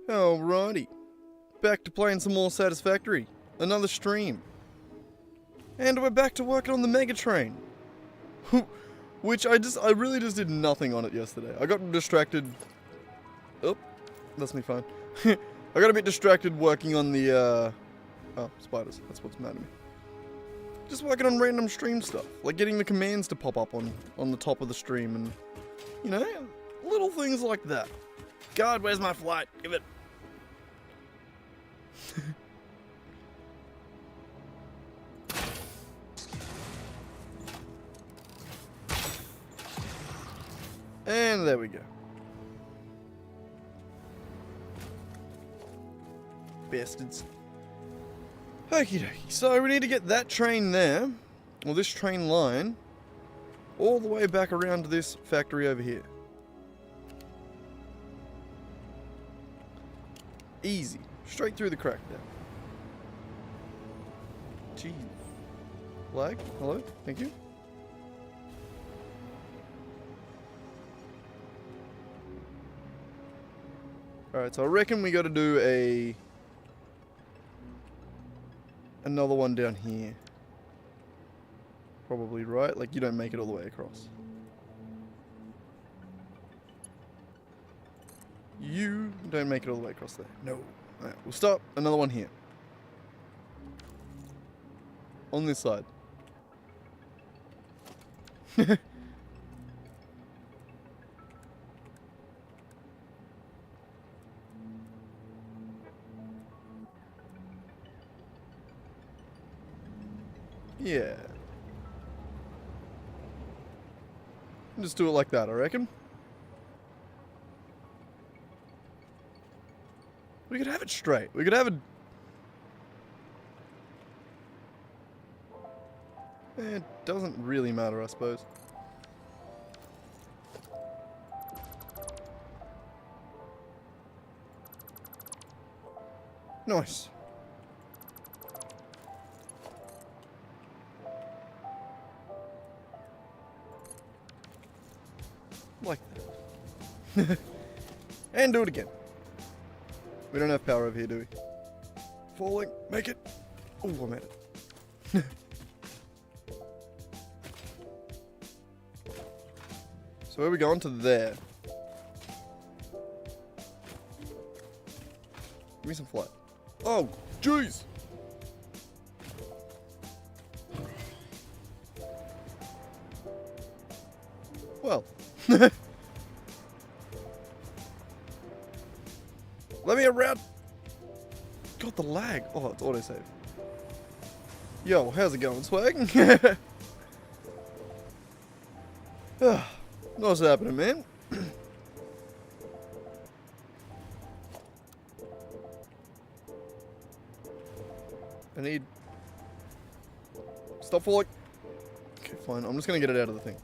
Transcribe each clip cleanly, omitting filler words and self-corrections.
Alrighty, back to playing some more Satisfactory. Another stream. And we're back to working on the Mega Train. Which I really just did nothing on it yesterday. I got distracted. Oh, that's me fine. I got a bit distracted working on the, oh, spiders. That's what's mad at me. Just working on random stream stuff. Like getting the commands to pop up on the top of the stream and, you know, little things like that. God, where's my flight? Give it. And there we go. Bastards. Okie dokie. So we need to get that train there, or this train line, all the way back around to this factory over here. Easy. Straight through the crack there. Jeez. Lag? Hello? Thank you. Alright, so I reckon we gotta do another one down here. Probably, right? Like, you don't make it all the way across. You don't make it all the way across there. No. Alright, we'll stop. Another one here. On this side. Yeah. Just do it like that, I reckon. We could have it straight. We could have it... It doesn't really matter, I suppose. Nice. Like that. And do it again. We don't have power over here, do we? Falling. Make it. Oh, I made it. So where are we going? To there. Give me some flight. Oh, jeez. Well. Let me around. God, the lag. Oh, it's autosave. Yo, how's it going, Swag? What's happening, man? I need... Stop falling. Okay, fine. I'm just gonna get it out of the thing.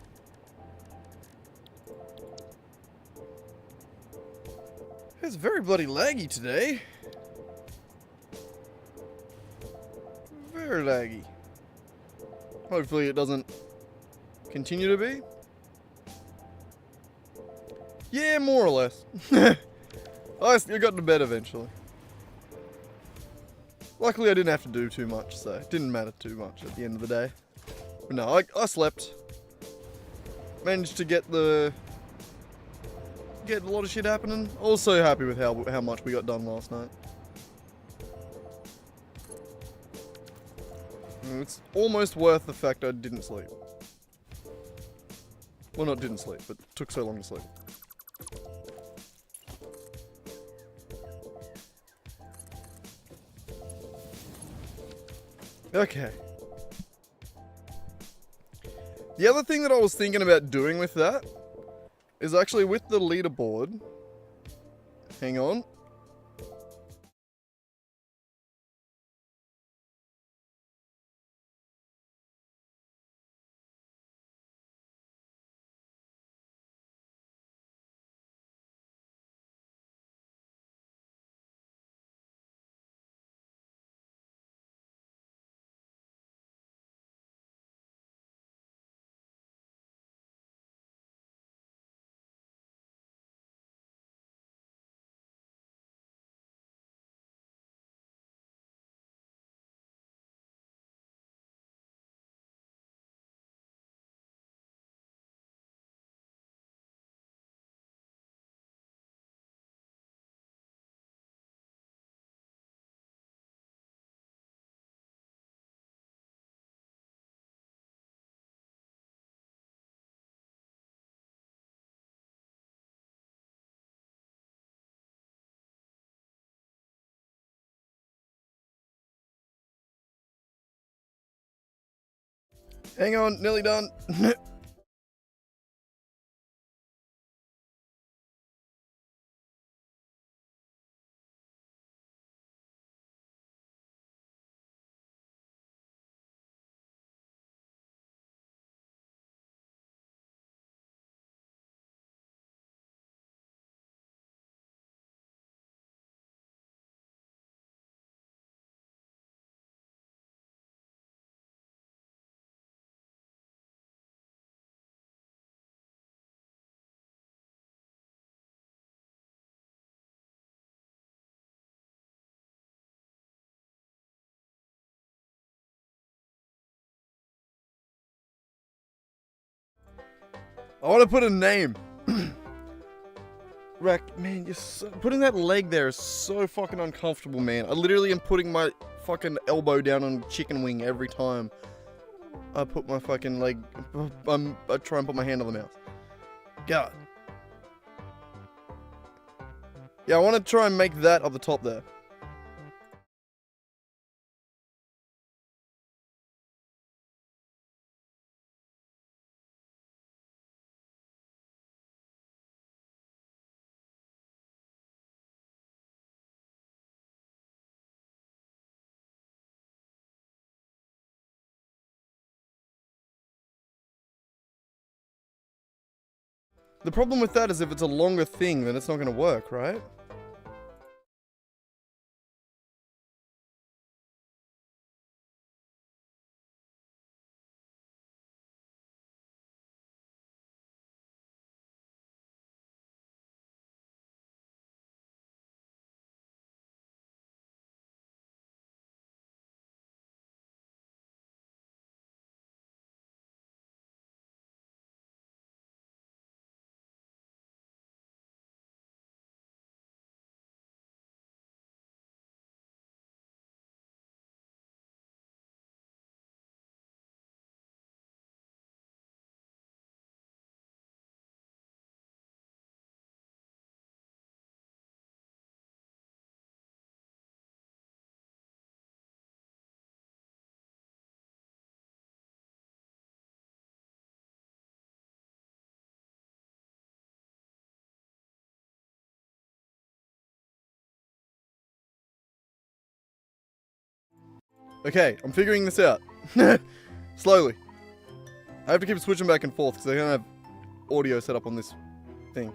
It's very bloody laggy today. Very laggy. Hopefully it doesn't continue to be. Yeah, more or less. I got to bed eventually. Luckily I didn't have to do too much, so it didn't matter too much at the end of the day. But no, I slept. Managed to get a lot of shit happening. Also happy with how much we got done last night. It's almost worth the fact I didn't sleep. Well, not didn't sleep, but took so long to sleep. Okay. The other thing that I was thinking about doing with that is actually with the leaderboard. Hang on. Hang on, nearly done. I want to put a name. Rack, man, putting that leg there is so fucking uncomfortable, man. I literally am putting my fucking elbow down on chicken wing every time I put my fucking leg. I try and put my hand on the mouse. God. Yeah, I want to try and make that up the top there. The problem with that is if it's a longer thing, then it's not going to work, right? Okay, I'm figuring this out. Slowly. I have to keep switching back and forth because I don't have audio set up on this thing.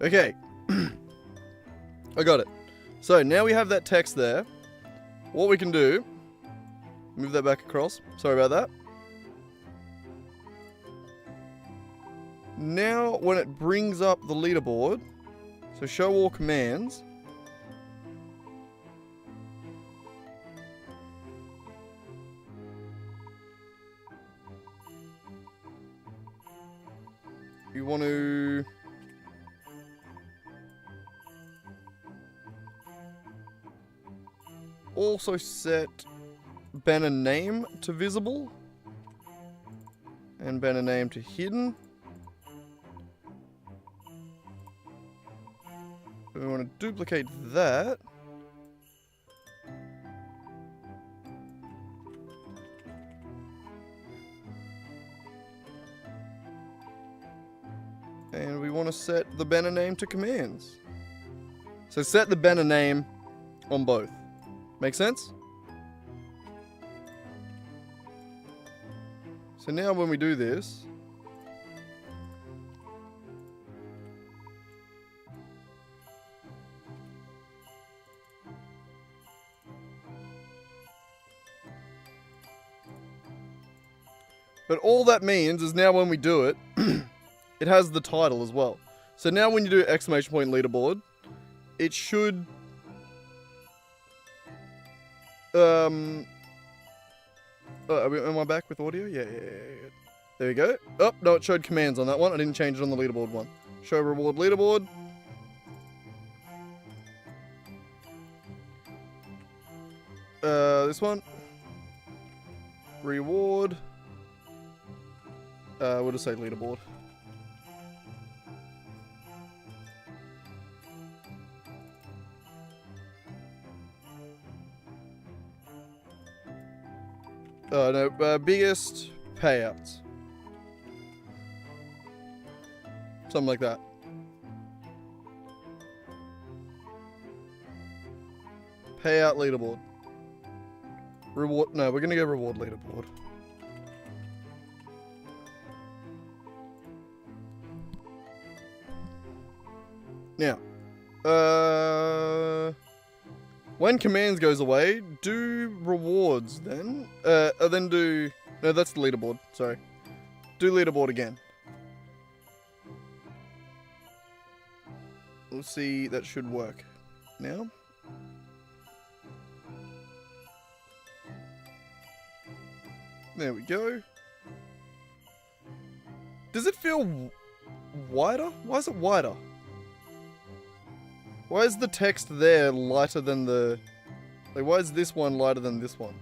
Okay. I got it. So now we have that text there. What we can do, move that back across. Sorry about that. Now when it brings up the leaderboard, so show all commands. You want to also set banner name to visible and banner name to hidden. We want to duplicate that. And we want to set the banner name to commands. So set the banner name on both. Make sense? So now when we do this... But all that means is now when we do it, it has the title as well. So now when you do exclamation point leaderboard, it should... am I back with audio? Yeah. There we go. Oh, no, it showed commands on that one. I didn't change it on the leaderboard one. Show reward leaderboard. This one. Reward. We'll just say leaderboard. No, biggest payouts. Something like that. Payout leaderboard. Reward, no, we're gonna go reward leaderboard. Now, when commands goes away, do rewards then. Then do... No, that's the leaderboard. Sorry. Do leaderboard again. We'll see, that should work now. There we go. Does it feel wider? Why is it wider? Why is the text there lighter than the... Like, why is this one lighter than this one?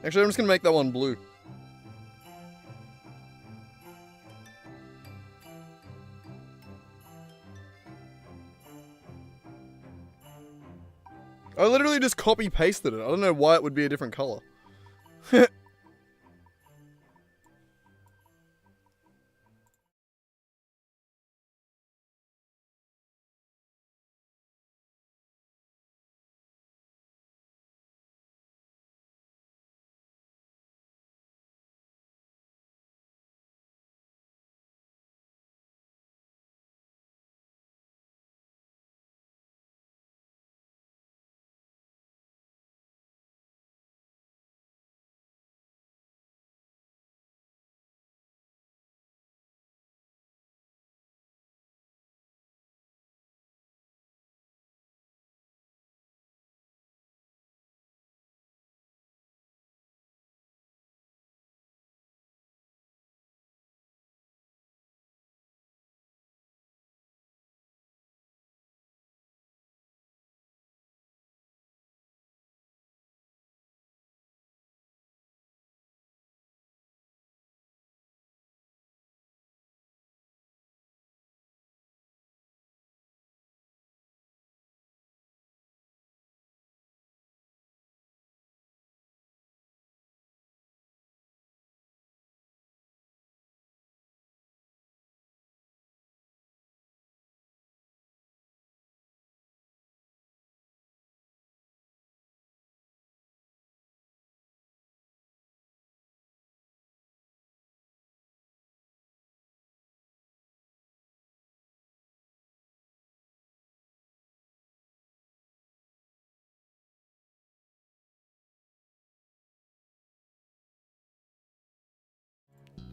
Actually, I'm just gonna make that one blue. I literally just copy-pasted it. I don't know why it would be a different color.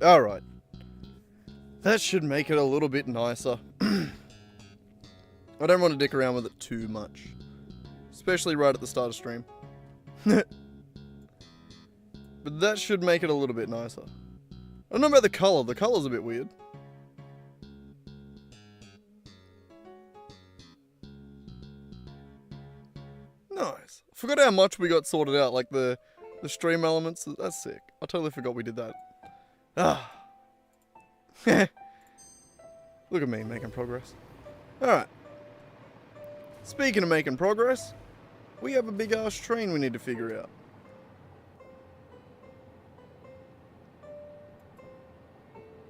Alright. That should make it a little bit nicer. I don't want to dick around with it too much. Especially right at the start of stream. But that should make it a little bit nicer. I don't know about the colour. The colour's a bit weird. Nice. Forgot how much we got sorted out. Like the stream elements. That's sick. I totally forgot we did that. Ah. Look at me making progress. Alright. Speaking of making progress, we have a big ass train we need to figure out.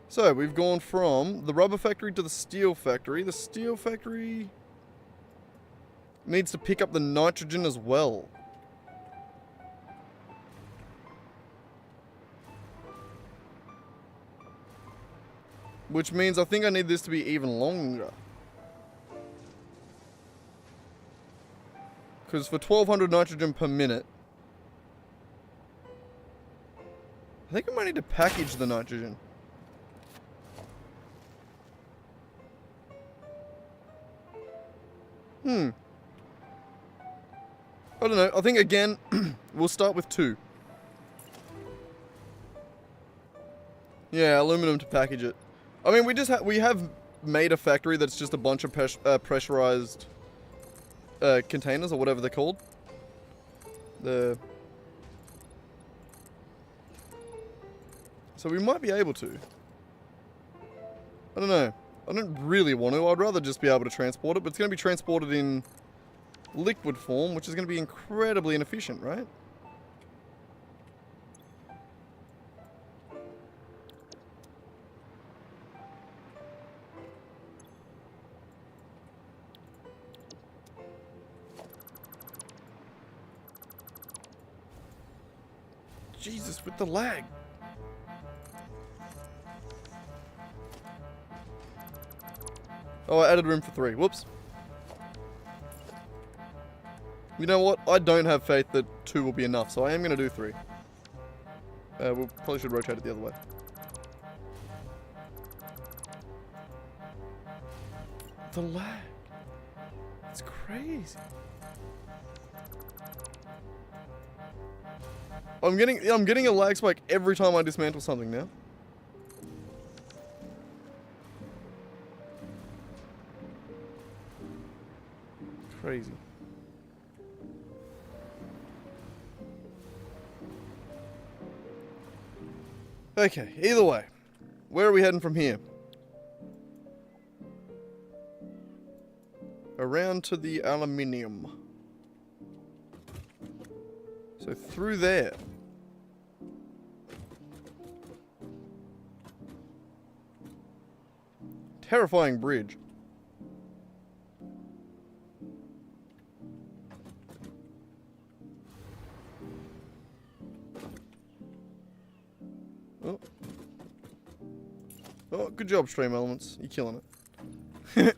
So, we've gone from the rubber factory to the steel factory. The steel factory needs to pick up the nitrogen as well. Which means I think I need this to be even longer. Because for 1200 nitrogen per minute, I think I might need to package the nitrogen. I don't know. I think again, we'll start with 2. Yeah, aluminum to package it. I mean, we have made a factory that's just a bunch of pressurized containers or whatever they're called. So we might be able to. I don't know. I don't really want to. I'd rather just be able to transport it, but it's going to be transported in liquid form, which is going to be incredibly inefficient, right? Jesus, with the lag. Oh, I added room for 3. Whoops. You know what? I don't have faith that 2 will be enough, so I am going to do 3. We probably should rotate it the other way. The lag. It's crazy. I'm getting a lag spike every time I dismantle something now. Crazy. Okay, either way. Where are we heading from here? Around to the aluminium. So through there. Terrifying bridge. Oh. Oh, good job, Stream Elements. You're killing it.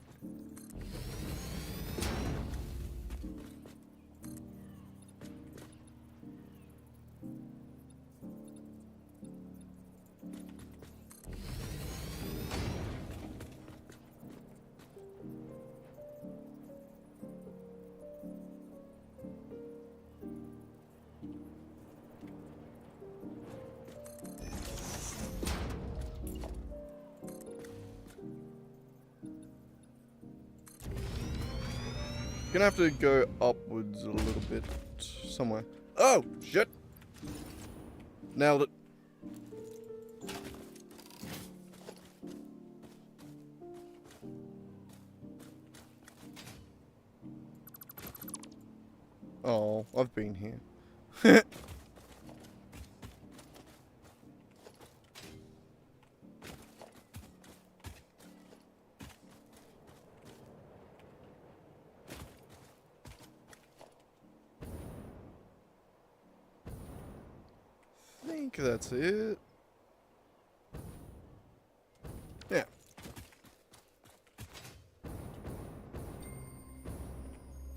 Gonna have to go upwards a little bit somewhere. Oh, shit. Nailed it. Oh, I've been here. I think that's it. Yeah.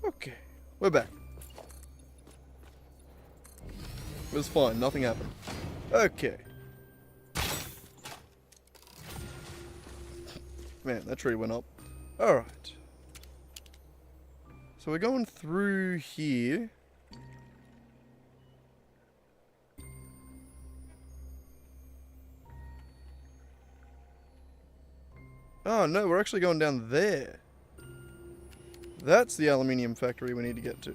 Okay, we're back. It was fine, nothing happened. Okay. Man, that tree went up. Alright. So we're going through here. Oh no, we're actually going down there. That's the aluminium factory we need to get to.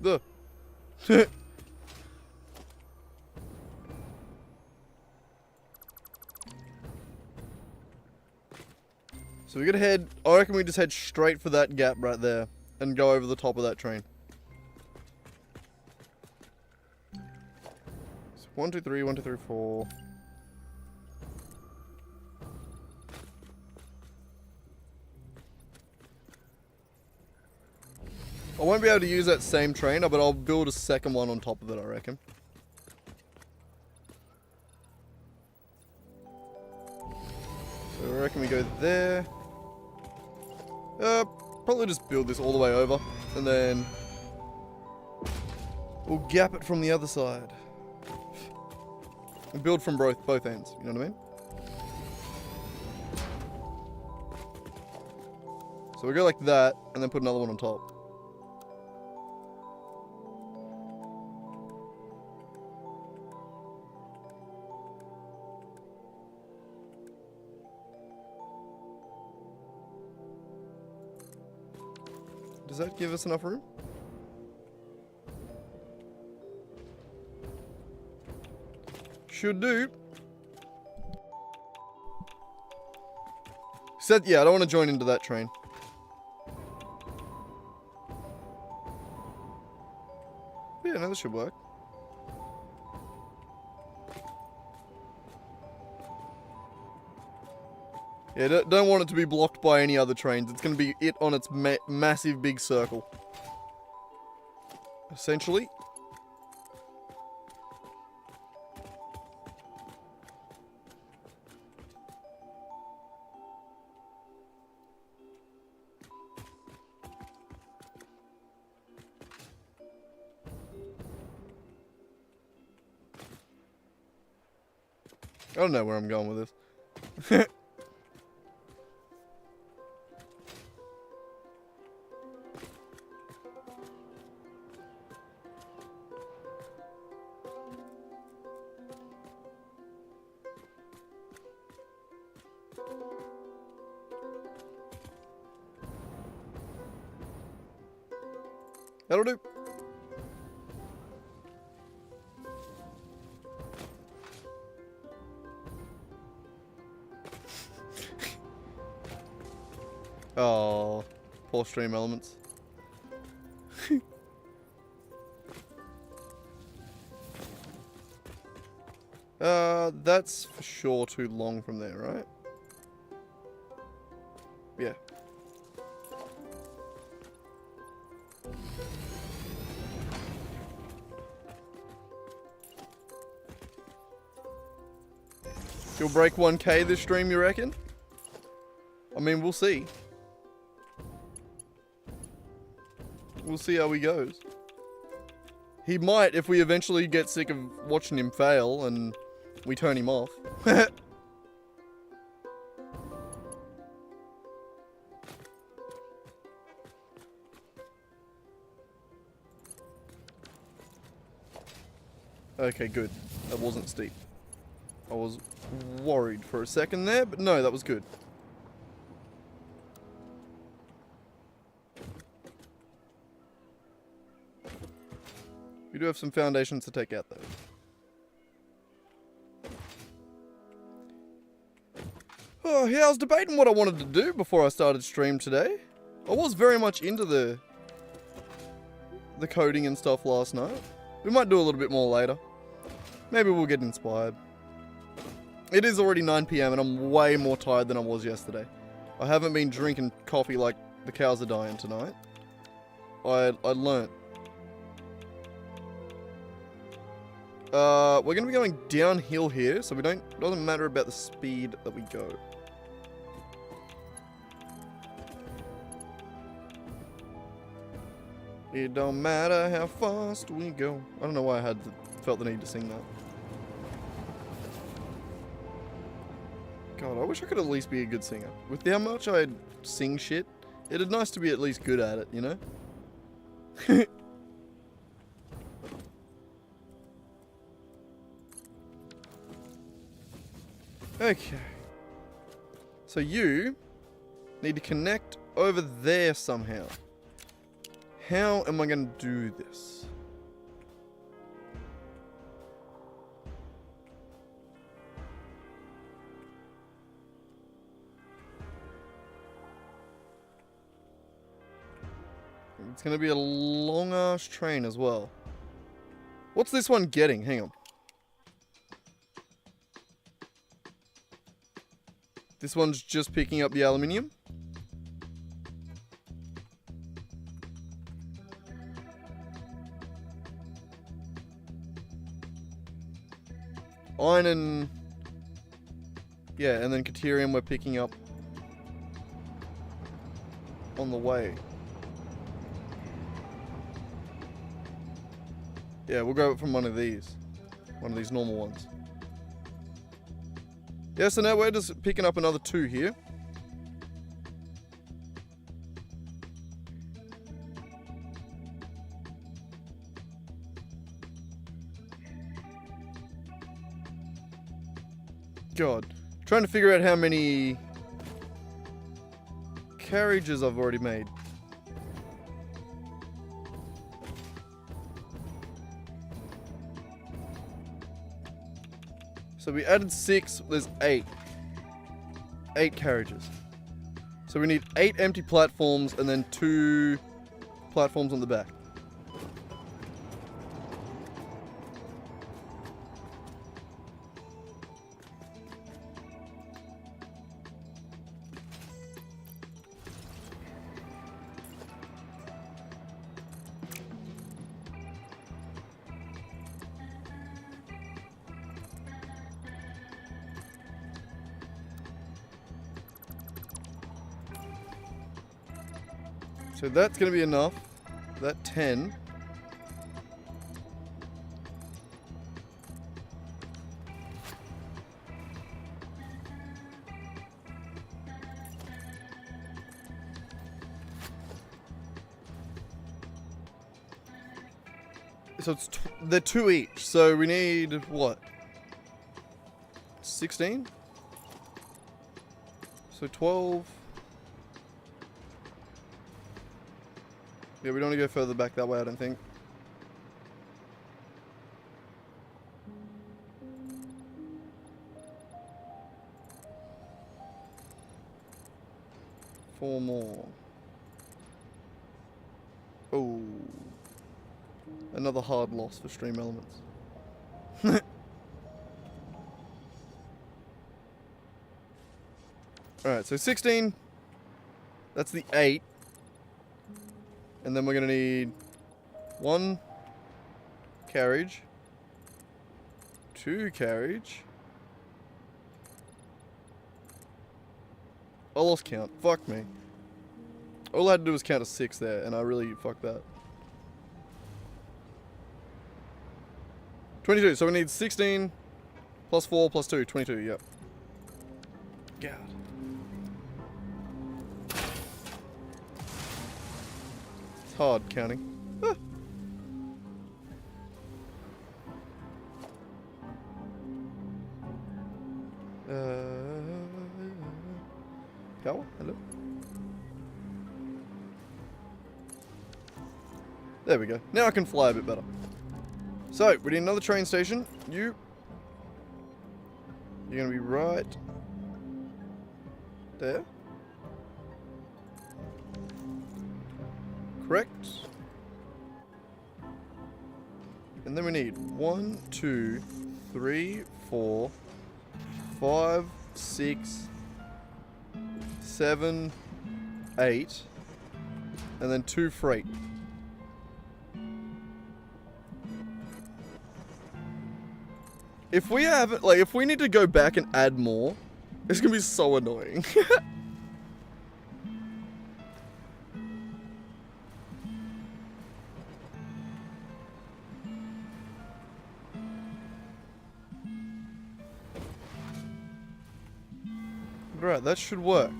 The So we gotta head, I reckon we just head straight for that gap right there and go over the top of that train. 1, 2, 3, 1, 2, 3, 4. I won't be able to use that same trainer, but I'll build a second one on top of it, I reckon. So I reckon we go there. Probably just build this all the way over, and then we'll gap it from the other side. And build from both ends, you know what I mean? So we go like that, and then put another one on top. Does that give us enough room? Should do. Said, yeah, I don't want to join into that train. Yeah, no, this should work. Yeah, don't want it to be blocked by any other trains. It's going to be it on its massive big circle. Essentially. I don't know where I'm going with this. That'll do. Oh, poor stream elements. That's for sure too long from there, right? Yeah. You'll break 1K this stream, you reckon? I mean, we'll see. We'll see how he goes. He might if we eventually get sick of watching him fail and we turn him off. Okay, good. That wasn't steep. I was worried for a second there, but no, that was good. We do have some foundations to take out though. Oh, yeah, I was debating what I wanted to do before I started stream today. I was very much into the coding and stuff last night. We might do a little bit more later. Maybe we'll get inspired. It is already 9 PM and I'm way more tired than I was yesterday. I haven't been drinking coffee like the cows are dying tonight. I learnt. We're gonna be going downhill here, so it doesn't matter about the speed that we go. It don't matter how fast we go. I don't know why I felt the need to sing that. God, I wish I could at least be a good singer. With how much I sing shit, it'd nice to be at least good at it, you know? Okay. So you need to connect over there somehow. How am I going to do this? It's going to be a long-ass train as well. What's this one getting? Hang on. This one's just picking up the aluminium. Iron and... yeah, and then Caterium we're picking up on the way. Yeah, we'll go from one of these normal ones. Yeah, so now we're just picking up another 2 here. God. Trying to figure out how many carriages I've already made. So we added 6, there's 8. 8 carriages. So we need 8 empty platforms and then 2 platforms on the back. So that's going to be enough. That 10. So it's they're 2 each. So we need what? 16? So 12. Yeah, we don't want to go further back that way, I don't think. Four more. Oh. Another hard loss for Stream Elements. Alright, so 16. That's the 8. And then we're going to need 1 carriage, 2 carriage. I lost count. Fuck me. All I had to do was count to 6 there, and I really fucked that. 22, so we need 16 plus 4 plus 2, 22, yep. God. Hard counting. Ah. Power? Hello? There we go. Now I can fly a bit better. So, we need another train station. You're gonna be right there. Correct. And then we need 1, 2, 3, 4, 5, 6, 7, 8, and then 2 freight. If we have, like, if we need to go back and add more, it's gonna be so annoying. Right, that should work.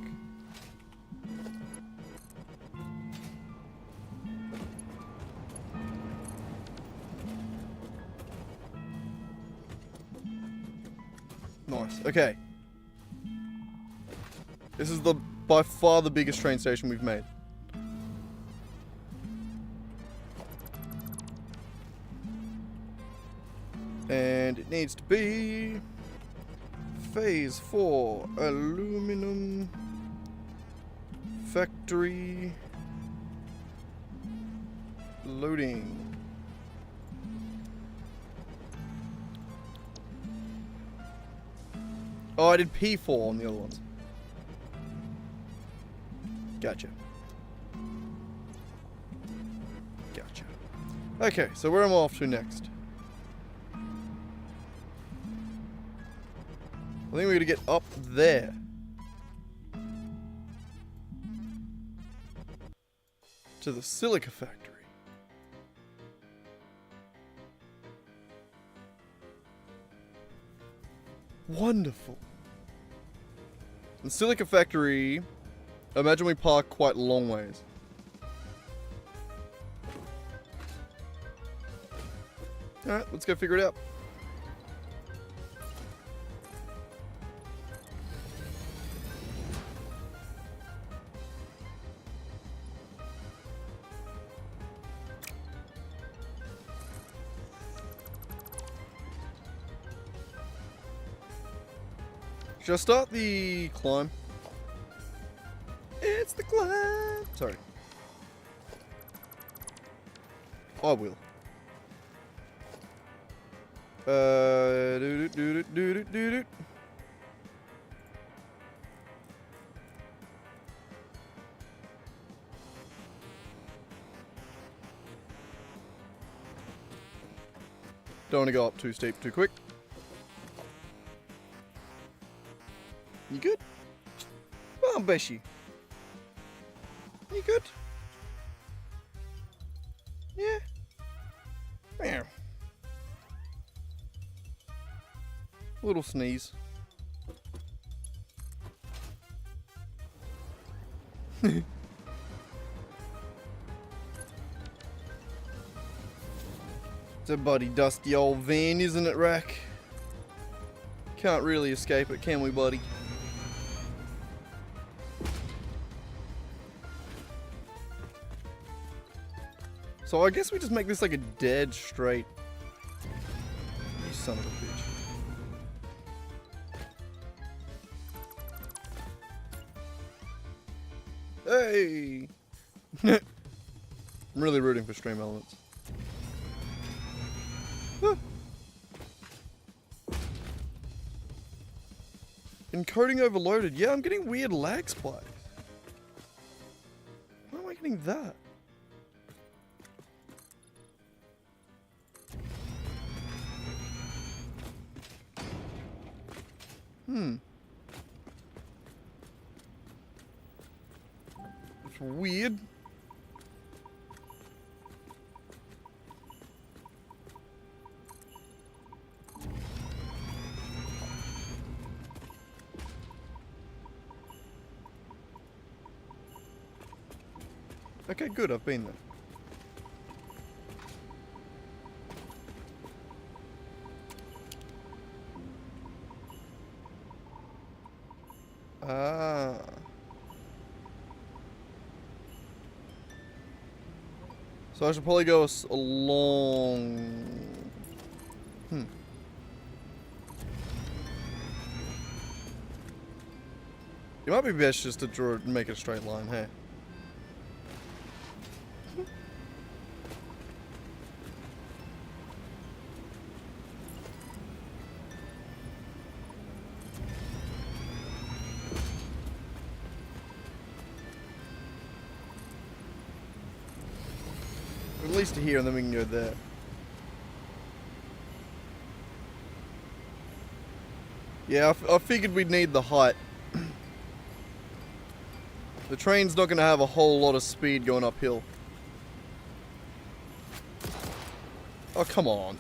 Nice, okay. This is by far the biggest train station we've made. And it needs to be Phase 4 aluminum factory loading. Oh, I did P4 on the other ones. Gotcha. Gotcha. Okay, so where am I off to next? I think we're gonna get up there. To the silica factory. Wonderful. The silica factory, I imagine we park quite long ways. Alright, let's go figure it out. Should I start the climb? It's the climb! Sorry. I will. Do. Don't want to go up too steep too quick. You good? Well, bless you. You good? Yeah. Meow. Little sneeze. It's a bloody dusty old van, isn't it, Rack? Can't really escape it, can we, buddy? So I guess we just make this like a dead straight. You son of a bitch. Hey! I'm really rooting for stream elements. Ah. Encoding overloaded. Yeah, I'm getting weird lag spikes. Why am I getting that? It's weird. Okay, good, I've been there. Ah. So I should probably go along. It might be best just to draw, make a straight line, hey? At least to here, and then we can go there. Yeah, I figured we'd need the height. The train's not going to have a whole lot of speed going uphill. Oh, come on.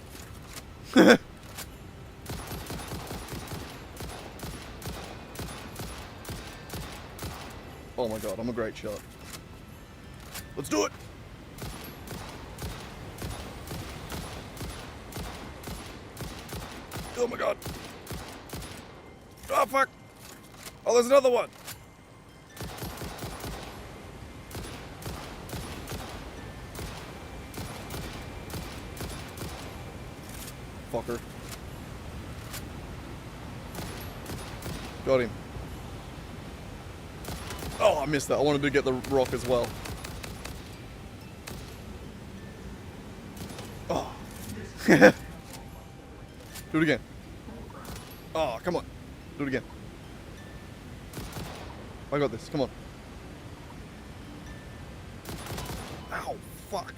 Oh my god, I'm a great shot. Let's do it! Oh my god. Oh fuck. Oh, there's another one. Fucker. Got him. Oh, I missed that. I wanted to get the rock as well. Oh. Do it again. Oh, come on. Do it again. I got this. Come on. fuck.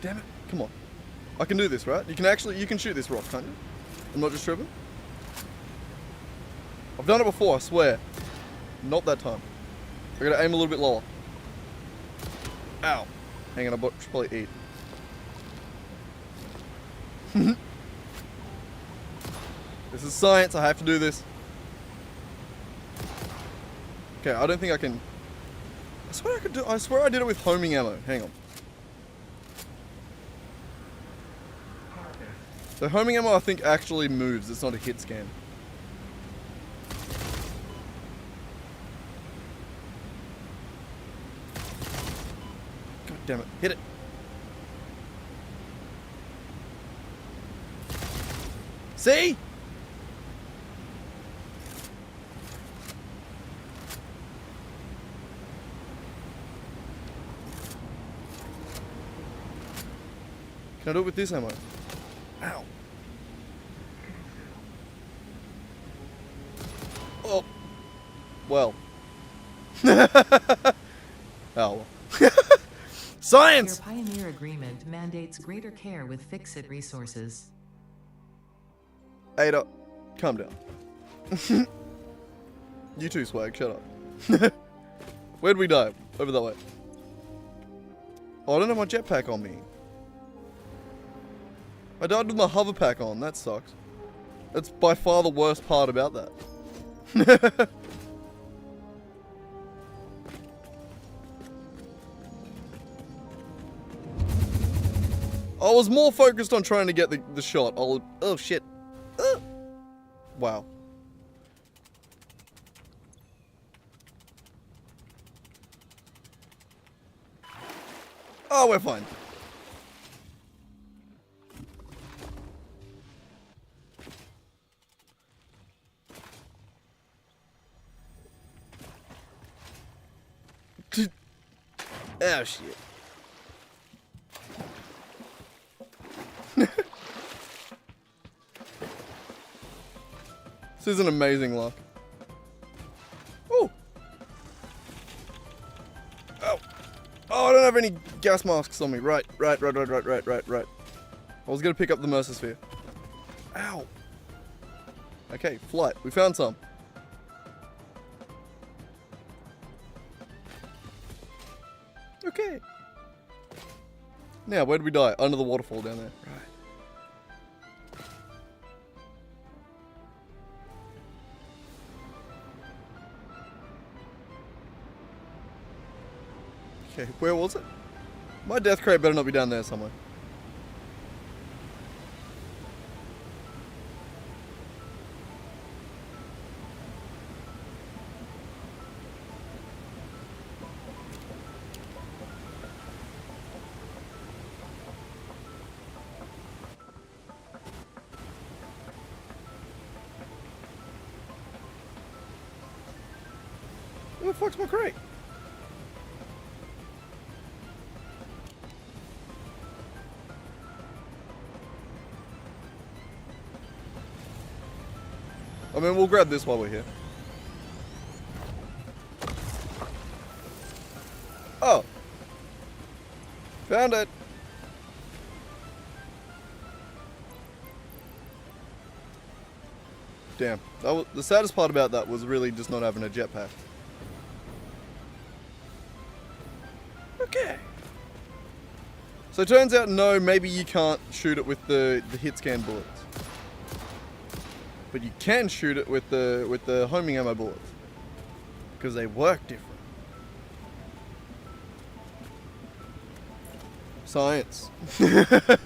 Damn it. Come on. I can do this, right? You can shoot this rock, can't you? I'm not just tripping? I've done it before, I swear. Not that time. I gotta aim a little bit lower. Ow. Hang on, I should probably eat. This is science, I have to do this. Okay, I don't think I can... I swear I did it with homing ammo. Hang on. The homing ammo I think actually moves, it's not a hit scan. God damn it, hit it. See? Can I do it with this ammo? Ow. Oh. Well. Oh. Science! Your Pioneer Agreement mandates greater care with fix-it resources. Ada, calm down. You too, Swag, shut up. Where'd we die? Over that way. Oh, I don't have my jetpack on me. I died with my hover pack on, that sucks. That's by far the worst part about that. I was more focused on trying to get the shot. Oh shit. Wow. Oh, we're fine. Oh shit. This is an amazing luck. Oh. Oh. Oh, I don't have any gas masks on me. Right. I was gonna pick up the Mercer. Ow. Okay, flight. We found some. Okay. Now, where did we die? Under the waterfall down there. Right. Okay, where was it? My death crate better not be down there somewhere. Where the fuck's my crate? I mean, we'll grab this while we're here. Oh. Found it. Damn. The saddest part about that was really just not having a jetpack. Okay. So it turns out, no, maybe you can't shoot it with the hit scan bullets. But you can shoot it with the homing ammo bullets. Because they work different. Science. It's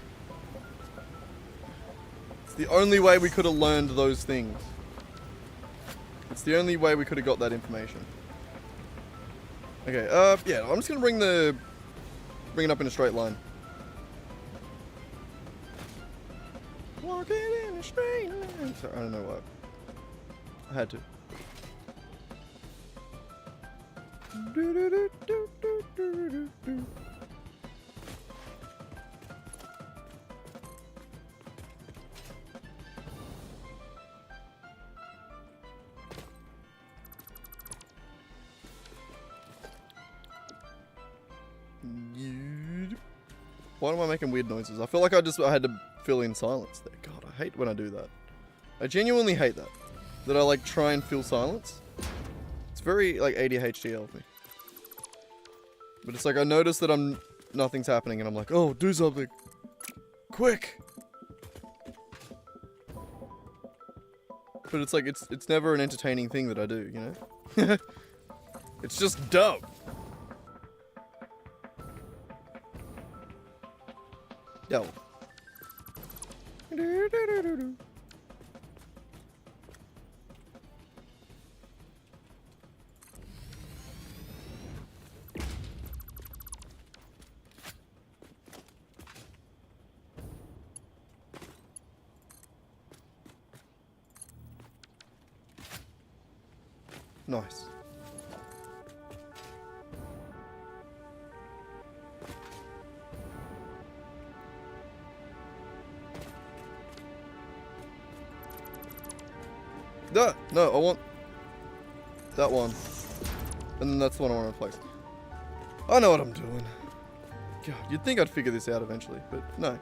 the only way we could have learned those things. It's the only way we could have got that information. Okay, yeah, I'm just gonna bring it up in a straight line. Walking in a straight line. Sorry, I don't know what. I had to. Why am I making weird noises? I feel like I had to fill in silence there. God, I hate when I do that. I genuinely hate that. That I like try and fill silence. It's very like ADHD of me. But it's like I notice that nothing's happening and I'm like, oh, do something. Quick. But it's like, it's never an entertaining thing that I do, you know? It's just dumb. Yo. Nice. No, I want that one. And then that's the one I want to replace. I know what I'm doing. God, you'd think I'd figure this out eventually, but no.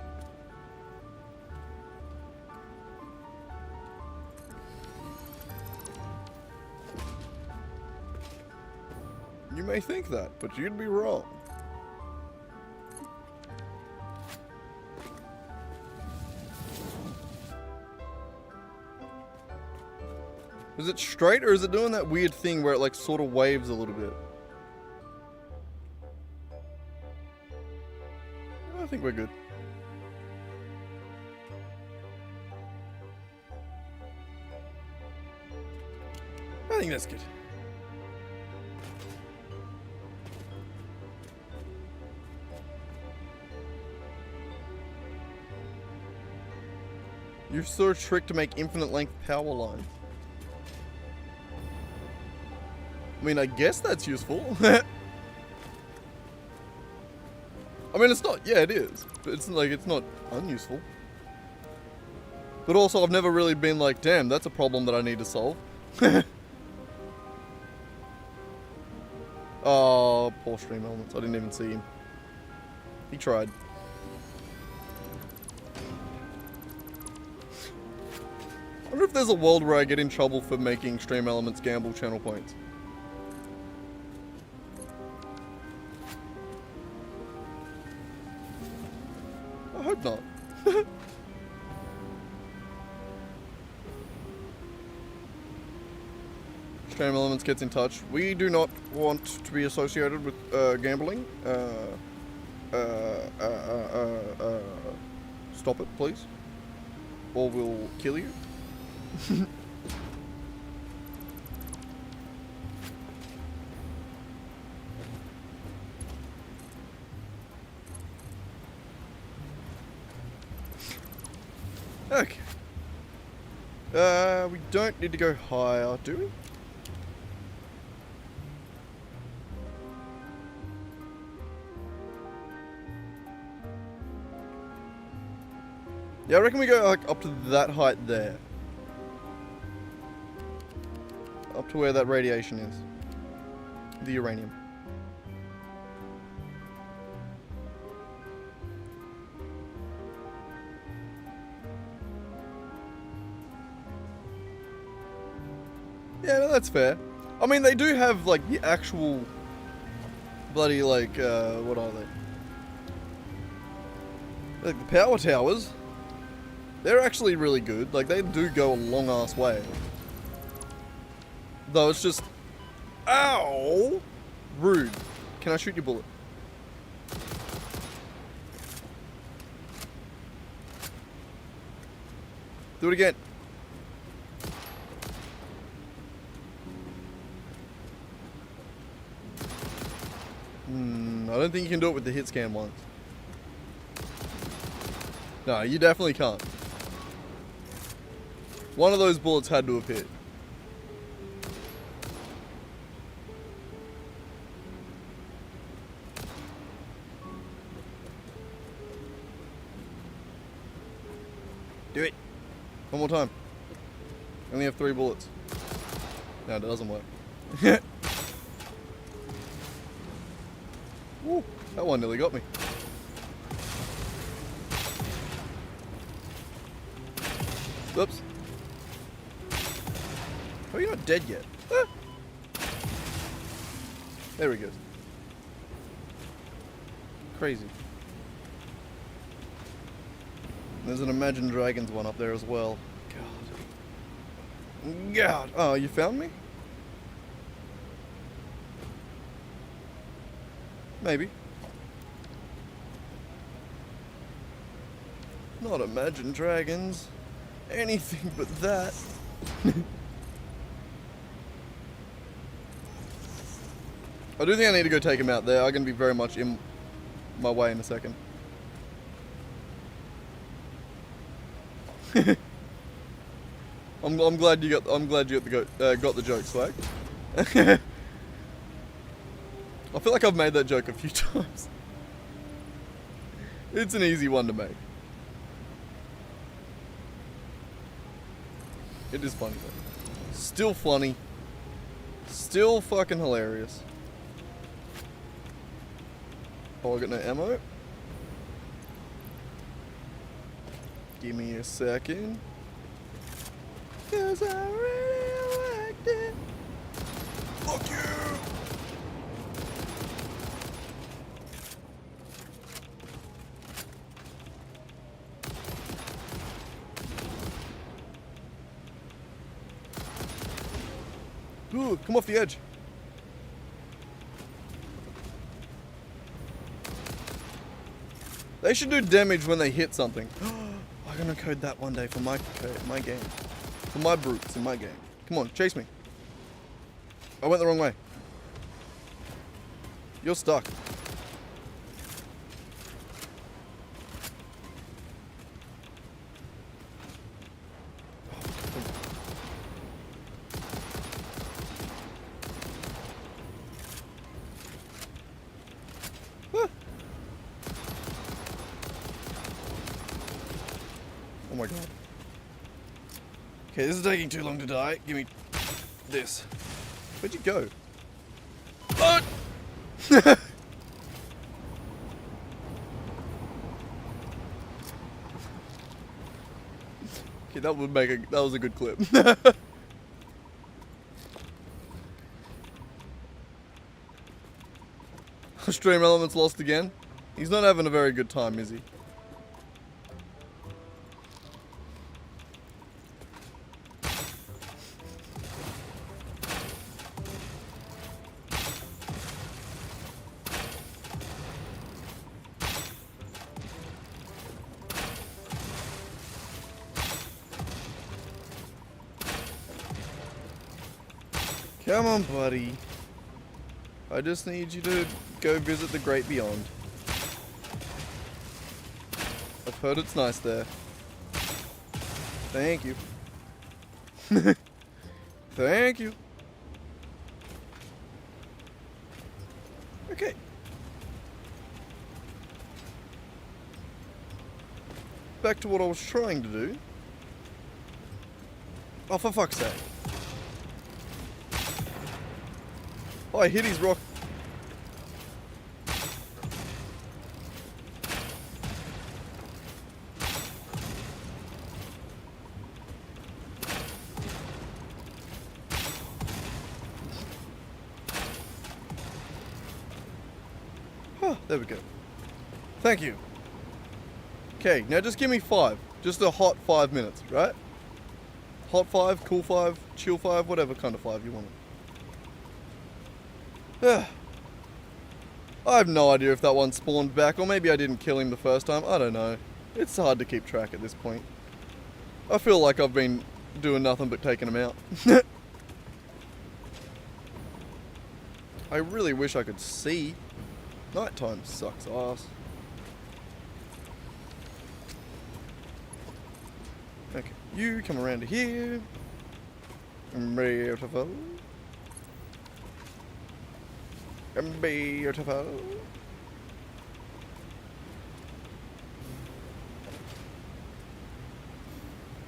You may think that, but you'd be wrong. Is it straight or is it doing that weird thing where it like sort of waves a little bit? I think we're good. I think that's good. You saw a trick to make infinite length power lines. I mean, I guess that's useful. I mean, it's not. Yeah, it is. But it's like, it's not unuseful. But also, I've never really been like, damn, that's a problem that I need to solve. Oh, poor stream elements. I didn't even see him. He tried. I wonder if there's a world where I get in trouble for making stream elements gamble channel points. I hope not. Stream Elements gets in touch. We do not want to be associated with gambling. Stop it, please. Or we'll kill you. Okay. We don't need to go higher, do we? Yeah, I reckon we go like up to that height there. Up to where that radiation is. The uranium. Yeah, no, that's fair. I mean, they do have like the actual bloody like, what are they? Like the power towers. They're actually really good. Like, they do go a long-ass way. Though it's just... Ow! Rude. Can I shoot your bullet? Do it again. I don't think you can do it with the hit scan ones. No, you definitely can't. One of those bullets had to have hit. Do it. One more time. I only have 3 bullets. No, it doesn't work. Woo, that one nearly got me. Oops. Oh, you're not dead yet. Ah. There he goes. Crazy. There's an Imagine Dragons one up there as well. God. God. Oh, you found me? Maybe. Not Imagine Dragons. Anything but that. I do think I need to go take him out there. I'm going to be very much in my way in a second. I'm glad you got the joke, Swag. I feel like I've made that joke a few times. It's an easy one to make. It is funny though. Still funny. Still fucking hilarious. Oh, I got no ammo. Give me a second. 'Cause I really liked it. Fuck you! Ooh, come off the edge. They should do damage when they hit something. I'm gonna code that one day for my game. For my brutes in my game. Come on, chase me. I went the wrong way. You're stuck. Ah. Oh my god. Okay, this is taking too long to die. Give me this. Where'd you go? Oh! Okay, that was a good clip. Stream Element's lost again. He's not having a very good time, is he? Come on, buddy. I just need you to go visit the Great Beyond. I've heard it's nice there. Thank you. Thank you. Okay. Back to what I was trying to do. Oh, for fuck's sake. Oh, I hit his rock. Oh, there we go. Thank you. Okay, now just give me 5. Just a hot 5 minutes, right? Hot 5, cool 5, chill 5, whatever kind of 5 you want. I have no idea if that one spawned back, or maybe I didn't kill him the first time. I don't know. It's hard to keep track at this point. I feel like I've been doing nothing but taking him out. I really wish I could see. Nighttime sucks ass. Okay, you come around to here. Beautiful. Beautiful.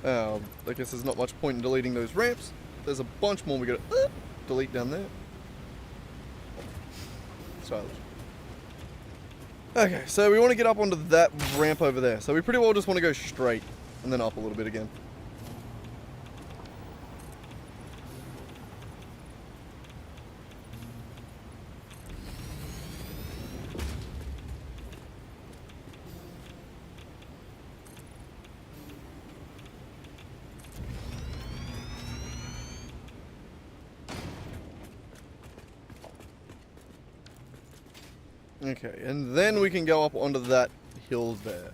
I guess there's not much point in deleting those ramps. There's a bunch more we gotta delete down there. Stylish. Okay, so we want to get up onto that ramp over there. So we pretty well just want to go straight and then up a little bit again. Okay, and then we can go up onto that hill there.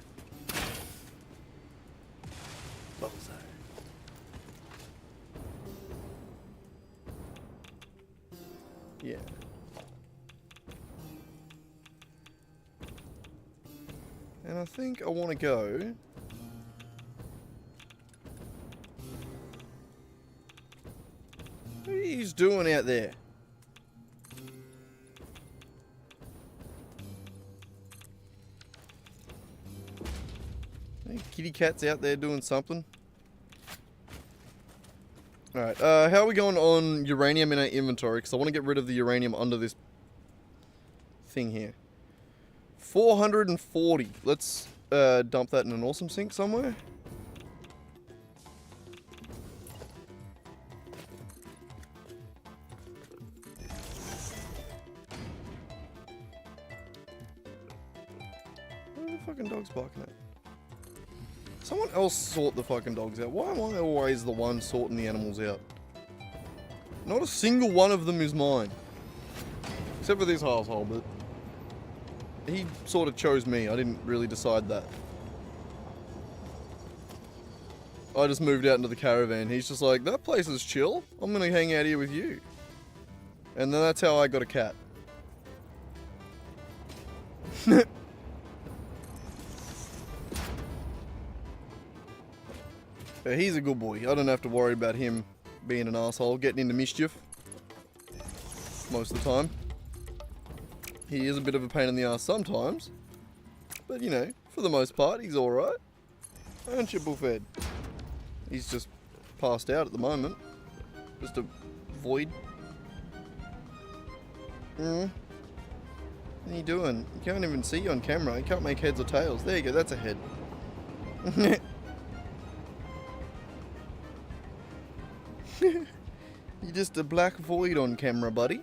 Bullseye. Yeah. And I think I want to go... What are you doing out there? Hey, kitty cat's out there doing something. Alright, how are we going on uranium in our inventory? Because I want to get rid of the uranium under this thing here. 440. Let's dump that in an awesome sink somewhere. Where are the fucking dogs barking at? Someone else sort the fucking dogs out. Why am I always the one sorting the animals out? Not a single one of them is mine. Except for this asshole, but... he sort of chose me. I didn't really decide that. I just moved out into the caravan. He's just like, that place is chill. I'm gonna hang out here with you. And then that's how I got a cat. Yeah, he's a good boy. I don't have to worry about him being an asshole, getting into mischief. Most of the time. He is a bit of a pain in the ass sometimes. But, you know, for the most part, he's alright. Aren't you, Bullfed? He's just passed out at the moment. Just a void. What are you doing? You can't even see you on camera. You can't make heads or tails. There you go, that's a head. You're just a black void on camera, buddy.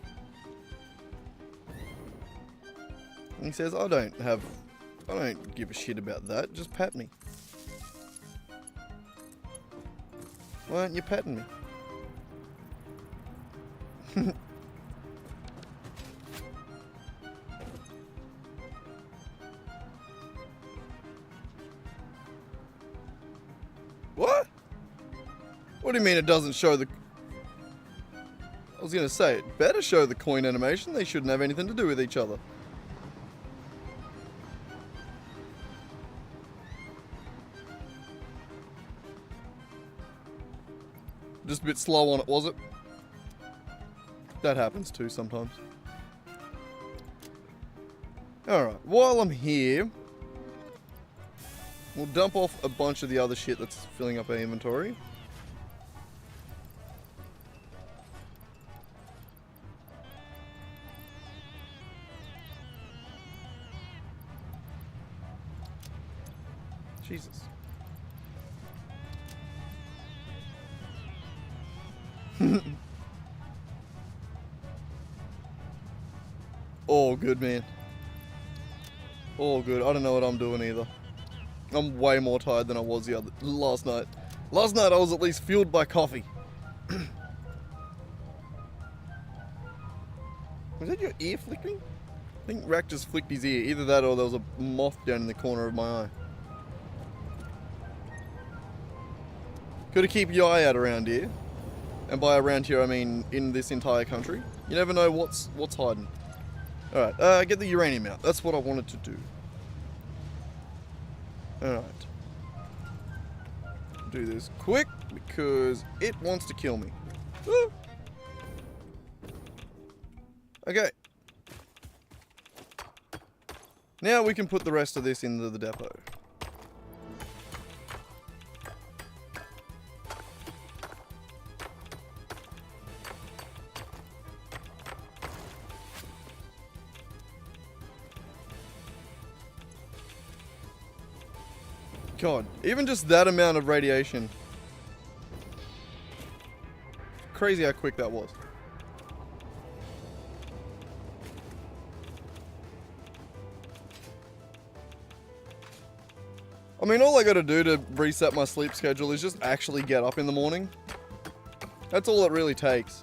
And he says, I don't give a shit about that. Just pat me. Why aren't you patting me? What? What do you mean it doesn't show the... I was going to say, it better show the coin animation. They shouldn't have anything to do with each other. Just a bit slow on it, was it? That happens too sometimes. Alright, while I'm here, we'll dump off a bunch of the other shit that's filling up our inventory. Jesus. All good, man. All good. I don't know what I'm doing either. I'm way more tired than I was last night. Last night I was at least fueled by coffee. Was that your ear flickering? I think Rack just flicked his ear. Either that or there was a moth down in the corner of my eye. Gotta keep your eye out around here. And by around here I mean in this entire country. You never know what's hiding. Alright, get the uranium out. That's what I wanted to do. Alright. Do this quick because it wants to kill me. Woo! Okay. Now we can put the rest of this into the depot. God, even just that amount of radiation. Crazy how quick that was. I mean, all I gotta do to reset my sleep schedule is just actually get up in the morning. That's all it really takes.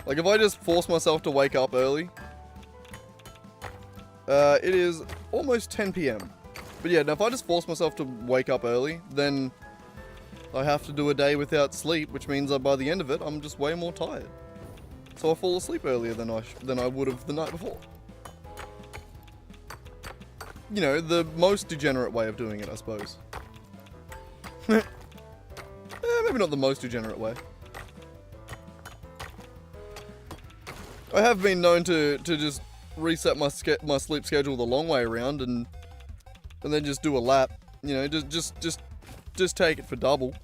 Like, if I just force myself to wake up early, It is almost 10 p.m. But yeah, now if I just force myself to wake up early, then I have to do a day without sleep, which means that by the end of it, I'm just way more tired. So I fall asleep earlier than I would have the night before. You know, the most degenerate way of doing it, I suppose. Maybe not the most degenerate way. I have been known to just reset my sleep schedule the long way around and then just do a lap. You know, just take it for double.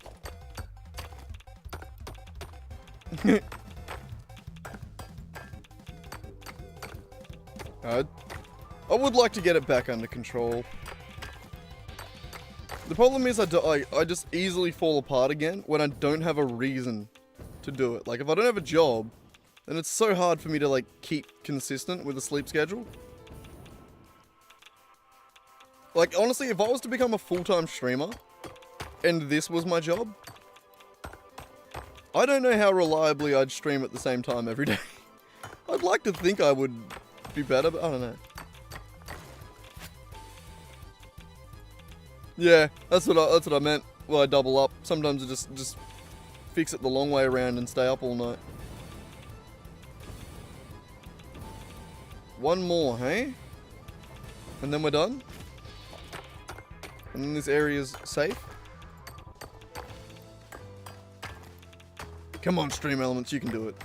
I would like to get it back under control. The problem is I just easily fall apart again when I don't have a reason to do it. Like, if I don't have a job, then it's so hard for me to, like, keep consistent with a sleep schedule. Like, honestly, if I was to become a full-time streamer, and this was my job, I don't know how reliably I'd stream at the same time every day. I'd like to think I would be better, but I don't know. Yeah, that's what I meant. Well, I double up. Sometimes I just fix it the long way around and stay up all night. One more, hey? And then we're done? And then this area's safe? Come on, Stream Elements, you can do it.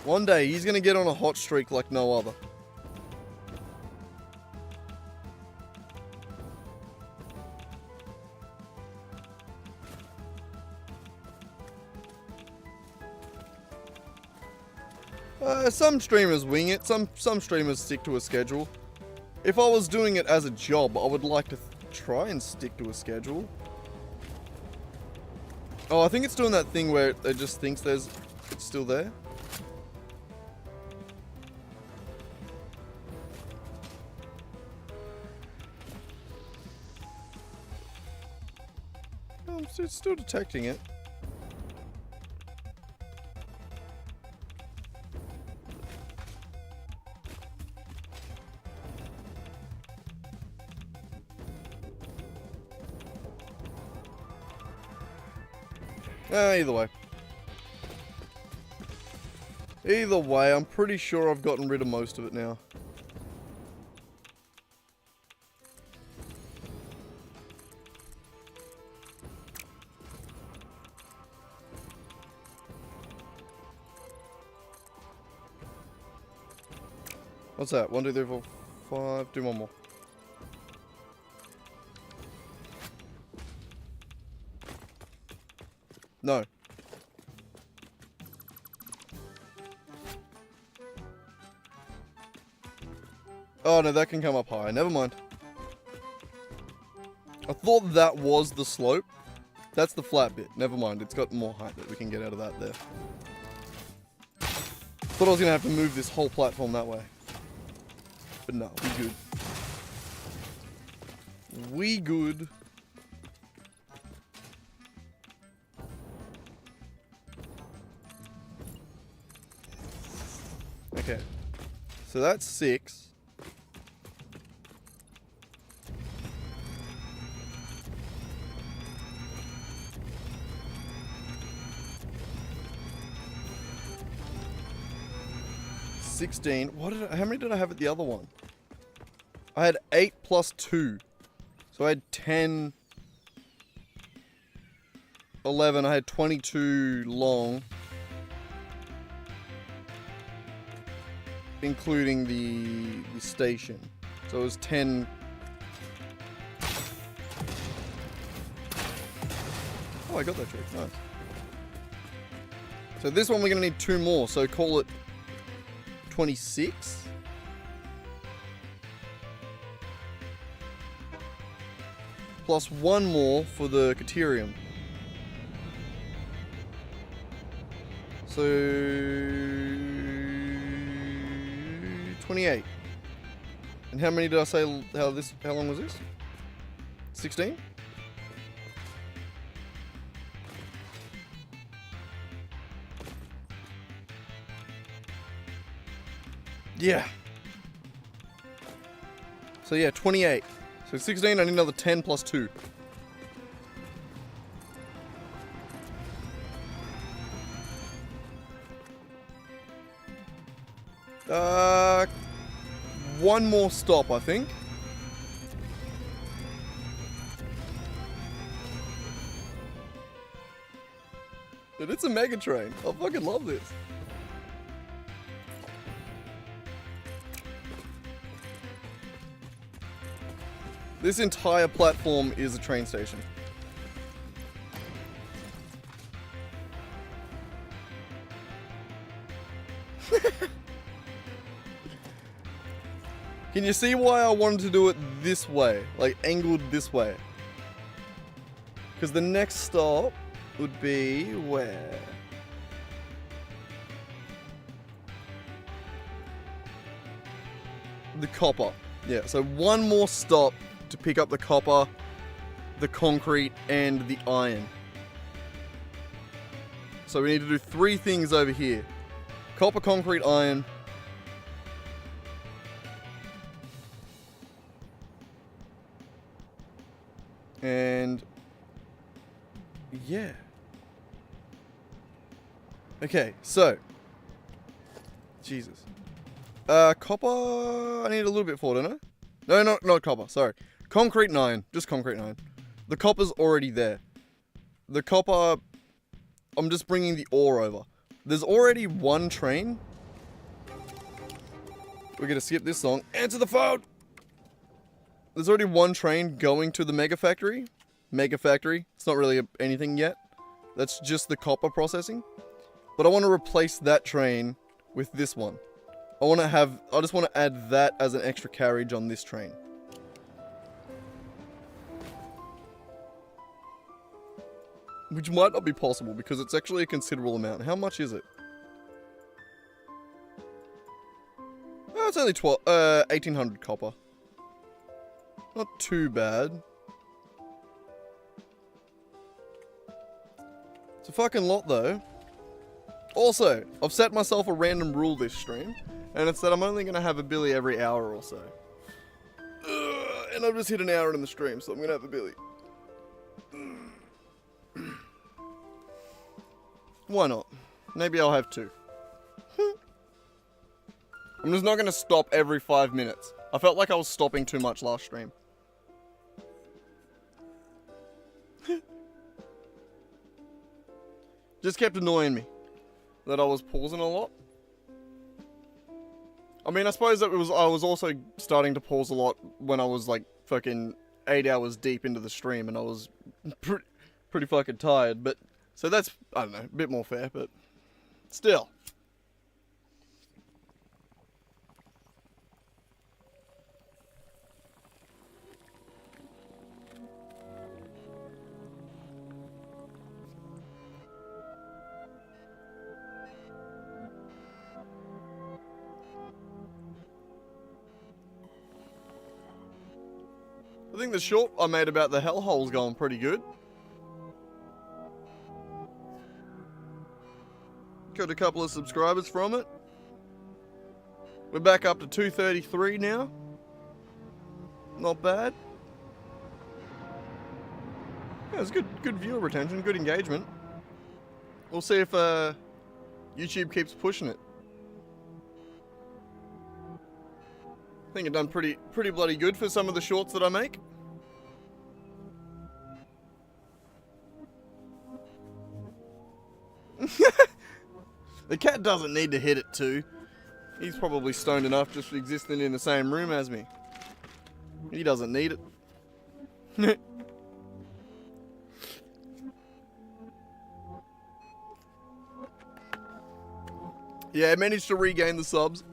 One day, he's gonna get on a hot streak like no other. Some streamers wing it, some streamers stick to a schedule. If I was doing it as a job, I would like to try and stick to a schedule. Oh, I think it's doing that thing where it just thinks it's still there. Oh, it's still detecting it. Either way. Either way, I'm pretty sure I've gotten rid of most of it now. What's that? 1, 2, 3, 4, 5. Do one more. No. Oh no, that can come up high. Never mind. I thought that was the slope. That's the flat bit. Never mind. It's got more height that we can get out of that there. Thought I was going to have to move this whole platform that way. But no, we good. We good. Okay. So that's 6. How many did I have at the other one? I had 8 plus 2. So I had 10, 11, I had 22 long. Including the station. So it was 10. Oh, I got that trick. Nice. So this one we're going to need 2 more. So call it 26. Plus 1 more for the Caterium. So 28. And how many did I say, how long was this? 16? Yeah. So yeah, 28. So 16, I need another 10 plus 2. One more stop, I think. Dude, it's a mega train. I fucking love this. This entire platform is a train station. Can you see why I wanted to do it this way? Like, angled this way? Because the next stop would be where? The copper. Yeah, so one more stop to pick up the copper, the concrete, and the iron. So we need to do 3 things over here. Copper, concrete, iron. And yeah. Okay, so Jesus. Copper, I need a little bit for, don't I? No, not copper, sorry. Concrete 9, just concrete 9. The copper's already there. The copper, I'm just bringing the ore over. There's already one train. We're gonna skip this song. Answer the phone! There's already one train going to the mega factory. Mega factory. It's not really anything yet. That's just the copper processing. But I want to replace that train with this one. I just want to add that as an extra carriage on this train. Which might not be possible because it's actually a considerable amount. How much is it? Oh, it's only 1800 copper. Not too bad. It's a fucking lot though. Also, I've set myself a random rule this stream, and it's that I'm only going to have a Billy every hour or so. And I've just hit an hour in the stream, so I'm going to have a Billy. Why not? Maybe I'll have 2. I'm just not going to stop every 5 minutes. I felt like I was stopping too much last stream. Just kept annoying me that I was pausing a lot. I mean, I suppose that I was also starting to pause a lot when I was like fucking 8 hours deep into the stream and I was pretty fucking tired, but so that's, I don't know, a bit more fair, but still. I think the short I made about the hellhole's going pretty good. Got a couple of subscribers from it. We're back up to 233 now. Not bad. Yeah, it's good viewer retention, good engagement. We'll see if YouTube keeps pushing it. I think I've done pretty bloody good for some of the shorts that I make. The cat doesn't need to hit it too. He's probably stoned enough just existing in the same room as me. He doesn't need it. Yeah, I managed to regain the subs.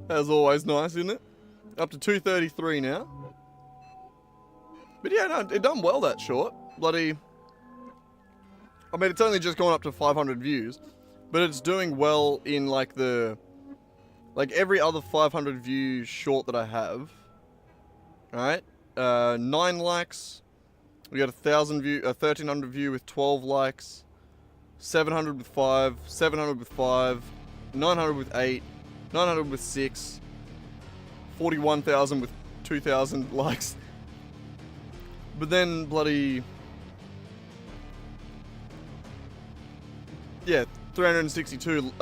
As always, nice, isn't it? Up to 233 now. But yeah, no, it done well, that short. Bloody... I mean, it's only just gone up to 500 views. But it's doing well in, like, the... Like, every other 500 view short that I have. Alright? 9 likes. We got 1,000 view... 1,300 view with 12 likes. 700 with 5, 700 with 5, 900 with 8, 900 with 6, 41,000 with 2,000 likes. But then bloody... yeah, 362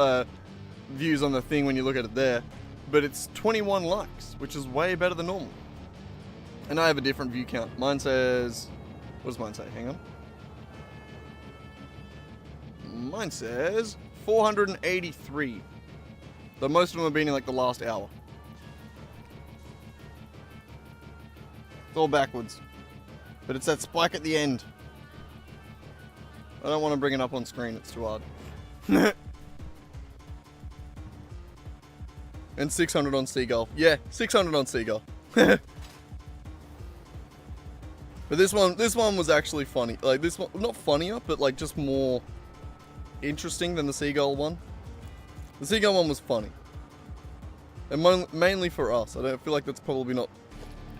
views on the thing when you look at it there. But it's 21 likes, which is way better than normal. And I have a different view count. Mine says... what does mine say? Hang on. Mine says 483. Though most of them have been in like the last hour. It's all backwards. But it's that spike at the end. I don't want to bring it up on screen, it's too hard. And 600 on Seagull. Yeah, 600 on Seagull. But this one was actually funny. Like this one, not funnier, but like just more interesting than the Seagull one. The Seagull one was funny. And mainly for us. I don't feel like that's probably not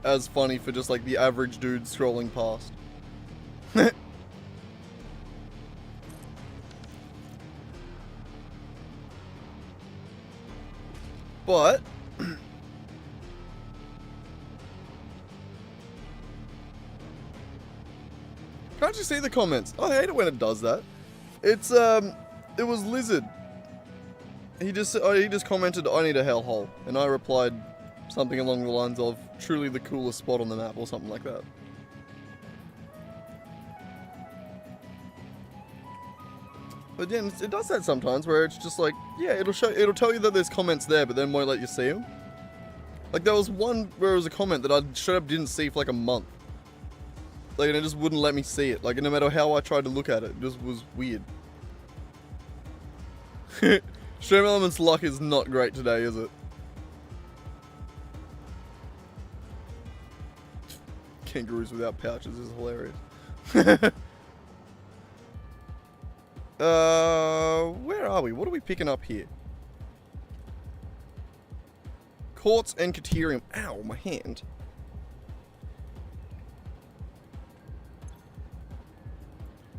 as funny for just like the average dude scrolling past. But can't you see the comments? I hate it when it does that. It's it was Lizard. He just commented, "I need a hellhole," and I replied something along the lines of, "Truly the coolest spot on the map," or something like that. But yeah, it does that sometimes, where it's just like, yeah, it'll tell you that there's comments there, but then won't let you see them. Like there was one where it was a comment that I straight up didn't see for like a month. Like, and it just wouldn't let me see it. Like, no matter how I tried to look at it, it just was weird. Stream Element's luck is not great today, is it? Kangaroos without pouches is hilarious. Where are we? What are we picking up here? Quartz and Caterium. Ow, my hand.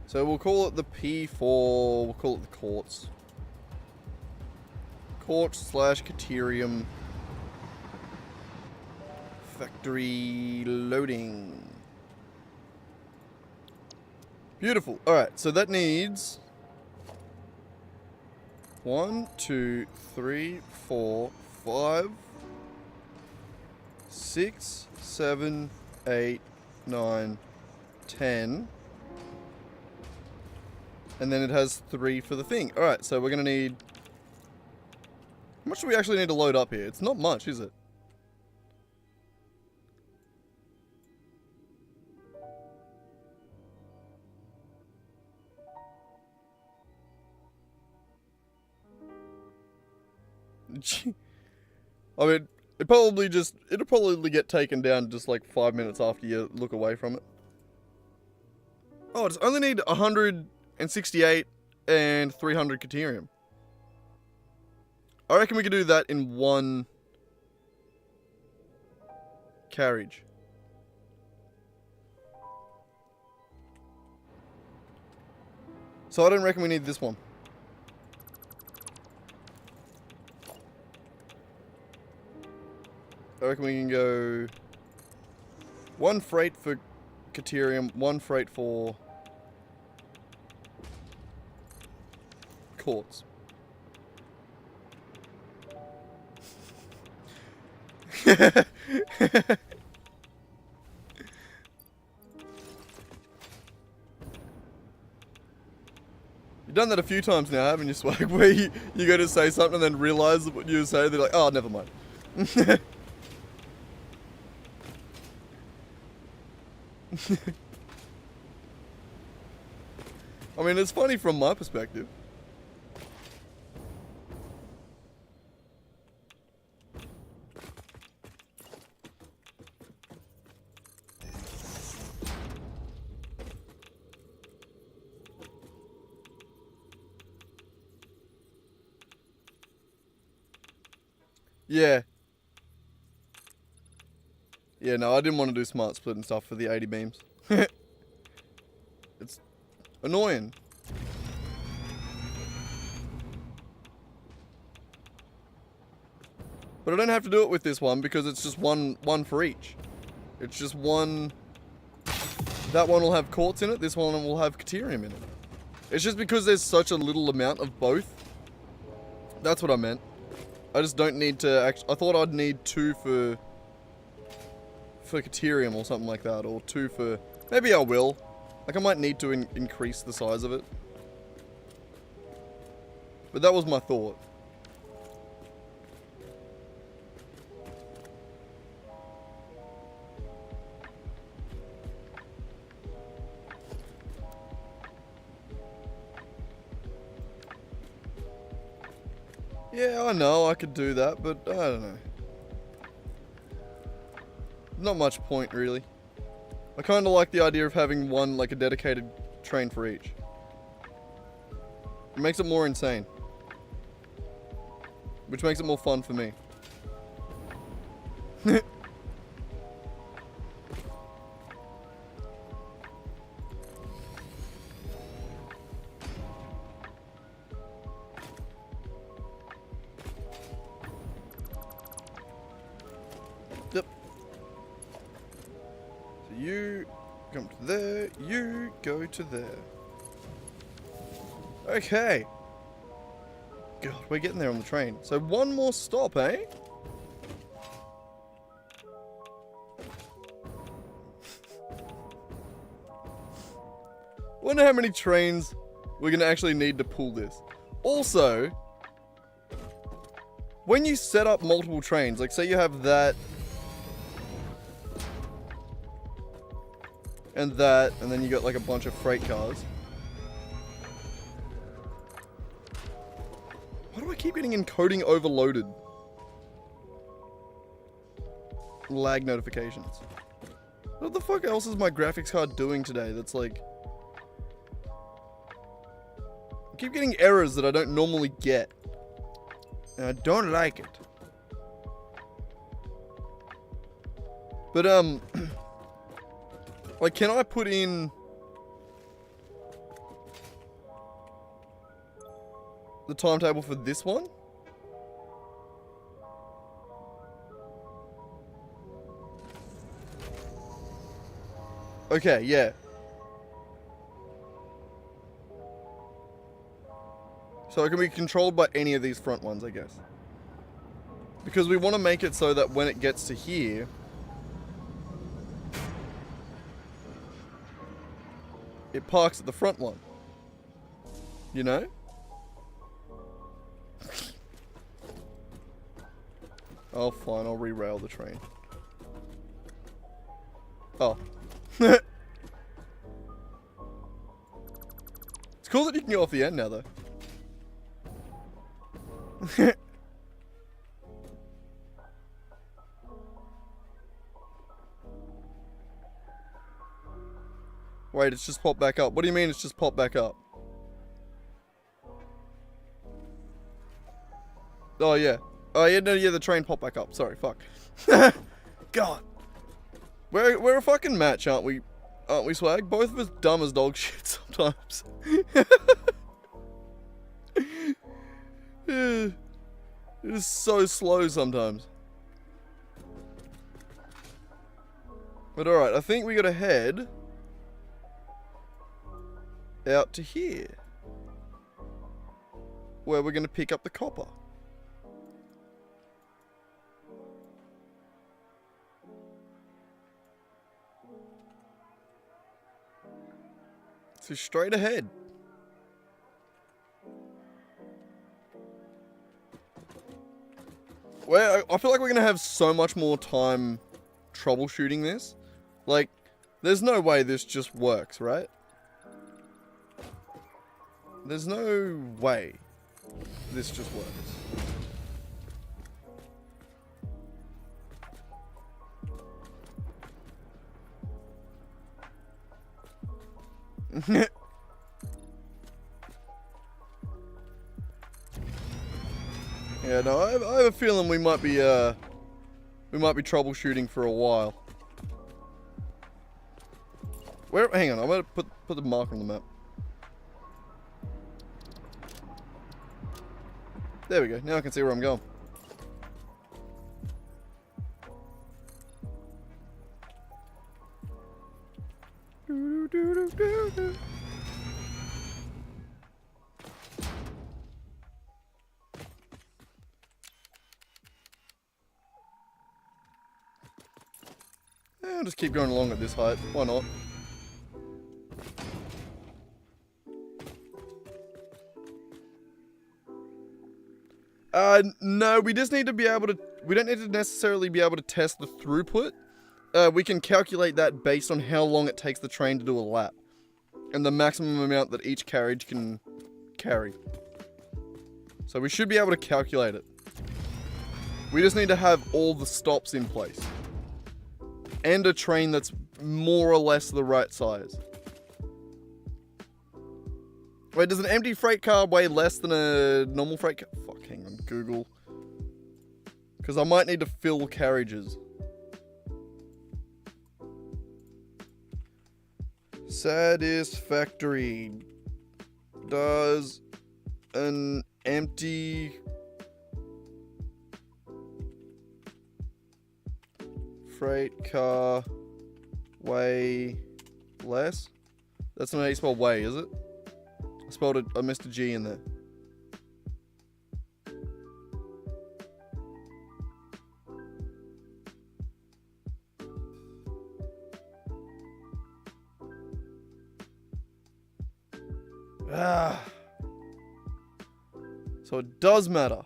So we'll call it the P4, we'll call it the Quartz. Quartz / Caterium. Factory loading. Beautiful. Alright, so that needs 1, 2, 3, 4, 5, 6, 7, 8, 9, 10. And then it has 3 for the thing. Alright, so we're going to need... how much do we actually need to load up here? It's not much, is it? I mean, it'll probably get taken down just like 5 minutes after you look away from it. Oh, it's only need 168 and 300 Caterium. I reckon we could do that in one carriage. So I don't reckon we need this one. I reckon we can go 1 freight for Caterium, 1 freight for Quartz. You've done that a few times now, haven't you, Swag? Where you go to say something and then realise what you say, they're like, oh, never mind. I mean, it's funny from my perspective. Yeah. Yeah, no, I didn't want to do smart split and stuff for the 80 beams. It's annoying. But I don't have to do it with this one because it's just one for each. It's just one. That one will have quartz in it. This one will have caterium in it. It's just because there's such a little amount of both. That's what I meant. I just don't need to I thought I'd need 2 for caterium or something like that, or 2 for. Maybe I will. Like I might need to increase the size of it. But that was my thought. Yeah, I know I could do that, but I don't know. Not much point, really. I kind of like the idea of having one, like a dedicated train for each. It makes it more insane. Which makes it more fun for me. Yep. So you come to there, you go to there. Okay. God, we're getting there on the train. So one more stop, eh? Wonder how many trains we're gonna actually need to pull this. Also, when you set up multiple trains, like say you have that and that, and then you got like a bunch of freight cars. Why do I keep getting encoding overloaded? Lag notifications. What the fuck else is my graphics card doing today that's like... I keep getting errors that I don't normally get. And I don't like it. But, like, can I put in... the timetable for this one? Okay, yeah. So it can be controlled by any of these front ones, I guess. Because we want to make it so that when it gets to here, it parks at the front one. You know? Oh, fine, I'll re-rail the train. Oh. It's cool that you can go off the end now, though. Wait, it's just popped back up. What do you mean it's just popped back up? Oh, yeah. Oh, yeah, no, yeah, the train popped back up. Sorry, fuck. God. We're a fucking match, aren't we? Aren't we, Swag? Both of us dumb as dog shit sometimes. It is so slow sometimes. But alright, I think we gotta head out to here, where we're gonna pick up the copper. So straight ahead. Well, I feel like we're gonna have so much more time troubleshooting this. Like, there's no way this just works, right? There's no way this just works. Yeah, no, I have a feeling we might be troubleshooting for a while. Where? Hang on, I'm gonna put the marker on the map. There we go. Now I can see where I'm going. I'll just keep going along at this height. Why not? No, we just need to be able to... We don't need to necessarily be able to test the throughput. We can calculate that based on how long it takes the train to do a lap. And the maximum amount that each carriage can carry. So we should be able to calculate it. We just need to have all the stops in place. And a train that's more or less the right size. Wait, does an empty freight car weigh less than a normal freight car? Fuck, hang on, Google. Because I might need to fill carriages. Satisfactory. Does an empty freight car weigh less? That's not how you spell weigh, is it? I spelled it, I missed a G in there. Ah. So it does matter.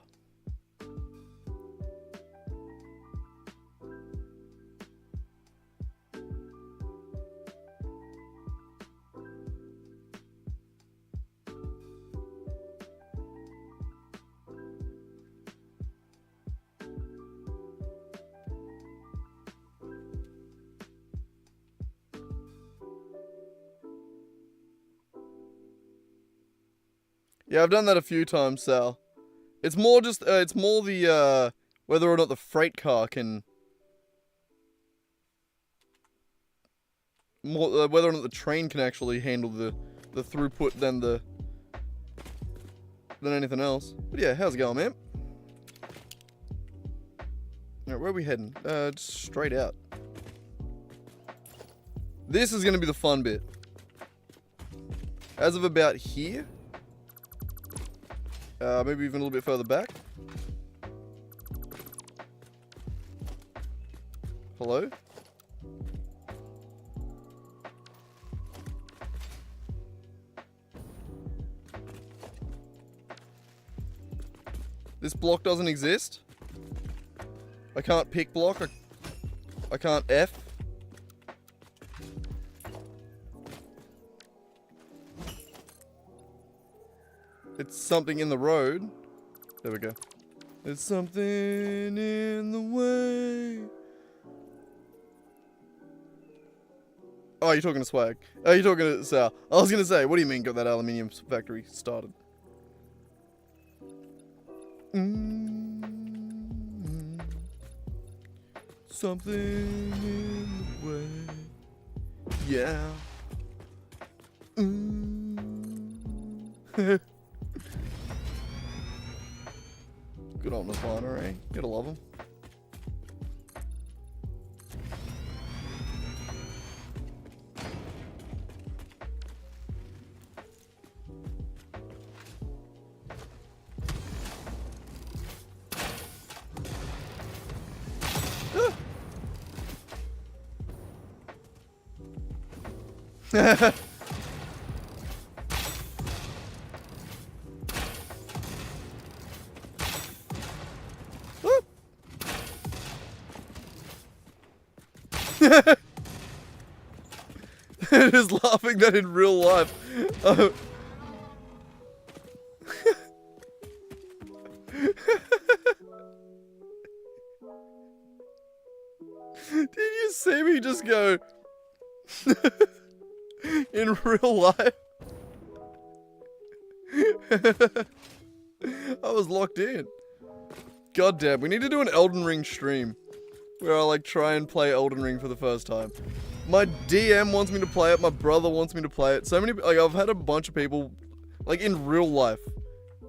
Yeah, I've done that a few times, Sal. It's more just, it's more the, whether or not the freight car can... whether or not the train can actually handle the throughput than anything else. But yeah, how's it going, man? Alright, where are we heading? Just straight out. This is gonna be the fun bit. As of about here... maybe even a little bit further back. Hello? This block doesn't exist? I can't pick block? I can't F? It's something in the road. There we go. There's something in the way. Oh, you're talking to Swag. Oh, you're talking to Sal. I was gonna say, what do you mean got that aluminium factory started? Something in the way. Yeah. Good on Nirvana, eh? Gotta love him. It is laughing that in real life. Did you see me just go in real life? I was locked in. God damn, we need to do an Elden Ring stream where I like try and play Elden Ring for the first time. My DM wants me to play it, my brother wants me to play it. So many, like I've had a bunch of people, like in real life,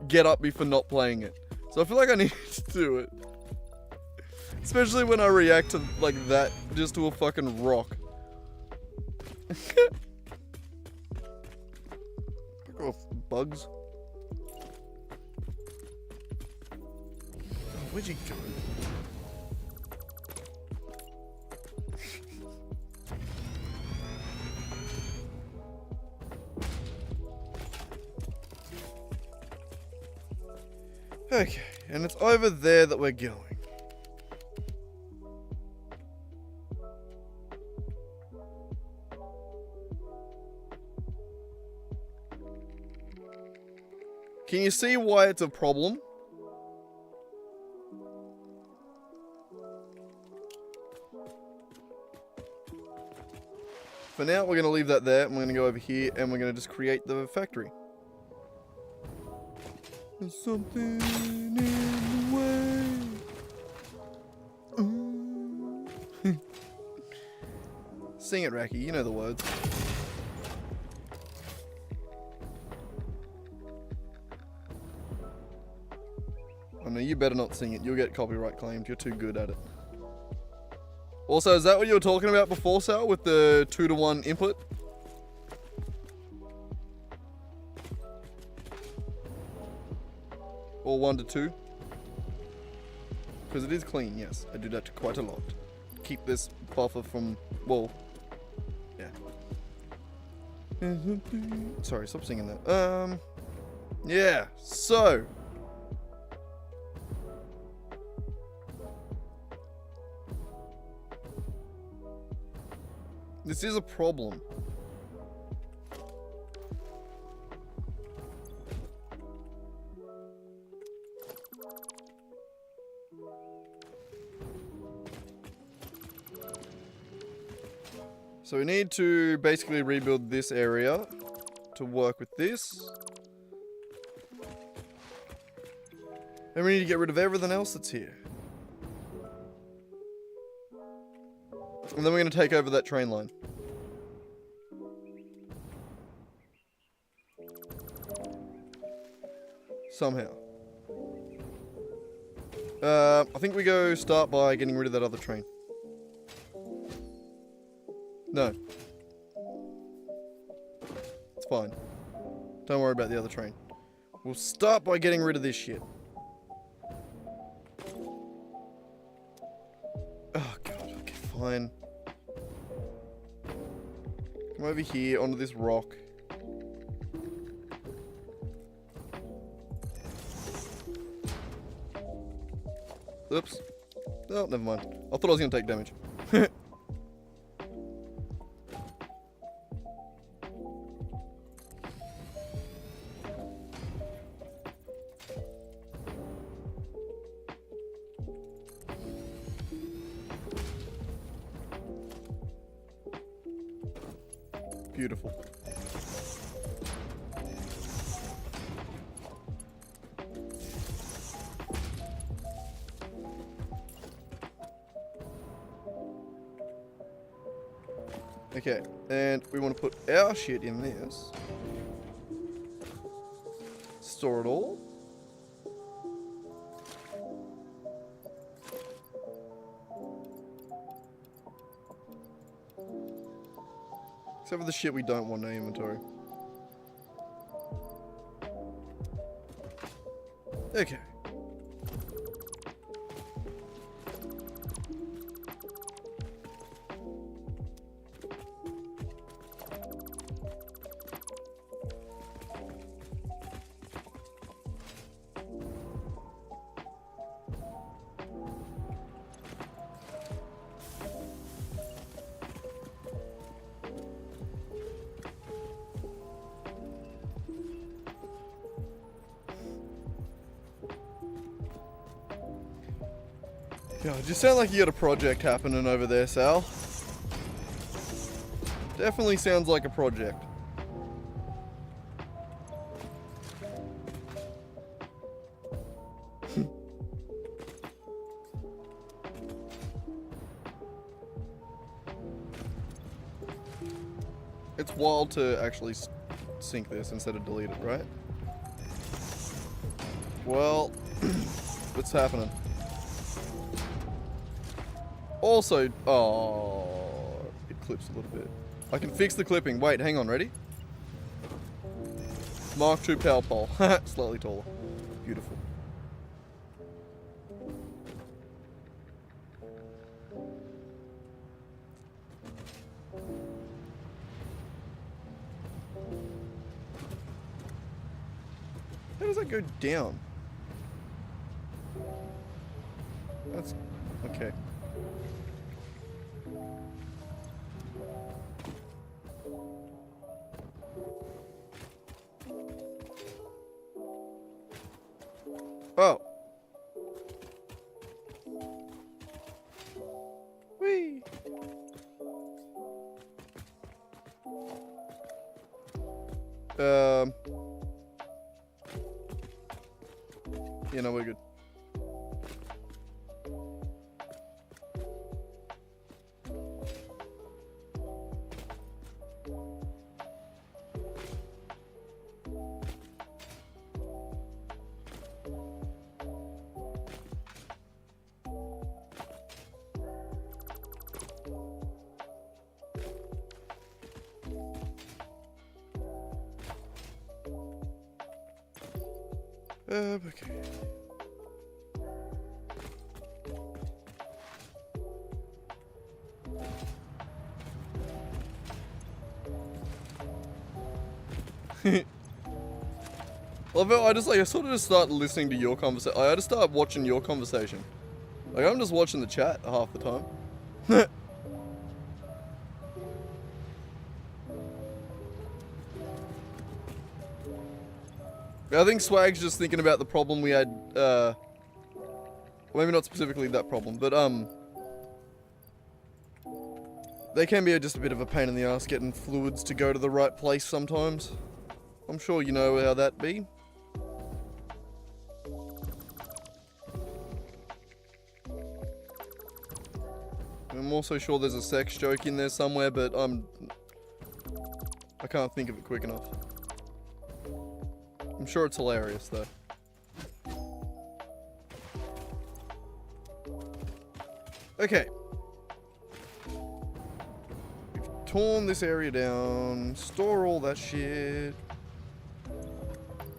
get up me for not playing it. So I feel like I need to do it. Especially when I react to like that, just to a fucking rock. Fuck off, bugs. Oh, where'd you go? Okay, and it's over there that we're going. Can you see why it's a problem? For now, we're going to leave that there, and we're going to go over here, and we're going to just create the factory. There's something in the way. Sing it, Racky. You know the words. Oh no, you better not sing it. You'll get copyright claimed. You're too good at it. Also, is that what you were talking about before, Sal, with the 2-to-1 input? Or 1-to-2? Because it is clean, yes. I do that quite a lot. Keep this buffer from, well, yeah. Sorry, stop singing that. Yeah, so. This is a problem. So we need to basically rebuild this area to work with this. And we need to get rid of everything else that's here. And then we're going to take over that train line. Somehow. I think we go start by getting rid of that other train. No. It's fine. Don't worry about the other train. We'll start by getting rid of this shit. Oh god, okay, fine. Come over here onto this rock. Oops. Oh, never mind. I thought I was going to take damage. Beautiful. Okay, and we want to put our shit in this. Store it all. Except for the shit we don't want in our inventory. Okay. God, you sound like you got a project happening over there, Sal. Definitely sounds like a project. It's wild to actually sync this instead of delete it, right? Well, what's happening? Also, oh, it clips a little bit. I can fix the clipping. Wait, hang on, ready? Mark II power pole. Slightly taller. Beautiful. How does that go down? That's... okay. Oh. Whee. Yeah, no, we're good. Okay. Although I sort of just start listening to your conversation. I just start watching your conversation. Like, I'm just watching the chat half the time. I think Swag's just thinking about the problem we had, maybe not specifically that problem, but, they can be just a bit of a pain in the ass getting fluids to go to the right place sometimes. I'm sure you know how that be. I'm also sure there's a sex joke in there somewhere, but I can't think of it quick enough. I'm sure it's hilarious, though. Okay. We've torn this area down. Store all that shit.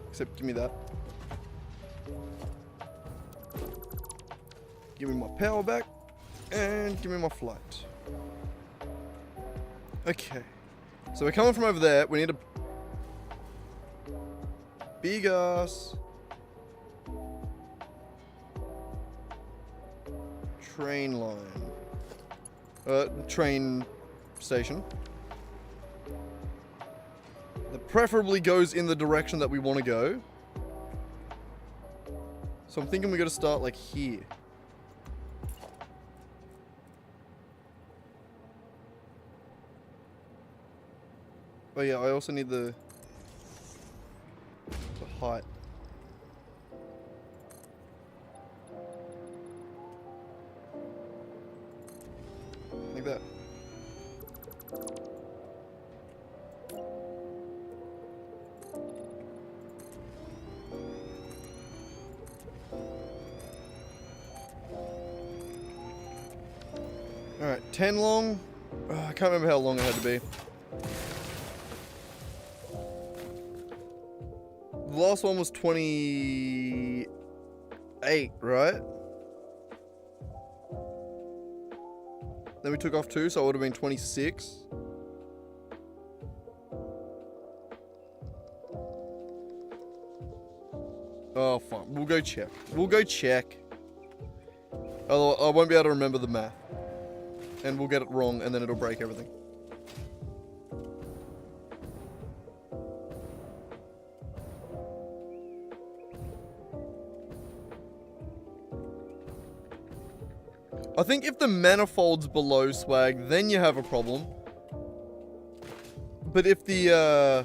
Except, give me that. Give me my power back. And give me my flight. Okay. So we're coming from over there. We need a big ass train line. Train station. That preferably goes in the direction that we want to go. So I'm thinking we got to start like here. Oh yeah, I also need the height. Like that. Alright, 10 long. I can't remember how long it had to be. The last one was 28, right? Then we took off 2, so it would have been 26. Oh, fine. We'll go check. We'll go check. Although I won't be able to remember the math. And we'll get it wrong, and then it'll break everything. I think if the manifold's below Swag, then you have a problem. But if the,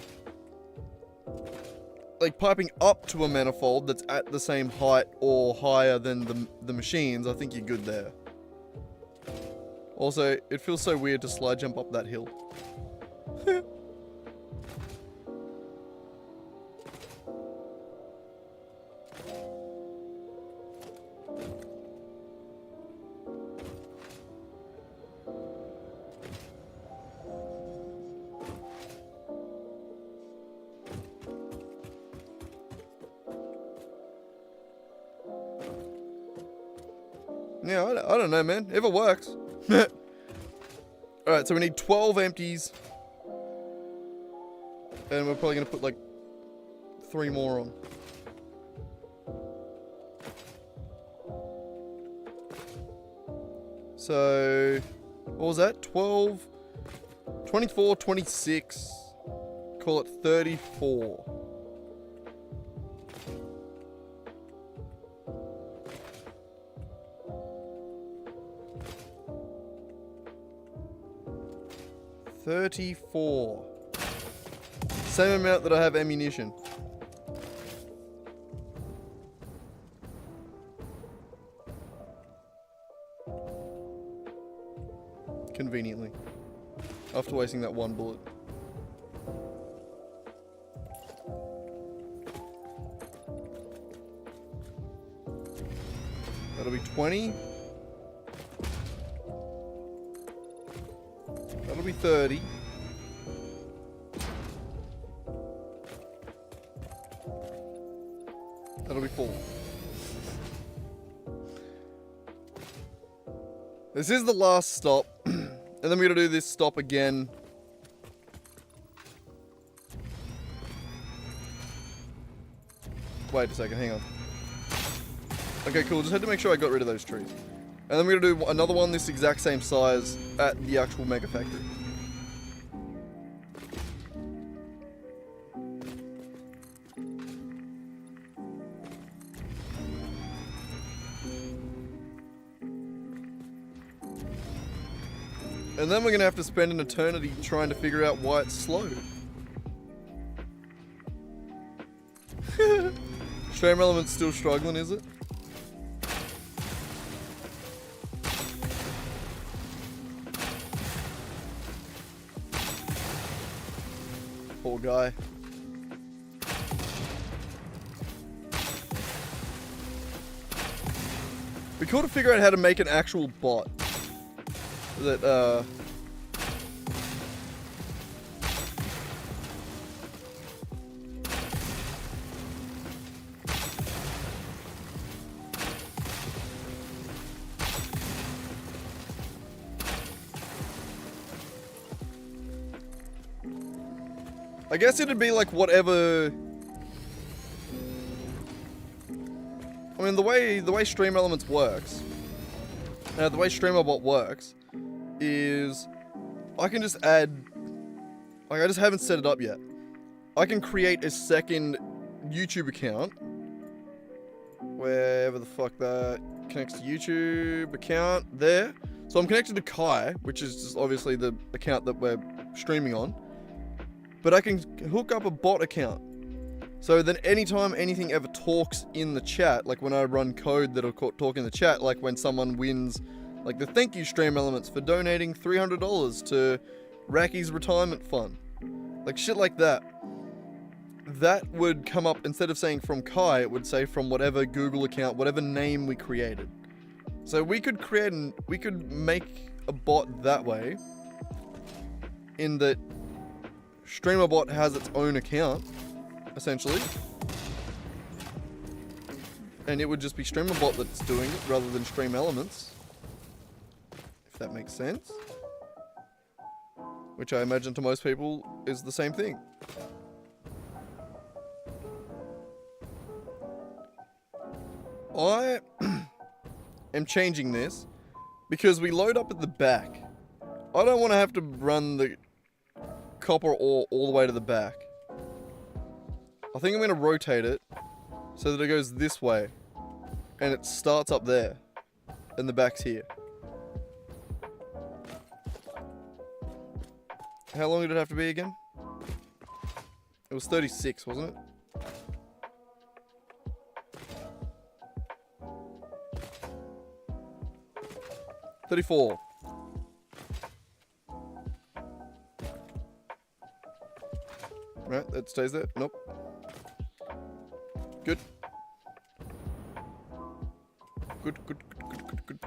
like, piping up to a manifold that's at the same height or higher than the machines, I think you're good there. Also, it feels so weird to slide jump up that hill. Yeah, I don't know, man. If it works. Alright, so we need 12 empties. And we're probably going to put like 3 more on. So, what was that? 12, 24, 26. Call it 34. $34. Same amount that I have ammunition. Conveniently. After wasting that 1 bullet. That'll be 20. That'll be 30. That'll be 4. This is the last stop. And then we're gonna do this stop again. Wait a second, hang on. Okay, cool. Just had to make sure I got rid of those trees. And then we're gonna do another one this exact same size at the actual mega factory. And then we're gonna have to spend an eternity trying to figure out why it's slow. Stream Element's still struggling, is it? Poor guy. We could to figure out how to make an actual bot that I guess it'd be like whatever. I mean, the way Stream Elements works, the way StreamerBot works, is I can just add. Like, I just haven't set it up yet. I can create a second YouTube account, wherever the fuck that connects to YouTube account there. So I'm connected to Kai, which is just obviously the account that we're streaming on. But I can hook up a bot account. So then anytime anything ever talks in the chat, like when I run code that'll talk in the chat, like when someone wins, like the thank you Stream Elements for donating $300 to Racky's retirement fund. Like shit like that. That would come up, instead of saying from Kai, it would say from whatever Google account, whatever name we created. So we could we could make a bot that way, in that StreamerBot has its own account, essentially. And it would just be StreamerBot that's doing it, rather than Stream Elements. If that makes sense. Which I imagine to most people is the same thing. I am changing this because we load up at the back. I don't want to have to run the copper ore all the way to the back. I think I'm going to rotate it so that it goes this way and it starts up there and the back's here. How long did it have to be again? It was 36, wasn't it? $34. Right, that stays there. Nope. Good. Good, good, good, good, good, good.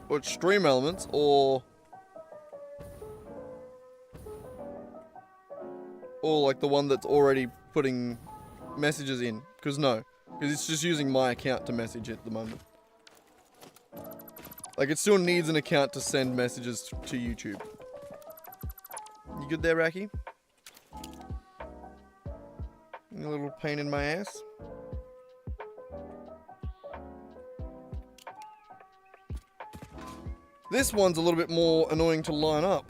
Or it's Stream Elements, or or like the one that's already putting messages in? Because no, because it's just using my account to message at the moment. Like it still needs an account to send messages to YouTube. You good there, Raki? A little pain in my ass. This one's a little bit more annoying to line up.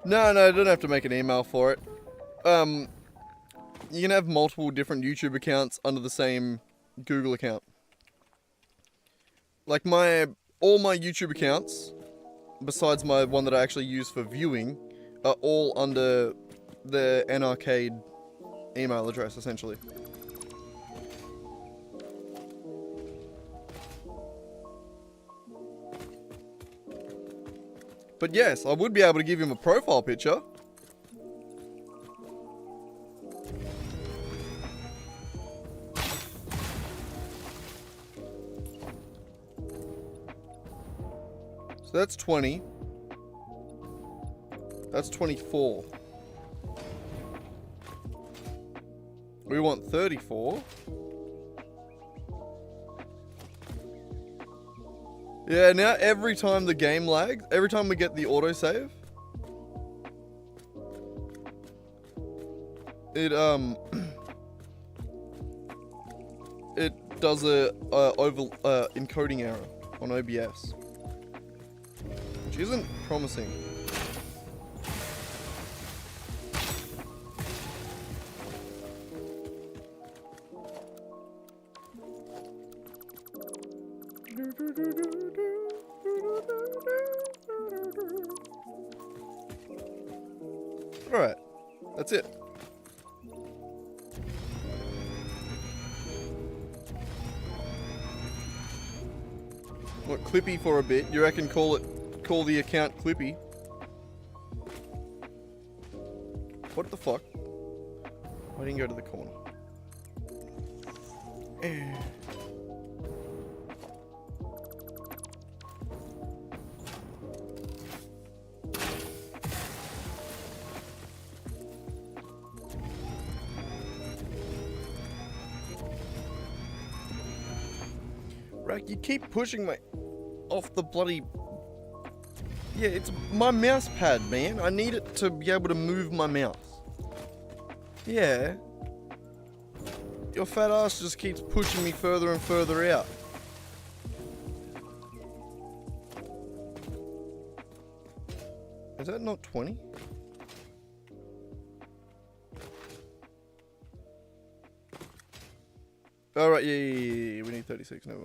No, I don't have to make an email for it. You can have multiple different YouTube accounts under the same Google account. Like all my YouTube accounts, besides my one that I actually use for viewing, are all under the Narcade email address, essentially. But yes, I would be able to give him a profile picture. So that's 20. That's 24. We want 34. Yeah, now every time the game lags, every time we get the autosave, it it does a encoding error on OBS, which isn't promising. Alright, that's it. What, Clippy for a bit? You reckon call the account Clippy? What the fuck? Why didn't you go to the corner? Rack, you keep pushing my off the bloody... Yeah, it's my mouse pad, man. I need it to be able to move my mouse. Yeah. Your fat ass just keeps pushing me further and further out. Is that not 20? Alright, yeah. We need 36. No.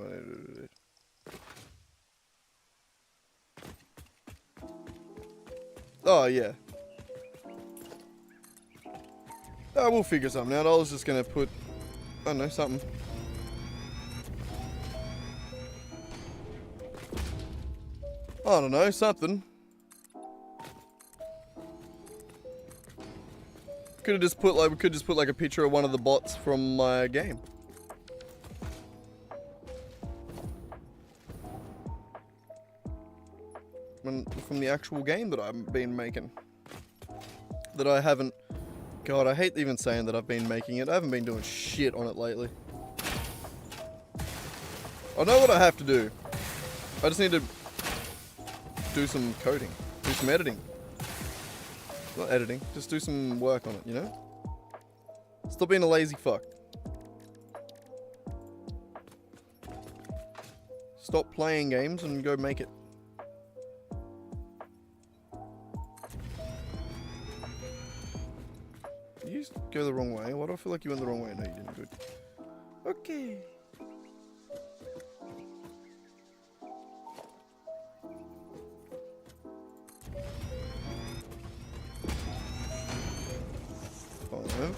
Oh, yeah. Oh, we'll figure something out. I was just gonna put... I don't know, something. I don't know, something. We could just put like a picture of one of the bots from my game. From the actual game that I've been making. That I haven't... God, I hate even saying that I've been making it. I haven't been doing shit on it lately. I know what I have to do. I just need to do some coding. Do some editing. Not editing, just do some work on it, you know? Stop being a lazy fuck. Stop playing games and go make it. You go the wrong way. Why do I feel like you went the wrong way? No, you didn't. Good. Okay. Five,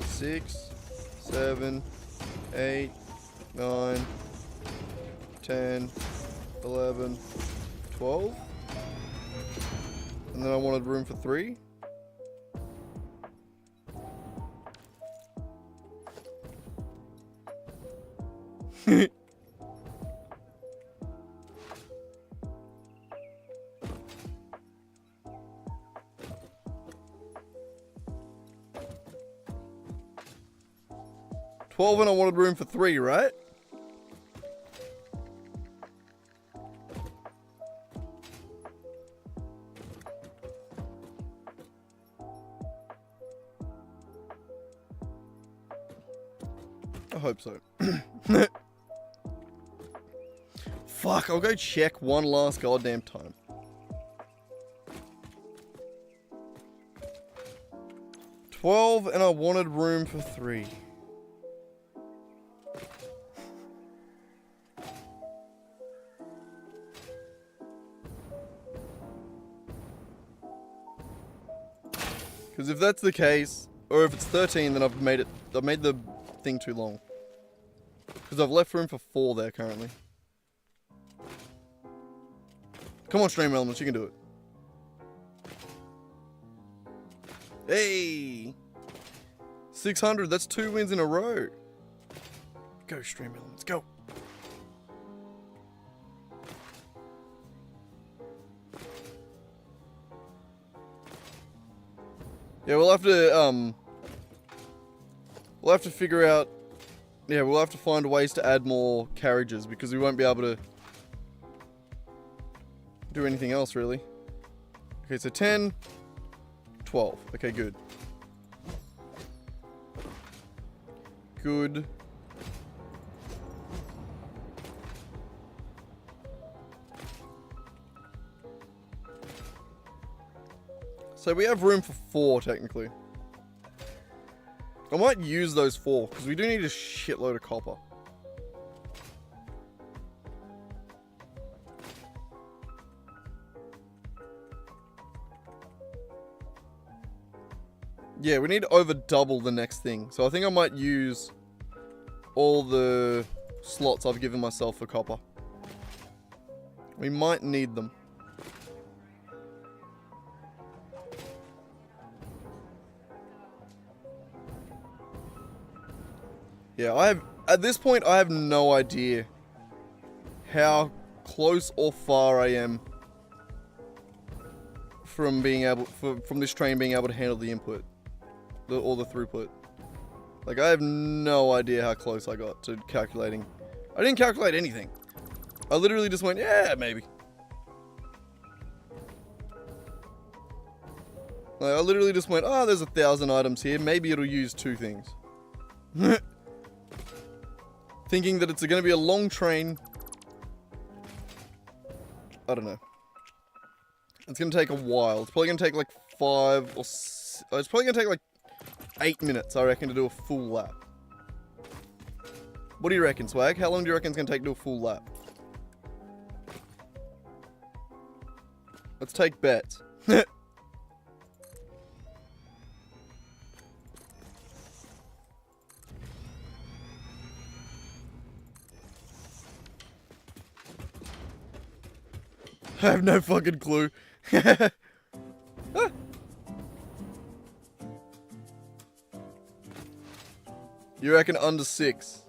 6, 7, 8, 9, 10, 11, 12. And then I wanted room for 3. $12 and I wanted room for 3, right? I hope so. Fuck, I'll go check one last goddamn time. $12 and I wanted room for 3. Because if that's the case, or if it's 13, then I've made the thing too long. Because I've left room for 4 there currently. Come on, Stream Elements, you can do it. Hey! 600, that's 2 wins in a row. Go, Stream Elements, go! Yeah, we'll have to figure out, yeah, we'll have to find ways to add more carriages because we won't be able to do anything else really. Okay, so 10, 12. Okay, good. Good. So we have room for 4, technically. I might use those 4, because we do need a shitload of copper. Yeah, we need to over double the next thing. So I think I might use all the slots I've given myself for copper. We might need them. Yeah, at this point, I have no idea how close or far I am from being able, from this train being able to handle the input, or the throughput. Like, I have no idea how close I got to calculating. I didn't calculate anything. I literally just went, yeah, maybe. Like, I literally just went, oh, there's 1,000 items here. Maybe it'll use 2 things. Thinking that it's going to be a long train. I don't know. It's going to take a while. It's probably going to take like 5 or 6. It's probably going to take like 8 minutes, I reckon, to do a full lap. What do you reckon, Swag? How long do you reckon it's going to take to do a full lap? Let's take bets. I have no fucking clue. Ah. You reckon under 6?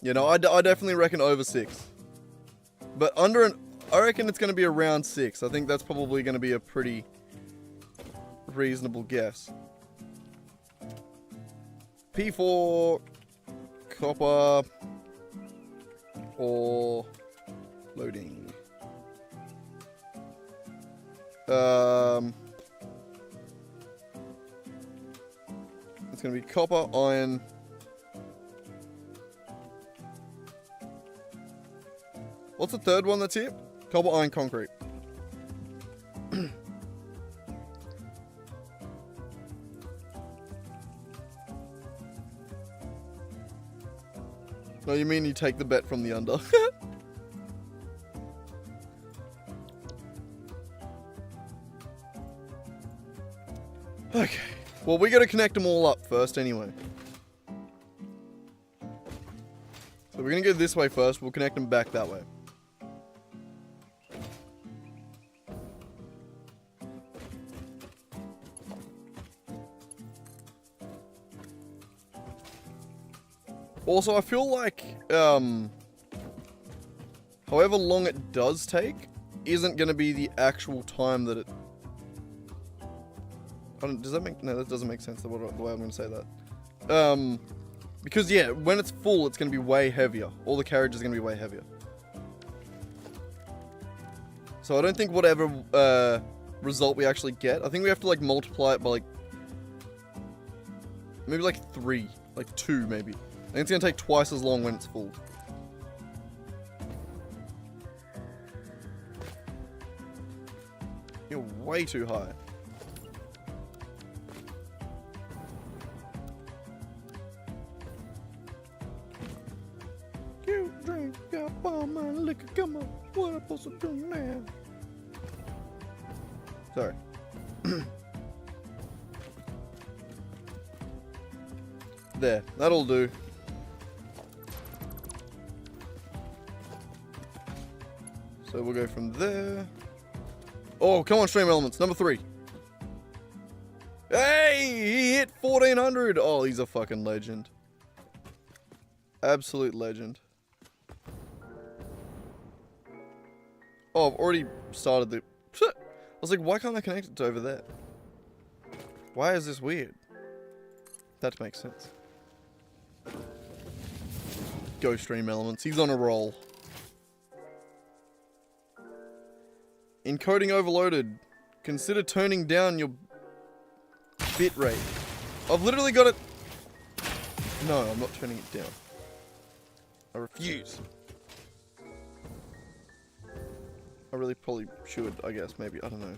You know, I definitely reckon over 6. But I reckon it's going to be around 6. I think that's probably going to be a pretty reasonable guess. P4, copper, or loading. It's going to be copper, iron. What's the third one that's here? Copper, iron, concrete. No, you mean you take the bet from the under. Okay. Well, we gotta connect them all up first anyway. So we're gonna go this way first. We'll connect them back that way. Also, I feel like, however long it does take, isn't going to be the actual time that it... does that make... No, that doesn't make sense the way I'm going to say that. Because, yeah, when it's full, it's going to be way heavier. All the carriage is going to be way heavier. So I don't think whatever result we actually get, I think we have to, like, multiply it by, like... Maybe, like, 3. Like, 2, maybe. I think it's going to take twice as long when it's full. You're way too high. You drink up all my liquor, come on. What am I supposed to do now? Sorry. There, that'll do. So we'll go from there. Oh, come on, stream elements. Number 3. Hey, he hit 1400. Oh, he's a fucking legend. Absolute legend. Oh, I've already started the... I was like, why can't I connect it to over there? Why is this weird? That makes sense. Go stream elements. He's on a roll. Encoding overloaded. Consider turning down your bit rate. I've literally got it. No, I'm not turning it down. I refuse. I really probably should, I guess. Maybe. I don't know.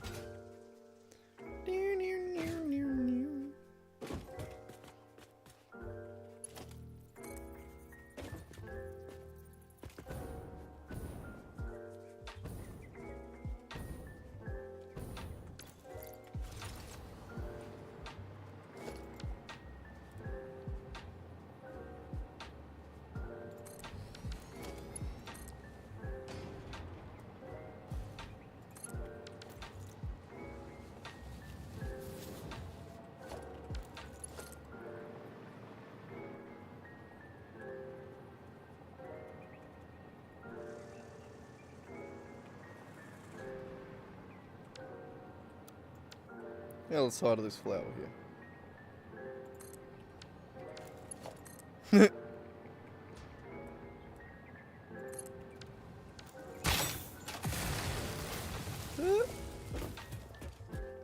The other side of this flower here.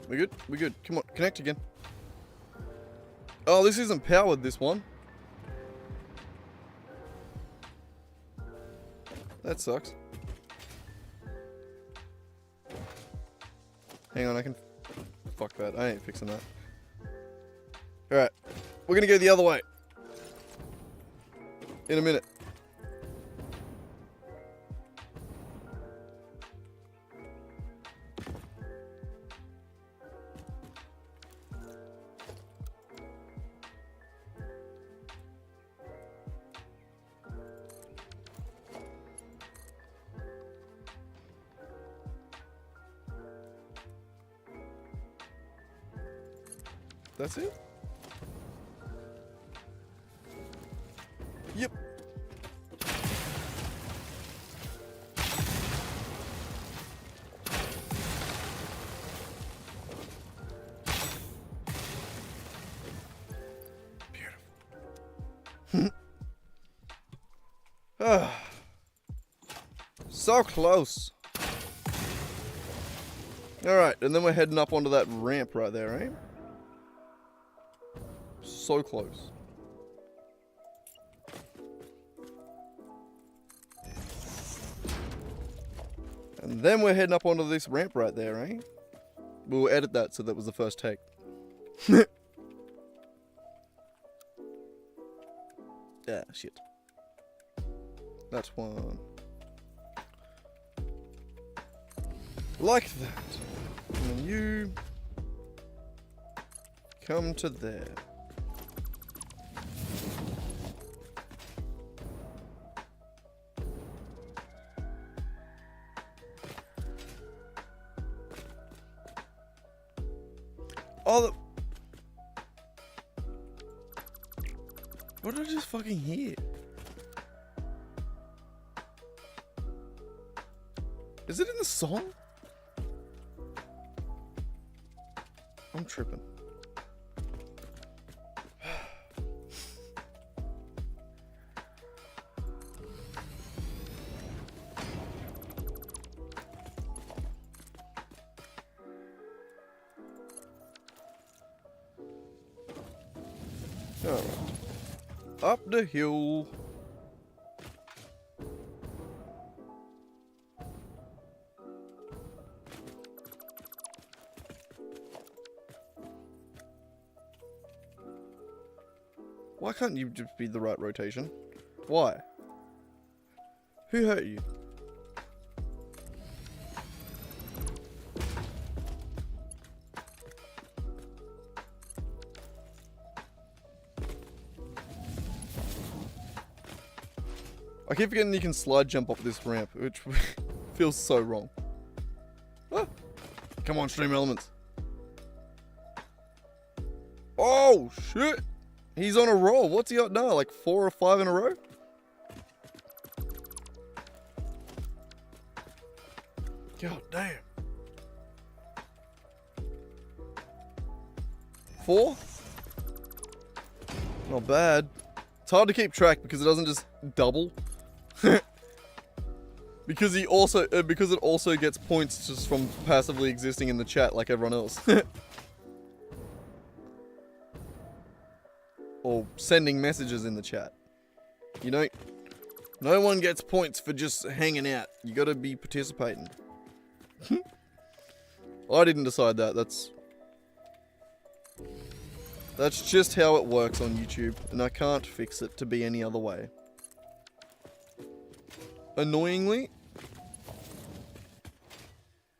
We good? We good. Come on, connect again. Oh, this isn't powered, this one. That sucks. Hang on, I can... Fuck that. I ain't fixing that. Alright. We're gonna go the other way. In a minute. That's it? Yep. Beautiful. So close. Alright, and then we're heading up onto that ramp right there, right? So close. And then we're heading up onto this ramp right there, eh? We'll edit that so that was the first take. Ah, shit. That's one. Like that. And then you come to there. Oh, what did I just fucking hear? Is it in the song? I'm tripping. Alright. Up the hill. Why can't you just be the right rotation? Why? Who hurt you? I keep forgetting you can slide jump up this ramp, which feels so wrong. Ah. Come on, stream elements. Oh, shit. He's on a roll. What's he got now? Like 4 or 5 in a row? God damn. 4? Not bad. It's hard to keep track because it doesn't just double. because it also gets points just from passively existing in the chat like everyone else. Or sending messages in the chat. You know, no one gets points for just hanging out. You gotta be participating. I didn't decide that. That's just how it works on YouTube, and I can't fix it to be any other way. Annoyingly, it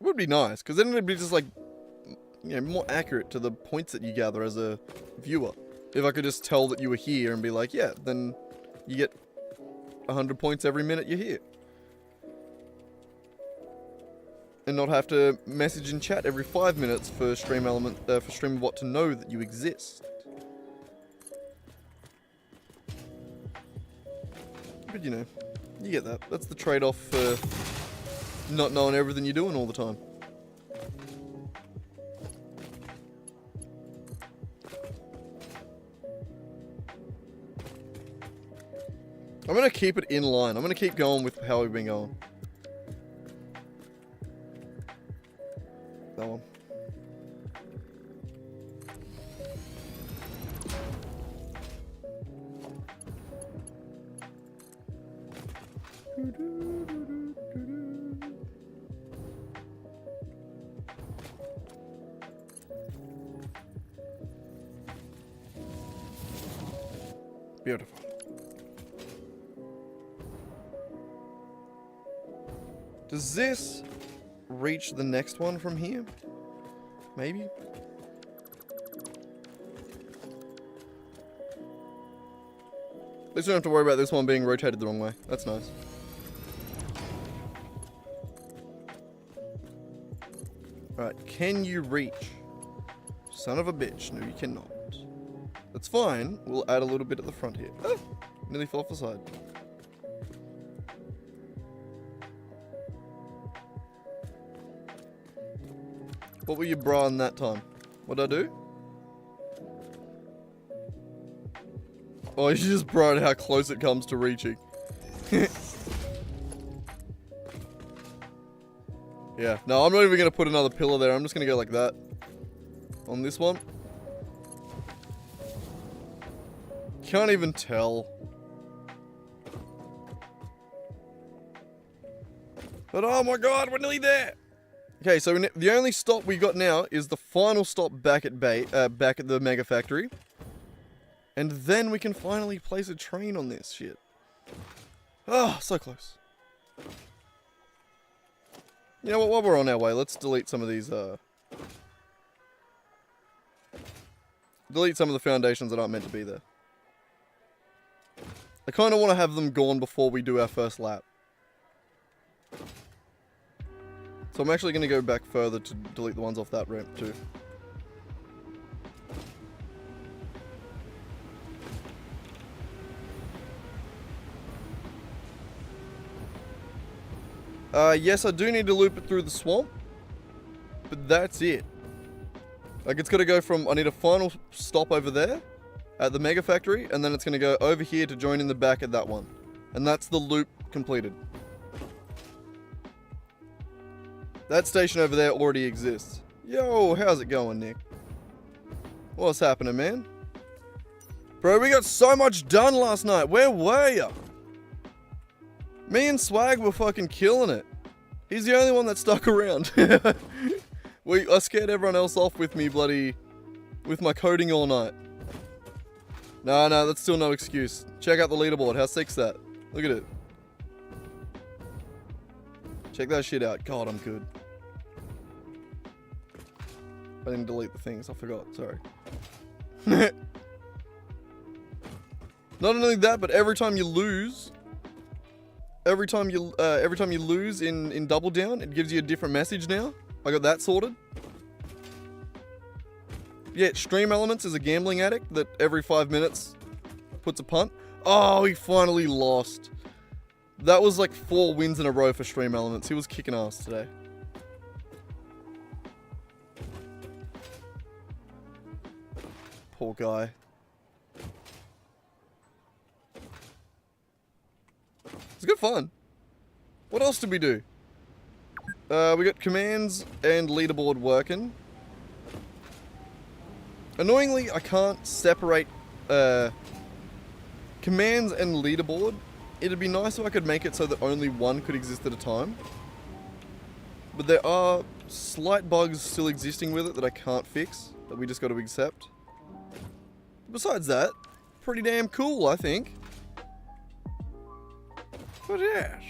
would be nice, because then it'd be just like, you know, more accurate to the points that you gather as a viewer. If I could just tell that you were here and be like, yeah, then you get 100 points every minute you're here. And not have to message in chat every 5 minutes for StreamBot to know that you exist. But you know, you get that. That's the trade-off for not knowing everything you're doing all the time. I'm gonna keep it in line. I'm gonna keep going with how we've been going. That one. Beautiful. Does this reach the next one from here? Maybe? At least we don't have to worry about this one being rotated the wrong way. That's nice. Alright, can you reach? Son of a bitch. No, you cannot. That's fine. We'll add a little bit at the front here. Oh, nearly fell off the side. What were you brawling that time? What'd I do? Oh, you just brought how close it comes to reaching. Yeah, no, I'm not even going to put another pillar there. I'm just going to go like that. On this one. Can't even tell. But oh my god, we're nearly there! Okay, so the only stop we got now is the final stop back at the Mega Factory. And then we can finally place a train on this shit. Oh, so close. You know what, while we're on our way, let's delete some of these, delete some of the foundations that aren't meant to be there. I kind of want to have them gone before we do our first lap. So I'm actually going to go back further to delete the ones off that ramp too. Yes, I do need to loop it through the swamp, but that's it. Like, it's got to go from, I need a final stop over there at the Mega Factory, and then it's going to go over here to join in the back at that one. And that's the loop completed. That station over there already exists. Yo, how's it going, Nick? What's happening, man? Bro, we got so much done last night. Where were ya? Me and Swag were fucking killing it. He's the only one that stuck around. I scared everyone else off with me with my coding all night. No, that's still no excuse. Check out the leaderboard. How sick's that? Look at it. Check that shit out. God, I'm good. I didn't delete the things. I forgot. Sorry. Not only that, but every time you lose in Double Down, it gives you a different message now. I got that sorted. Yeah, Stream Elements is a gambling addict that every 5 minutes puts a punt. Oh, he finally lost. That was like 4 wins in a row for Stream Elements. He was kicking ass today. Poor guy. It's good fun. What else did we do? We got commands and leaderboard working. Annoyingly, I can't separate commands and leaderboard. It'd be nice if I could make it so that only one could exist at a time. But there are slight bugs still existing with it that I can't fix, that we just got to accept. Besides that, pretty damn cool, I think. But yes.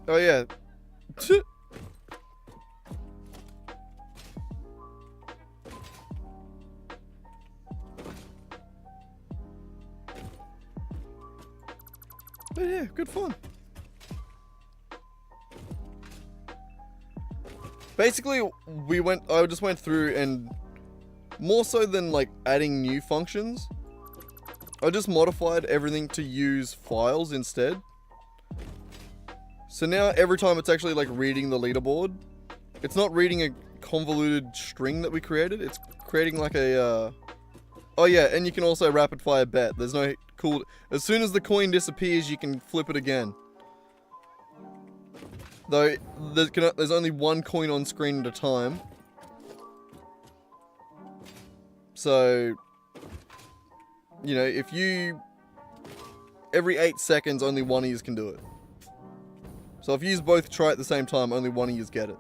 Oh yeah. But yeah, good fun. Basically, I just went through and more so than like adding new functions, I just modified everything to use files instead. So now every time it's actually like reading the leaderboard, it's not reading a convoluted string that we created, it's creating like a, oh yeah, and you can also rapid fire bet. There's no cool, as soon as the coin disappears, you can flip it again. Though, there's only one coin on screen at a time. So, you know, if you, every 8 seconds, only one of you can do it. So if you both try at the same time, only one of you get it.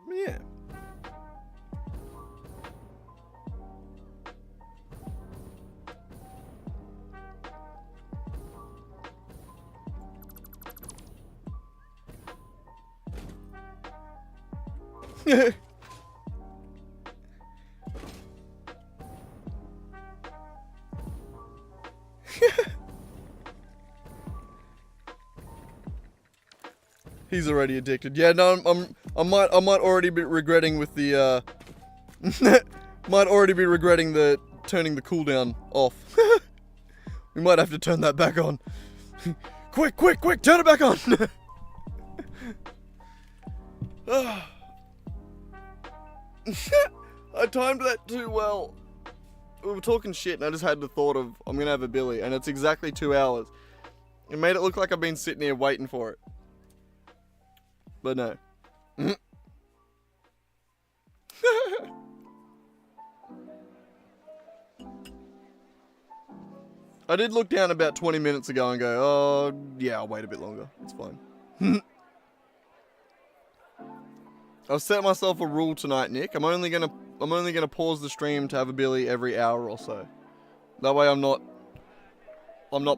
Yeah. He's already addicted. Yeah, no, I might already be regretting with the might already be regretting the turning the cooldown off. We might have to turn that back on. Quick, turn it back on. I timed that too well. We were talking shit and I just had the thought of, I'm gonna have a Billy, and it's exactly 2 hours. It made it look like I've been sitting here waiting for it. But no. I did look down about 20 minutes ago and go, oh, yeah, I'll wait a bit longer. It's fine. I've set myself a rule tonight, Nick. I'm only gonna pause the stream to have a Billy every hour or so. That way I'm not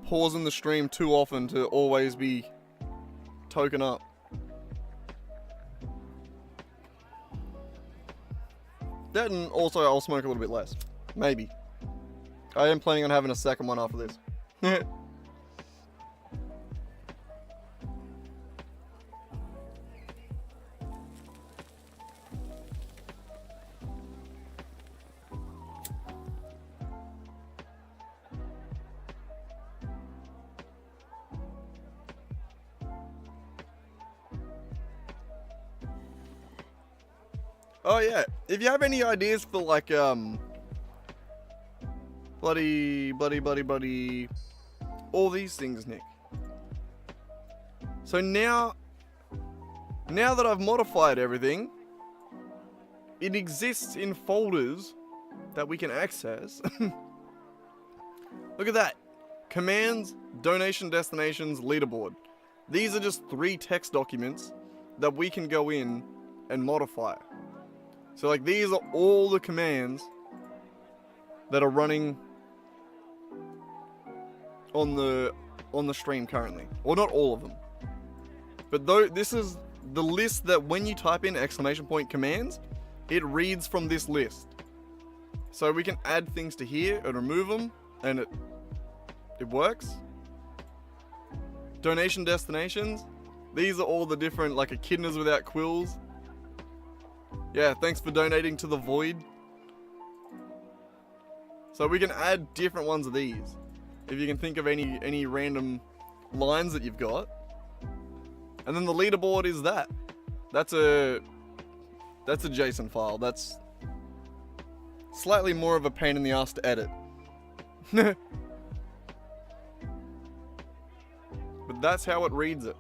pausing the stream too often to always be token up. That, and also I'll smoke a little bit less. Maybe. I am planning on having a second one after this. Oh yeah, if you have any ideas for like bloody all these things, Nick. So now that I've modified everything, it exists in folders that we can access. Look at that. Commands, donation destinations, leaderboard. These are just 3 text documents that we can go in and modify. So like these are all the commands that are running on the stream currently. Or not all of them. But though this is the list that when you type in ! commands, it reads from this list. So we can add things to here and remove them, and it works. Donation destinations. These are all the different, like echidnas without quills. Yeah, thanks for donating to the void. So we can add different ones of these. If you can think of any random lines that you've got. And then the leaderboard is that. That's a JSON file. That's slightly more of a pain in the ass to edit. But that's how it reads it.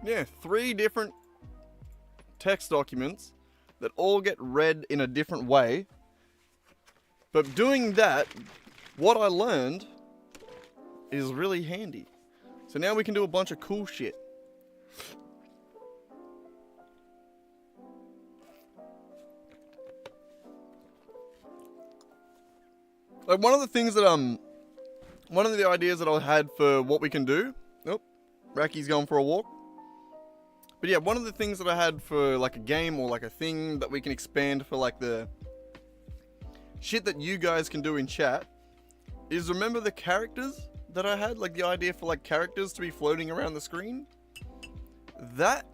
Yeah, 3 different text documents that all get read in a different way. But doing that, what I learned is really handy. So now we can do a bunch of cool shit. Like one of the things that one of the ideas that I had for what we can do. Oh, Racky's going for a walk. But yeah, one of the things that I had for like a game or like a thing that we can expand for like the shit that you guys can do in chat is remember the characters that I had? Like the idea for like characters to be floating around the screen? That,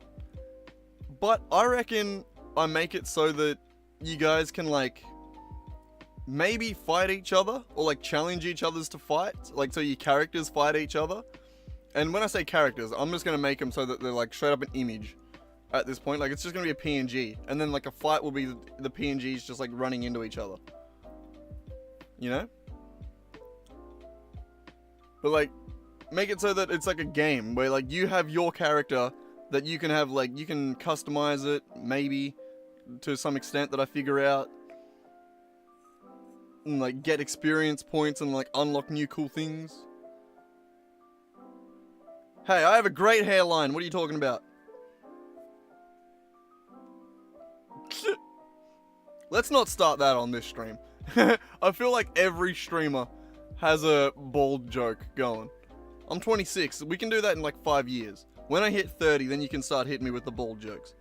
but I reckon I make it so that you guys can like maybe fight each other or like challenge each other's to fight, like so your characters fight each other. And when I say characters, I'm just gonna make them so that they're like straight up an image at this point. Like it's just gonna be a PNG, and then like a fight will be the PNGs just like running into each other, you know? But like make it so that it's like a game where like you have your character that you can have, like you can customize it maybe to some extent that I figure out, and like get experience points and like unlock new cool things. Hey, I have a great hairline. What are you talking about? Let's not start that on this stream. I feel like every streamer has a bald joke going. I'm 26. We can do that in like 5 years. When I hit 30, then you can start hitting me with the bald jokes.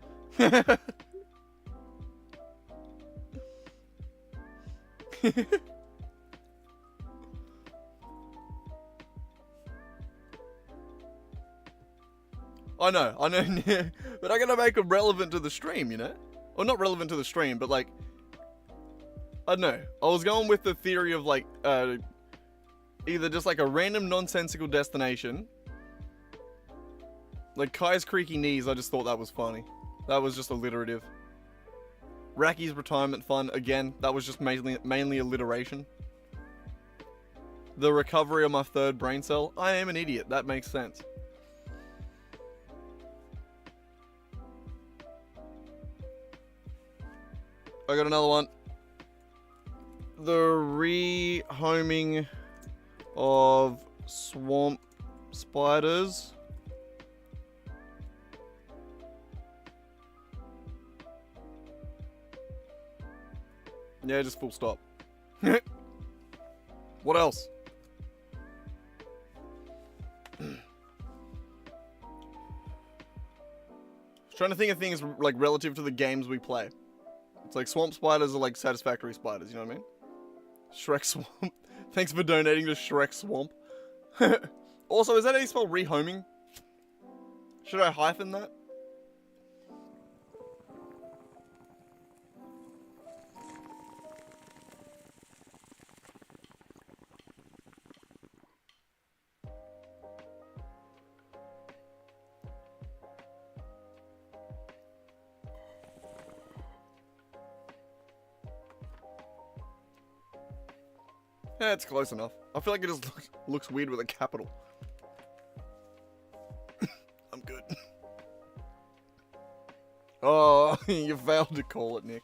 I know, but I gotta make them relevant to the stream, you know? Or not relevant to the stream, but like, I don't know. I was going with the theory of like, either just like a random nonsensical destination. Like Kai's creaky knees, I just thought that was funny. That was just alliterative. Racky's retirement fund, again, that was just mainly alliteration. The recovery of my 3rd brain cell, I am an idiot, that makes sense. I got another one. The rehoming of swamp spiders. Yeah, just full stop. What else? Trying to think of things like relative to the games we play. It's like swamp spiders are like Satisfactory spiders, you know what I mean? Shrek Swamp. Thanks for donating to Shrek Swamp. Also, is that how you spell rehoming? Should I hyphen that? Yeah, it's close enough. I feel like it just looks weird with a capital. I'm good. Oh, you failed to call it, Nick.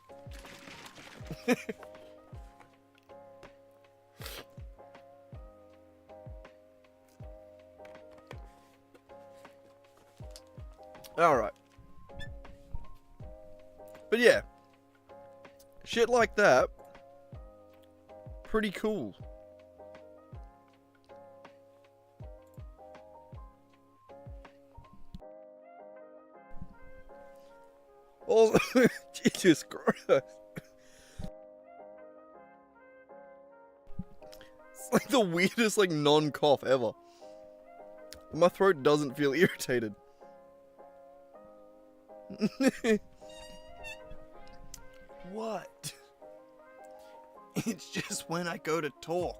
Alright. But yeah. Shit like that. Pretty cool. Also, Jesus Christ. It's like the weirdest, like, non-cough ever. My throat doesn't feel irritated. What? It's just when I go to talk.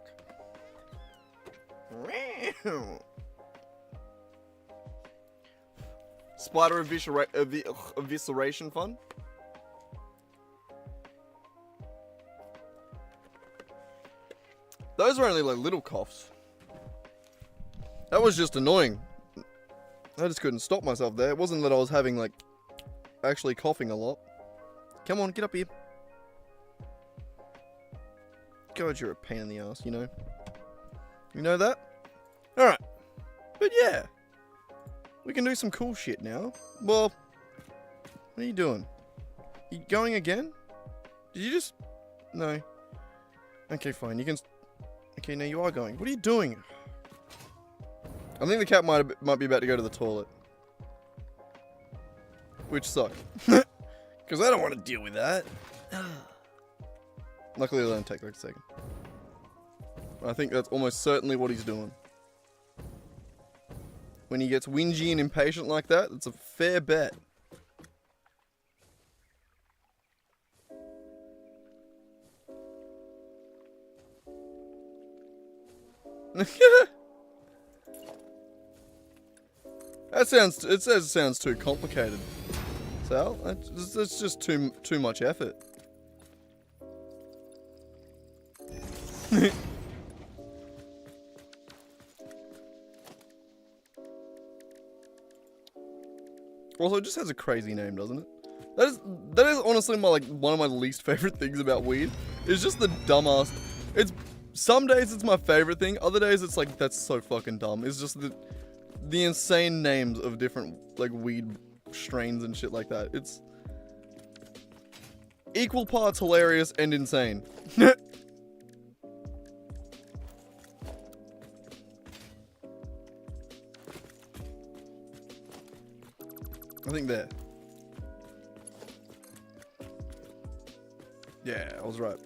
Spider evisceration fun? Those were only like little coughs. That was just annoying. I just couldn't stop myself there. It wasn't that I was having like actually coughing a lot. Come on, get up here. God, you're a pain in the ass, you know? You know that? Alright. But yeah. We can do some cool shit now. Well, what are you doing? You going again? Did you just... No. Okay, fine. You can... Okay, now you are going. What are you doing? I think the cat might be about to go to the toilet. Which sucks. Because I don't want to deal with that. Luckily, it'll only take like a second. I think that's almost certainly what he's doing. When he gets whingy and impatient like that, it's a fair bet. It sounds too complicated. Sal, that's just too much effort. Also, it just has a crazy name, doesn't it? That is honestly one of my least favorite things about weed. It's just the dumbass. Some days it's my favorite thing. Other days it's like, that's so fucking dumb. It's just the insane names of different like weed strains and shit like that. It's equal parts hilarious and insane. I think there. Yeah, I was right.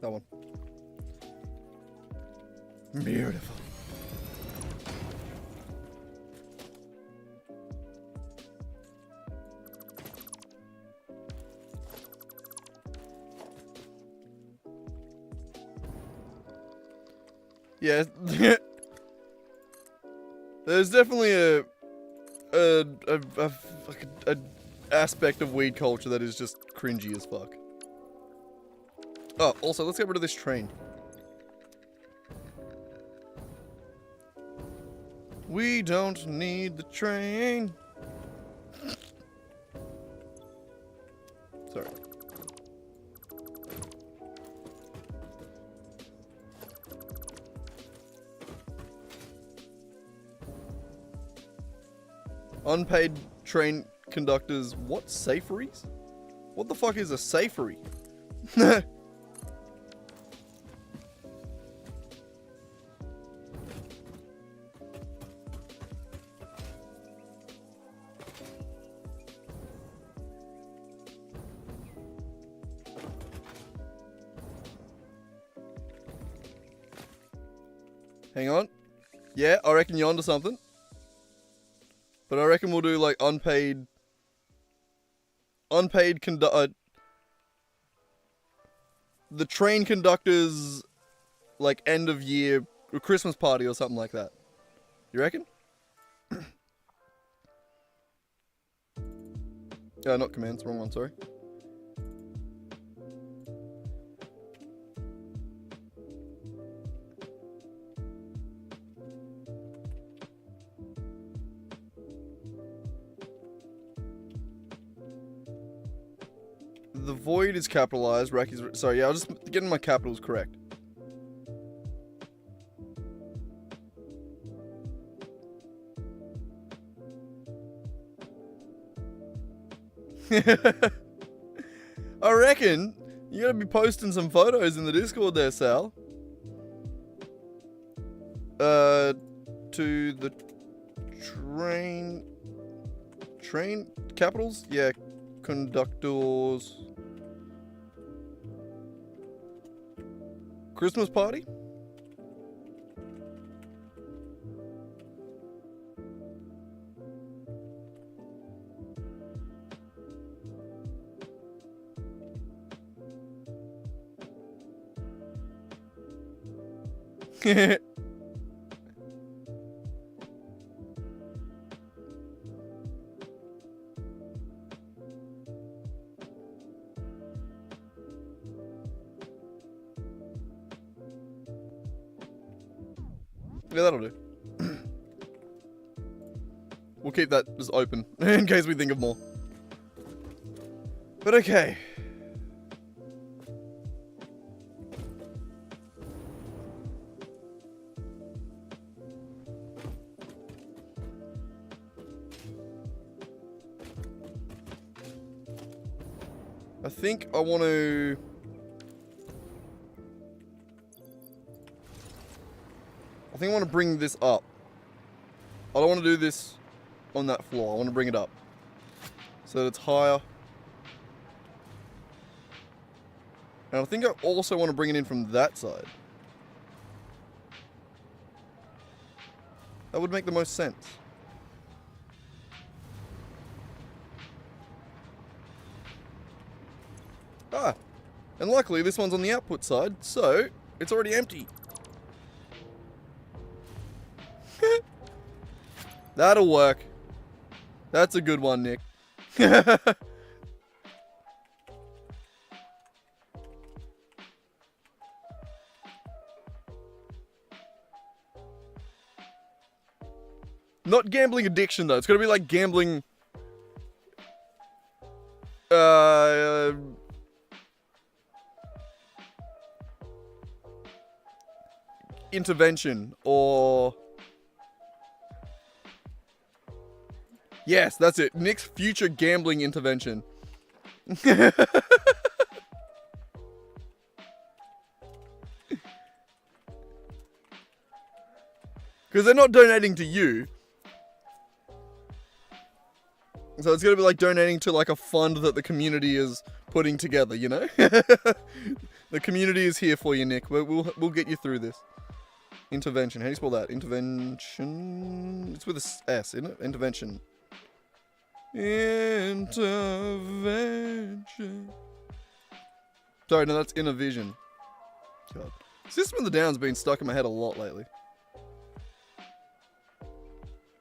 That one. Beautiful. Yeah, there's definitely a aspect of weed culture that is just cringy as fuck. Oh, also, let's get rid of this train. We don't need the train. Sorry. Unpaid train conductors. What? Safaries? What the fuck is a safari? Hang on. Yeah, I reckon you're onto something. But I reckon we'll do like unpaid the train conductors like end of year Christmas party or something like that. You reckon? Not commands, wrong one, sorry. The void is capitalized, rack is... Sorry, yeah, I was just getting my capitals correct. I reckon you gotta be posting some photos in the Discord there, Sal. To the train capitals? Yeah, conductors. Christmas party? Yeah, that'll do. We'll keep that just open in case we think of more. But okay. I think I want to... I think I want to bring this up. I don't want to do this on that floor. I want to bring it up so that it's higher. And I think I also want to bring it in from that side. That would make the most sense. Ah, and luckily this one's on the output side, so it's already empty. That'll work. That's a good one, Nick. Not gambling addiction, though. It's gonna be like gambling... intervention, or... Yes, that's it. Nick's future gambling intervention. Because they're not donating to you. So it's going to be like donating to like a fund that the community is putting together, you know? The community is here for you, Nick. We'll get you through this. Intervention. How do you spell that? Intervention. It's with a S, isn't it? Intervention. Intervention. Sorry, no, that's Innovision. God. System of the Down's been stuck in my head a lot lately.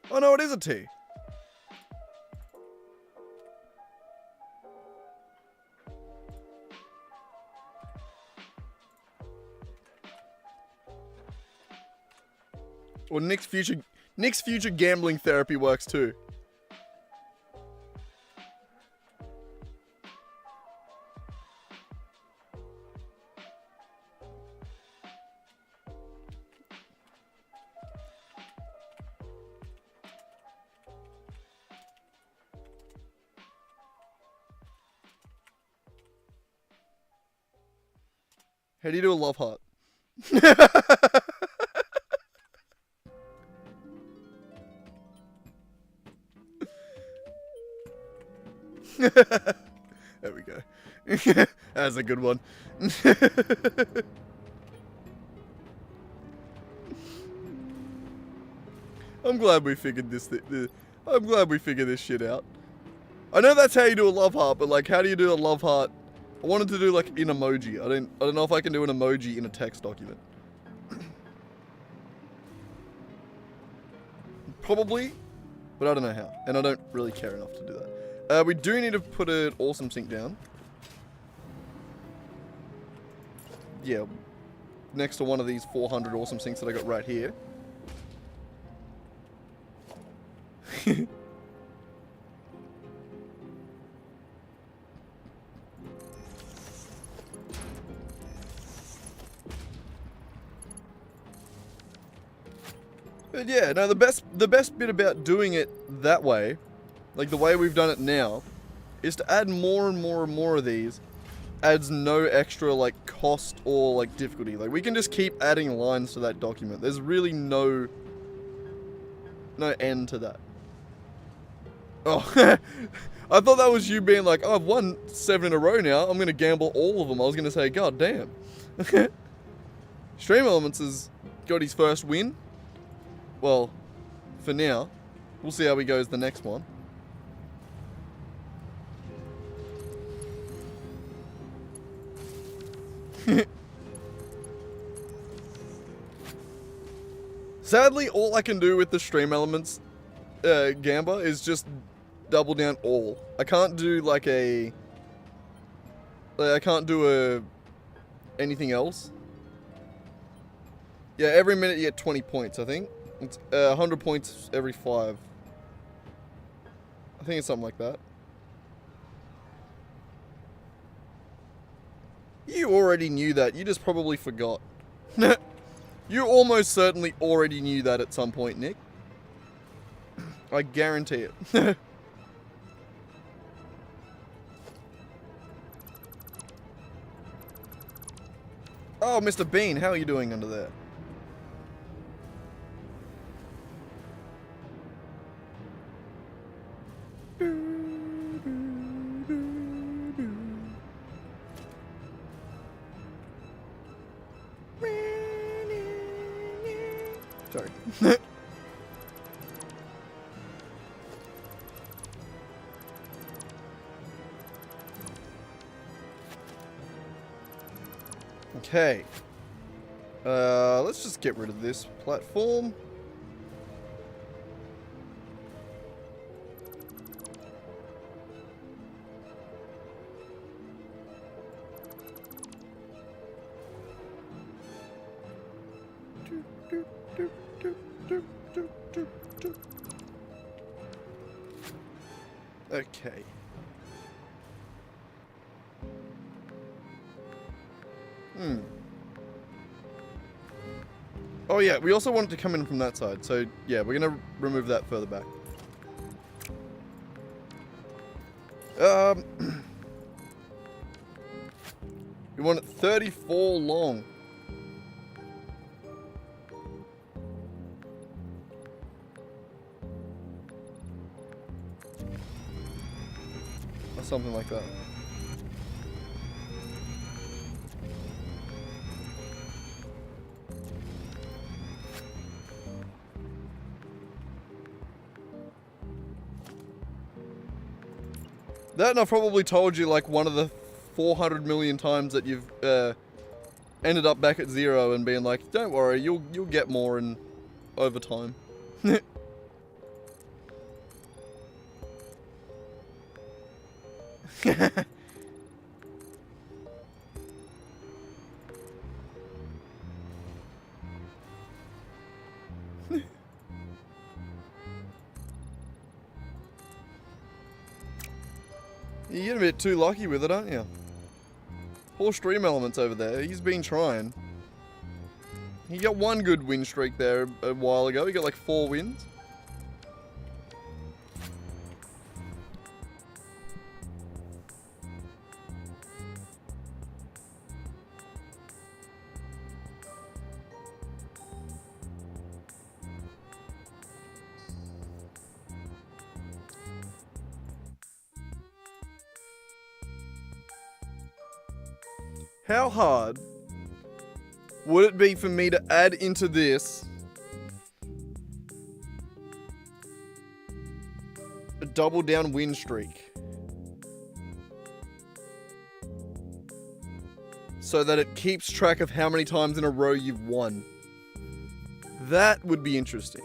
Oh no, it is a T. Or Nick's future gambling therapy works too. How do you do a love heart? There we go. That's a good one. I'm glad we figured this. I'm glad we figured this shit out. I know that's how you do a love heart, but like, how do you do a love heart? I wanted to do like an emoji. I don't know if I can do an emoji in a text document. Probably, but I don't know how, and I don't really care enough to do that. We do need to put an awesome sink down. Yeah. Next to one of these 400 awesome sinks that I got right here. But yeah, no, the best bit about doing it that way, like the way we've done it now, is to add more and more and more of these. Adds no extra like cost or like difficulty. Like we can just keep adding lines to that document. There's really no end to that. Oh, I thought that was you being like, oh, I've won 7 in a row now. I'm gonna gamble all of them. I was gonna say, god damn. Stream Elements has got his first win. Well, for now. We'll see how he goes the next one. Sadly, all I can do with the Stream Elements Gamba is just double down all. I can't do like a... I can't do anything else. Yeah, every minute you get 20 points, I think. It's 100 points every 5. I think it's something like that. You already knew that. You just probably forgot. You almost certainly already knew that at some point, Nick. I guarantee it. Oh, Mr. Bean, how are you doing under there? Sorry. Okay. Let's just get rid of this platform. Okay. Oh yeah, we also want it to come in from that side, so yeah, we're gonna remove that further back. We want it 34 long. Or something like that. That and I've probably told you like one of the 400 million times that you've ended up back at 0 and being like, don't worry, you'll get more in over time. You're getting a bit too lucky with it, aren't you? Poor Stream Elements over there. He's been trying. He got one good win streak there a while ago. He got like 4 wins. How hard would it be for me to add into this a double down win streak so that it keeps track of how many times in a row you've won? That would be interesting.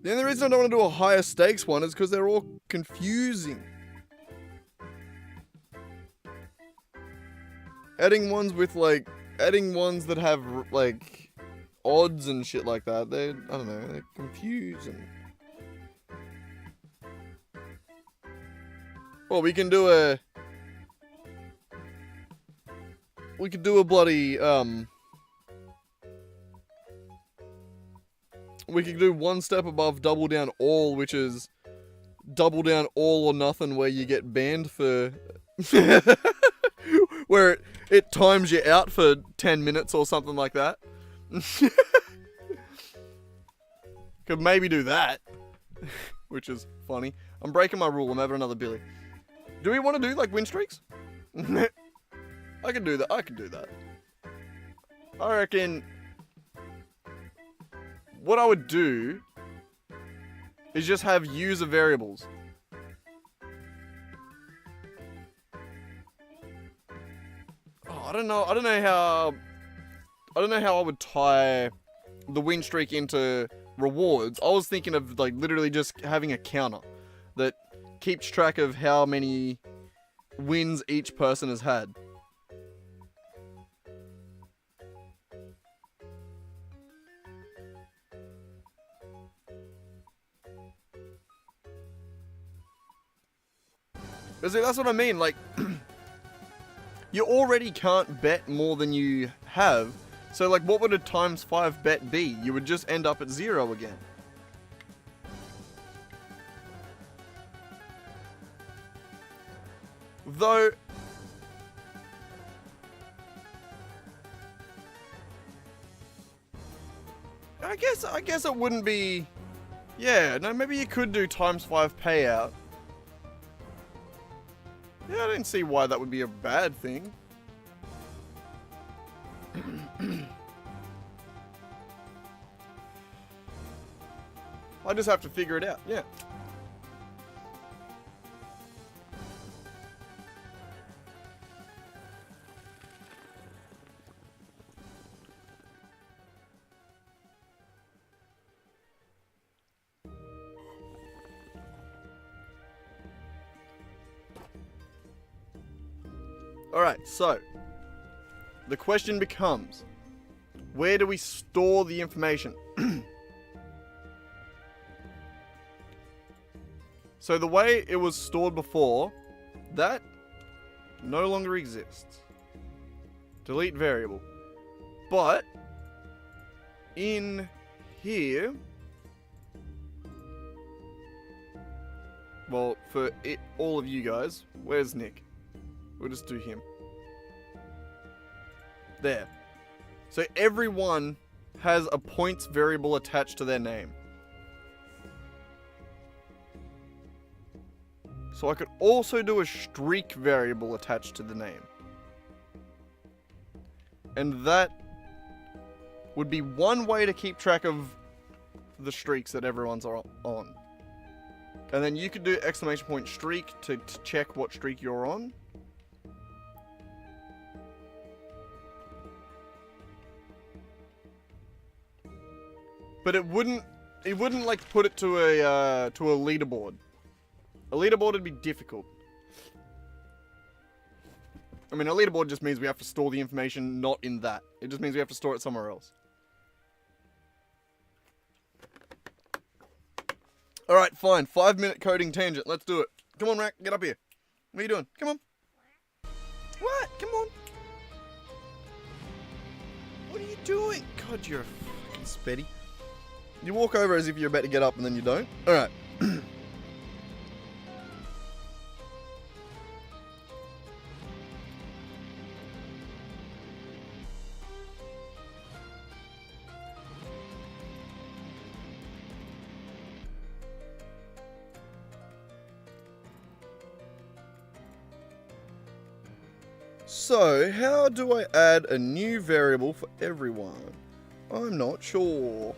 The only reason I don't want to do a higher stakes one is because they're all confusing. Adding ones that have, like, odds and shit like that, I don't know, they're confusing. Well, we could do a bloody, we could do one step above double down all, which is double down all or nothing, where you get banned for, where it times you out for 10 minutes or something like that. Could maybe do that, which is funny. I'm breaking my rule. I'm having another Billy. Do we want to do, like, win streaks? I can do that. I reckon what I would do is just have user variables. Oh, I don't know how I would tie the win streak into rewards. I was thinking of, like, literally just having a counter that keeps track of how many wins each person has had. But see, that's what I mean, like, you already can't bet more than you have, so, like, what would a times 5 bet be? You would just end up at 0 again. Though, I guess it wouldn't be, yeah, no, maybe you could do times 5 payout. Yeah, I don't see why that would be a bad thing. I just have to figure it out, yeah. Alright, so the question becomes, where do we store the information? So the way it was stored before, that no longer exists. Delete variable. But in here, well, for all of you guys, where's Nick? We'll just do him. There. So everyone has a points variable attached to their name. So I could also do a streak variable attached to the name. And that would be one way to keep track of the streaks that everyone's on. And then you could do exclamation point streak to check what streak you're on. But it wouldn't like put it to a leaderboard. A leaderboard would be difficult. I mean, a leaderboard just means we have to store the information not in that. It just means we have to store it somewhere else. Alright, fine. 5-minute coding tangent. Let's do it. Come on, Rack. Get up here. What are you doing? Come on. What? Come on. What are you doing? God, you're a fucking spetty. You walk over as if you're about to get up and then you don't. Alright. So, how do I add a new variable for everyone? I'm not sure.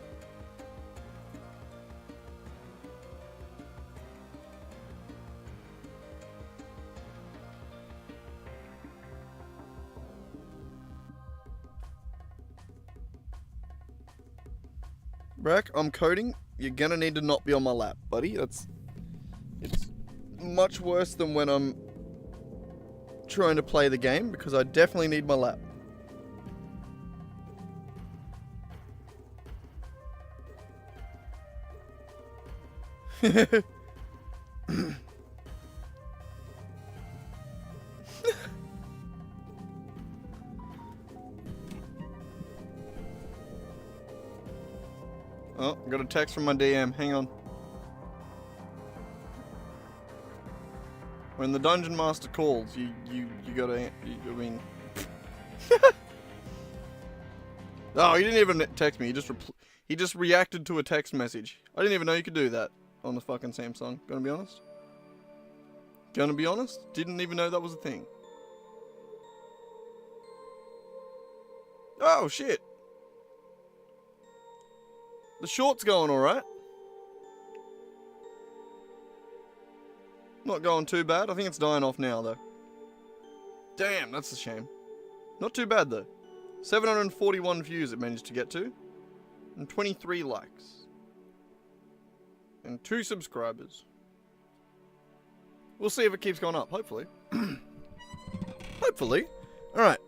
Brack, I'm coding. you're gonna need to not be on my lap, buddy. It's much worse than when I'm trying to play the game, because I definitely need my lap. Oh, got a text from my DM. Hang on. When the dungeon master calls, you gotta. I mean. Oh, he didn't even text me. He just reacted to a text message. I didn't even know you could do that on the fucking Samsung. Gonna be honest. Gonna be honest. Didn't even know that was a thing. Oh shit. The short's going alright. Not going too bad. I think it's dying off now, though. Damn, that's a shame. Not too bad, though. 741 views it managed to get to. And 23 likes. And 2 subscribers. We'll see if it keeps going up, hopefully. Hopefully. Alright.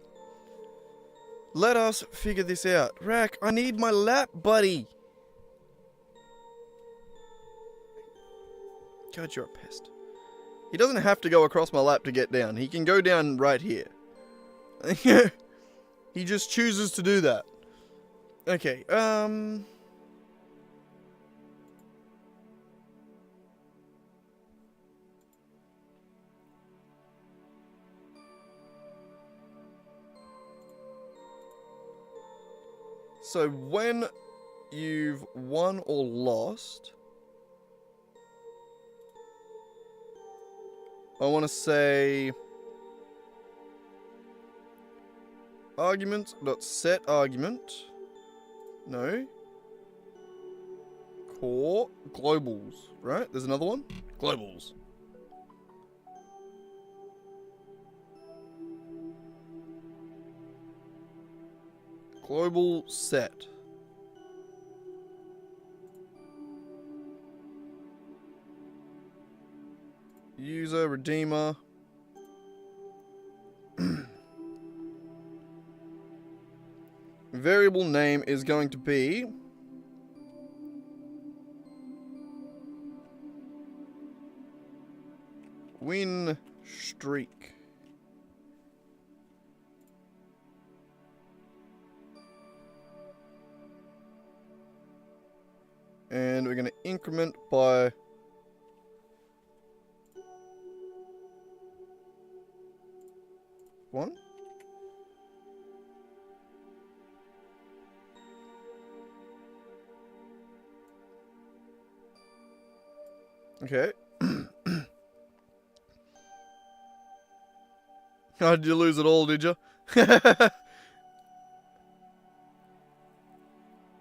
Let us figure this out. Rack, I need my lap, buddy. God, you're a pest. He doesn't have to go across my lap to get down. He can go down right here. He just chooses to do that. Okay, so when you've won or lost, I want to say argument.set argument. No. Core globals, right? There's another one. Globals. Global set. User, redeemer. Variable name is going to be win streak. And we're going to increment by 1. Okay. Oh, did you lose it all, did you?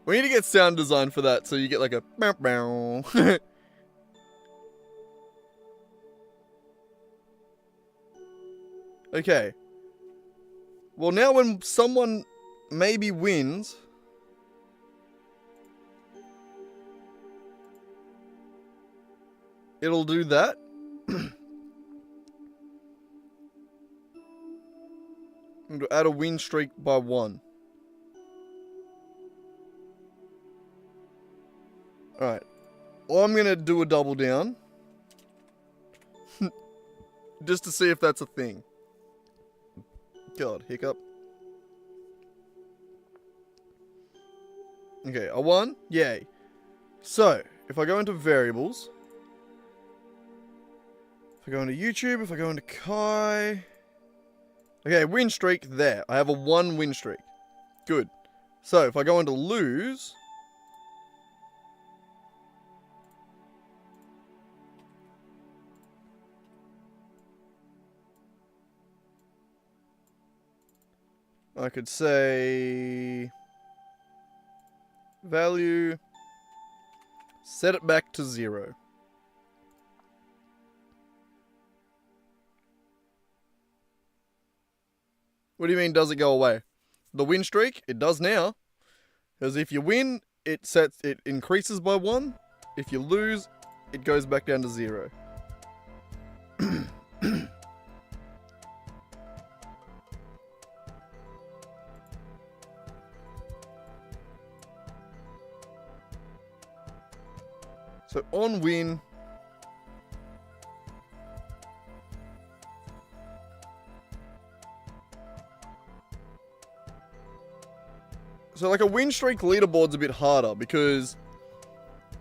We need to get sound design for that, so you get like a bow bow. Okay. Well, now when someone maybe wins, it'll do that. And add a win streak by 1. Alright. Well, I'm gonna do a double down. Just to see if that's a thing. God, hiccup. Okay, I won. Yay. So, if I go into variables, if I go into YouTube, if I go into Kai. Okay, win streak there. I have a 1 win streak. Good. So, if I go into lose, I could say value, set it back to 0. What do you mean, does it go away? The win streak, it does now. Because if you win, it increases by 1. If you lose, it goes back down to 0. So on win, so like a win streak leaderboard's a bit harder because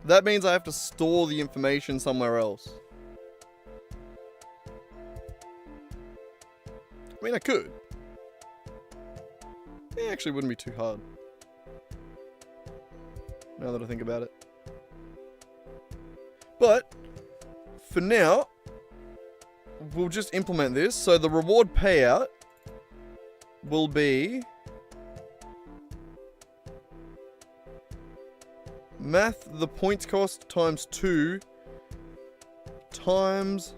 that means I have to store the information somewhere else. I mean, I could. It actually wouldn't be too hard. Now that I think about it. But, for now, we'll just implement this. So the reward payout will be math the points cost times 2 times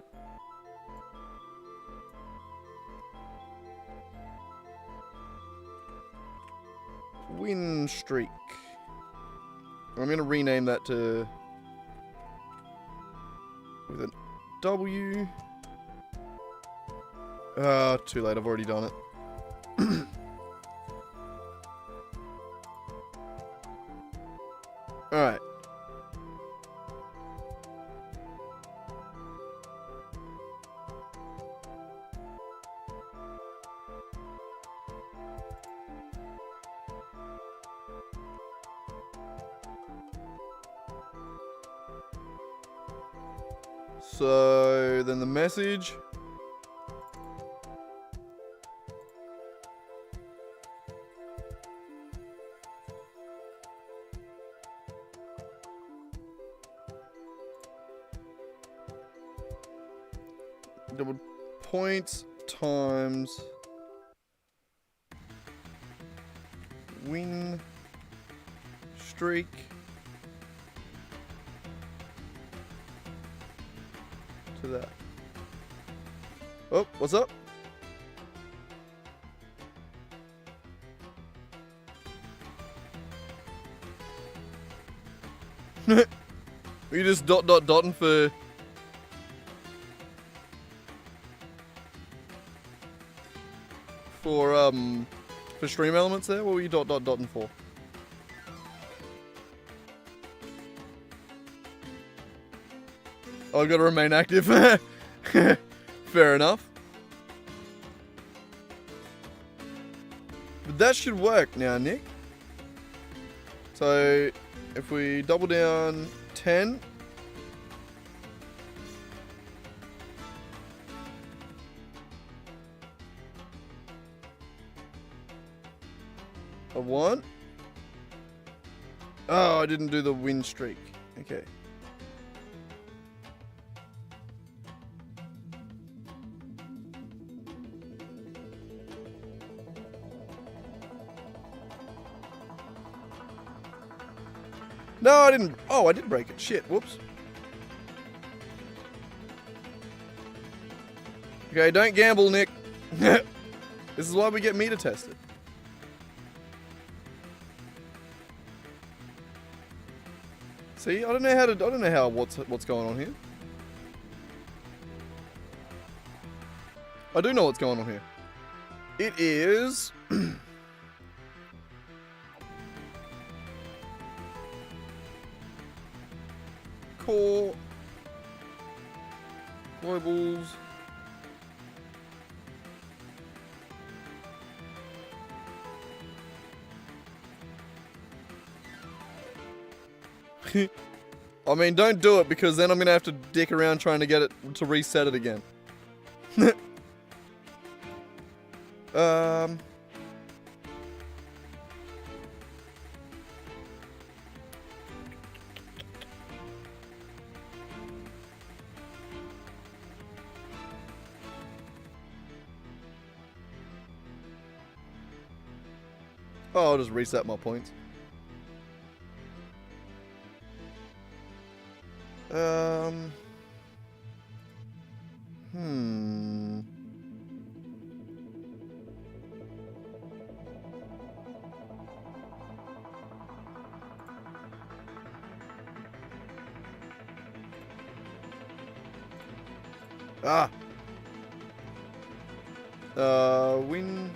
win streak. I'm going to rename that to with a W. Too late. I've already done it. Alright. So, then the message. Double points times win streak to that. Oh, what's up? Are you just dotting for stream elements there? What were you dotting for? Oh, I've got to remain active. Fair enough. But that should work now, Nick. So, if we double down 10. A 1. Oh, I didn't do the win streak. Okay. No, I didn't. Oh, I did break it. Shit. Whoops. Okay, don't gamble, Nick. This is why we get meter tested. See, I don't know what's going on here. I do know what's going on here. It is core globals I mean, don't do it because then I'm gonna have to dick around trying to get it to reset it again. Oh, I'll just reset my points. Ah! Win...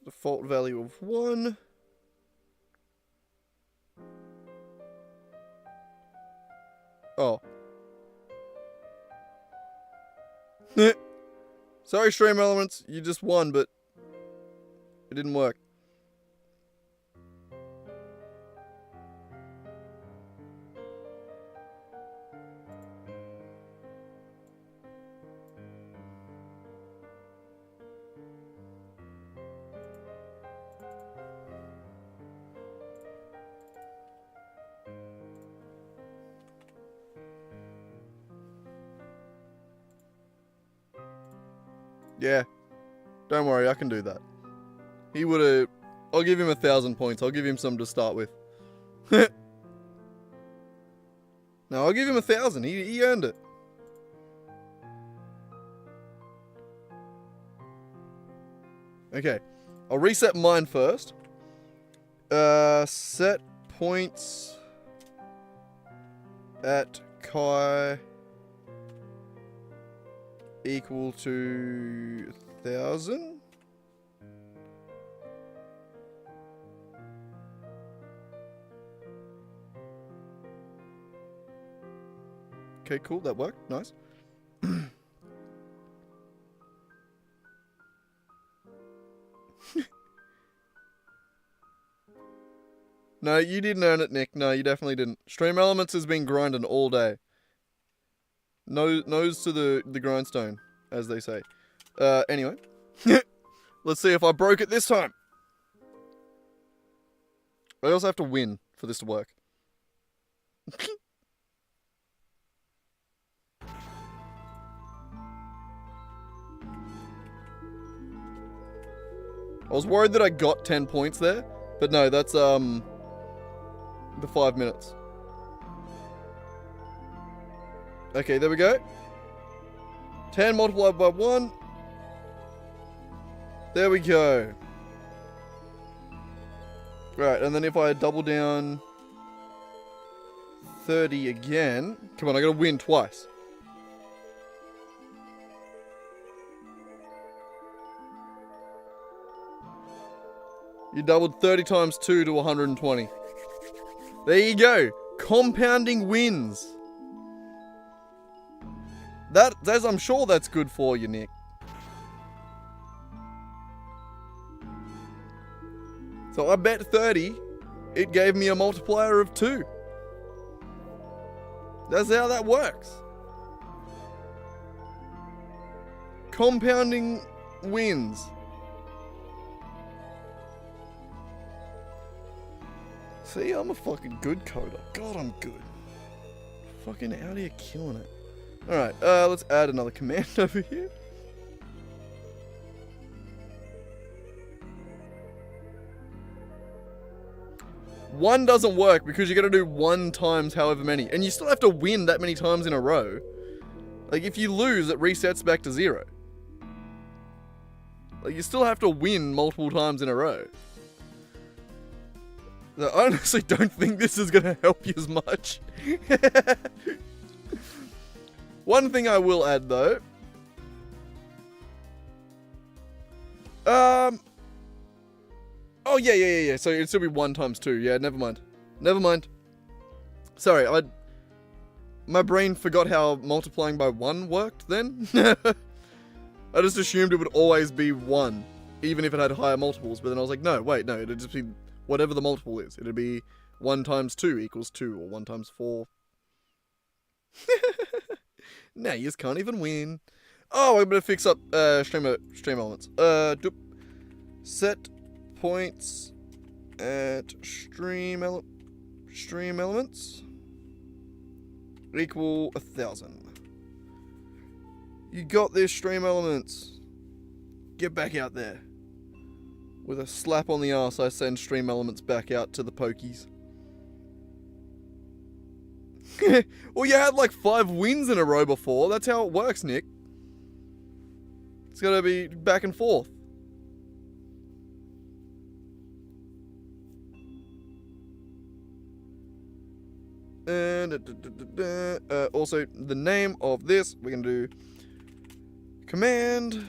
Default value of 1. Oh. Sorry, stream elements. You just won, but it didn't work. Yeah. Don't worry, I can do that. He would have... I'll give him 1,000 points. I'll give him some to start with. No, I'll give him 1,000. He earned it. Okay. I'll reset mine first. Set points at Kai equal to 1,000. Okay, cool. That worked. Nice. No, you didn't earn it, Nick. No, you definitely didn't. Stream Elements has been grinding all day. Nose to the grindstone, as they say. Anyway. Let's see if I broke it this time. I also have to win for this to work. I was worried that I got 10 points there, but no, that's the 5 minutes. Okay, there we go. 10 multiplied by 1. There we go. Right, and then if I double down 30 again. Come on, I gotta win twice. You doubled 30 times 2 to 120. There you go. Compounding wins. That's I'm sure that's good for you, Nick. So I bet 30. It gave me a multiplier of 2. That's how that works. Compounding wins. See, I'm a fucking good coder. God, I'm good. Fucking out here killing it. Alright, let's add another command over here. One doesn't work because you gotta do 1 times however many. And you still have to win that many times in a row. Like, if you lose, it resets back to 0. Like, you still have to win multiple times in a row. So I honestly don't think this is gonna help you as much. One thing I will add, though. Oh, yeah. So it'd still be 1 times 2. Yeah, never mind. Sorry, my brain forgot how multiplying by 1 worked then. I just assumed it would always be 1, even if it had higher multiples. But then I was like, no, wait, no, it'd just be whatever the multiple is. It'd be 1 times 2 equals 2, or 1 times 4. Now you just can't even win. Oh, I'm gonna fix up stream elements. Set points at stream elements equal 1,000. You got this, stream elements. Get back out there. With a slap on the arse, I send stream elements back out to the pokies. Well, you had like 5 wins in a row before. That's how it works, Nick. It's gotta be back and forth. And also the name of this, we're gonna do command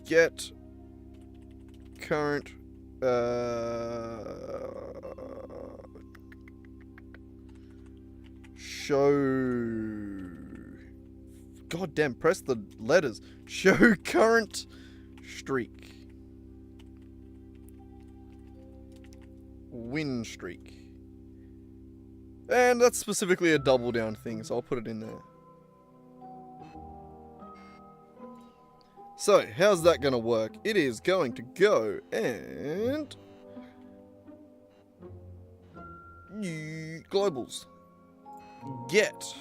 get current show. God damn, press the letters. Show current streak. Win streak. And that's specifically a double down thing, so I'll put it in there. So, how's that going to work? It is going to go and... globals. Get.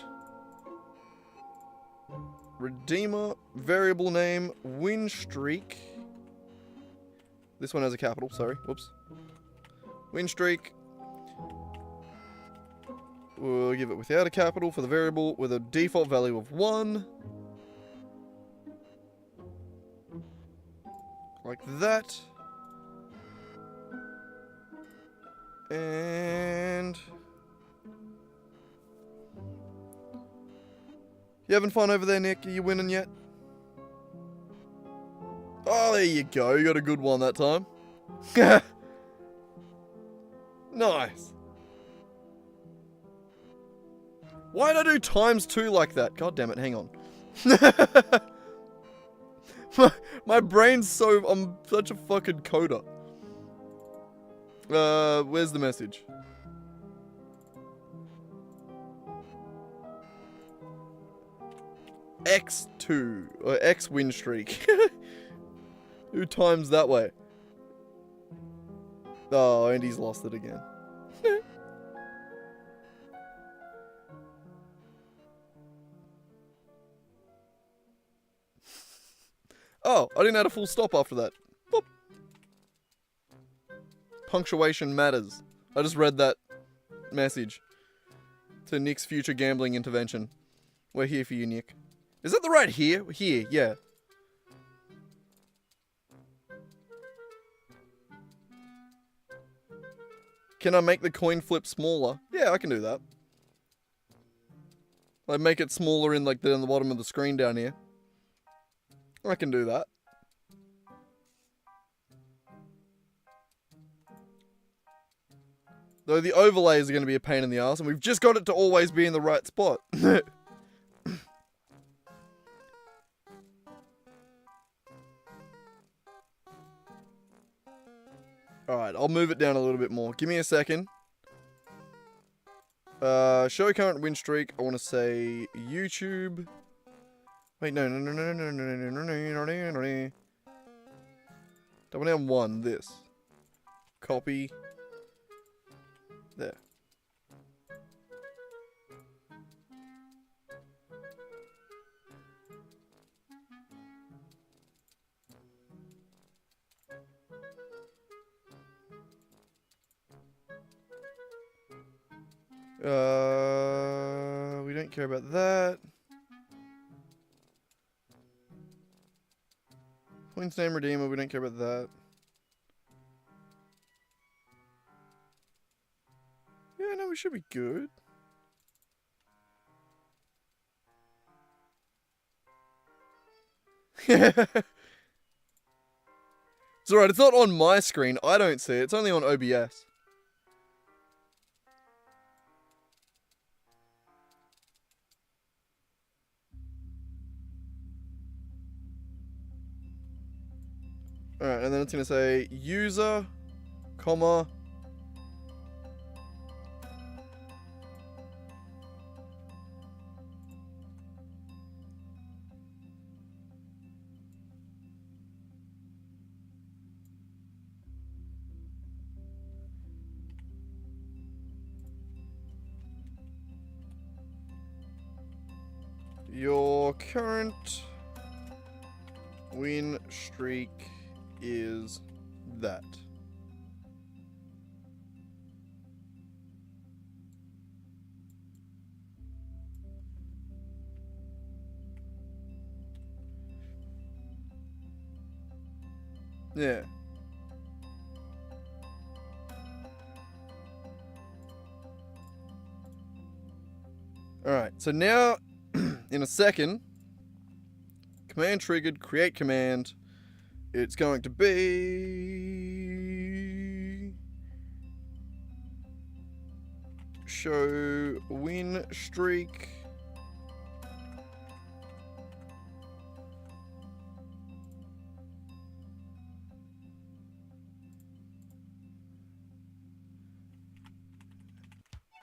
Redeemer, variable name, win streak. This one has a capital, sorry, whoops. Win streak. We'll give it without a capital for the variable with a default value of 1. Like that. And... you having fun over there, Nick? Are you winning yet? Oh, there you go. You got a good one that time. Nice. Why'd I do ×2 like that? God damn it, hang on. my brain's so... I'm such a fucking coder. Where's the message? X2, or X win streak. Who times that way? Oh, and he's lost it again. Oh, I didn't add a full stop after that. Boop. Punctuation matters. I just read that message to Nick's future gambling intervention. We're here for you, Nick. Is that the right here? Here, yeah. Can I make the coin flip smaller? Yeah, I can do that. Like make it smaller in like on the bottom of the screen down here. I can do that. Though the overlays are going to be a pain in the ass, and we've just got it to always be in the right spot. Alright, I'll move it down a little bit more. Give me a second. Show current win streak. I want to say YouTube. Wait, no. Double down 1, this. Copy. There. We don't care about that. Points name redeemer, we don't care about that. Yeah, no, we should be good. It's alright, it's not on my screen. I don't see it. It's only on OBS. Alright, and then it's going to say user, comma, your current win streak is that. Yeah. Alright, so now, in a second, command triggered, create command. It's going to be... show win streak.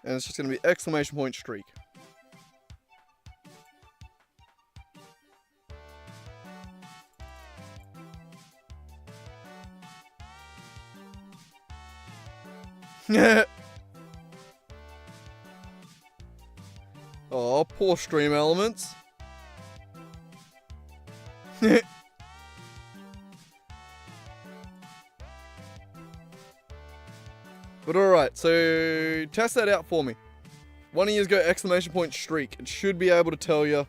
And it's just going to be exclamation point streak. Oh, poor stream elements. But alright, so test that out for me. One of you go exclamation point streak. It should be able to tell you.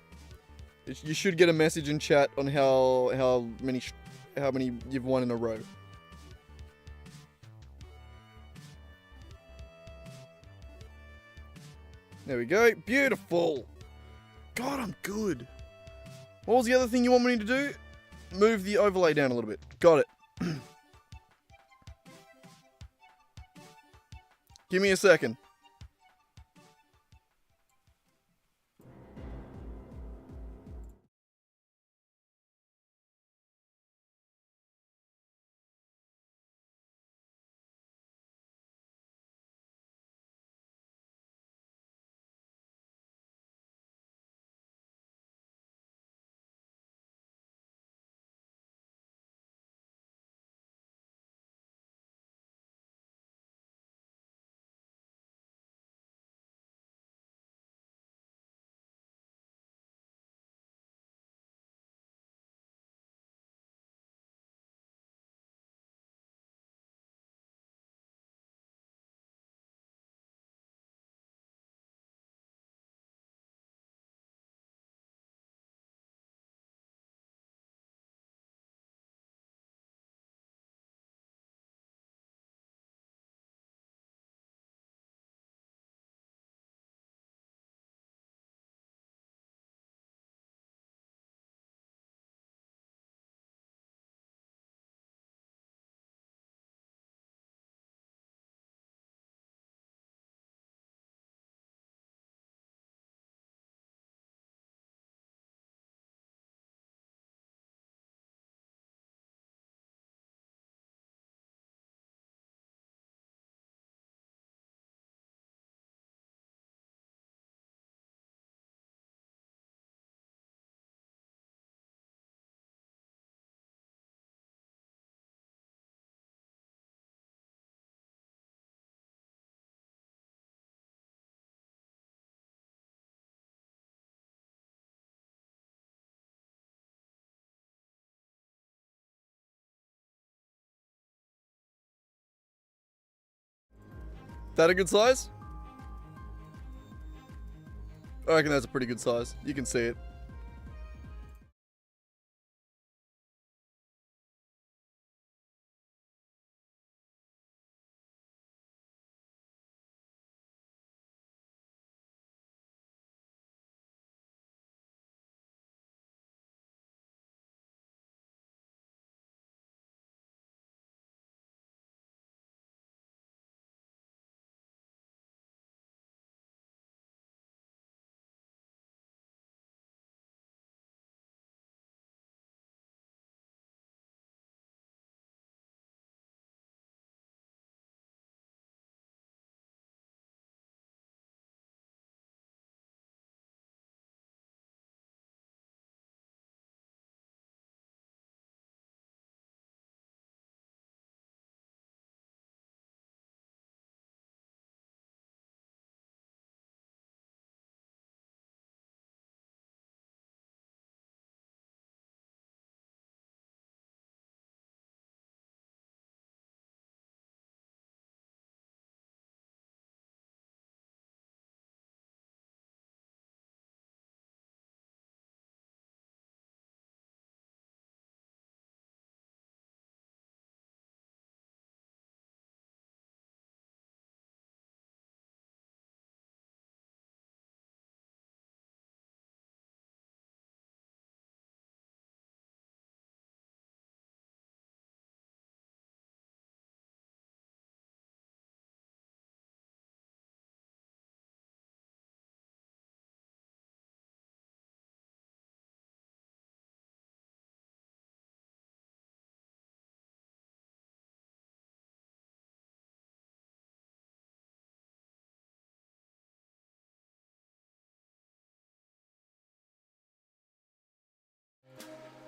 You should get a message in chat on how many you've won in a row. There we go. Beautiful. God, I'm good. What was the other thing you want me to do? Move the overlay down a little bit. Got it. Give me a second. That a good size? I reckon that's a pretty good size. You can see it.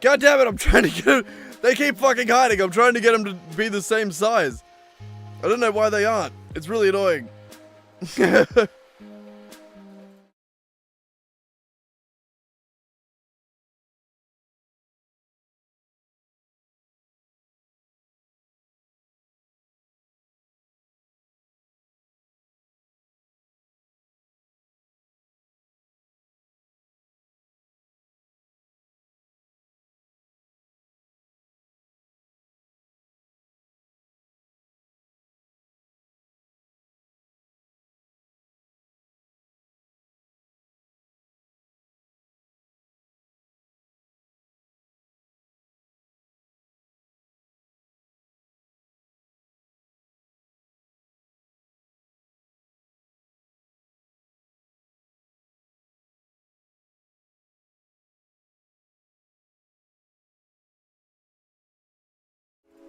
God damn it, I'm trying to get them. They keep fucking hiding. I'm trying to get them to be the same size. I don't know why they aren't. It's really annoying.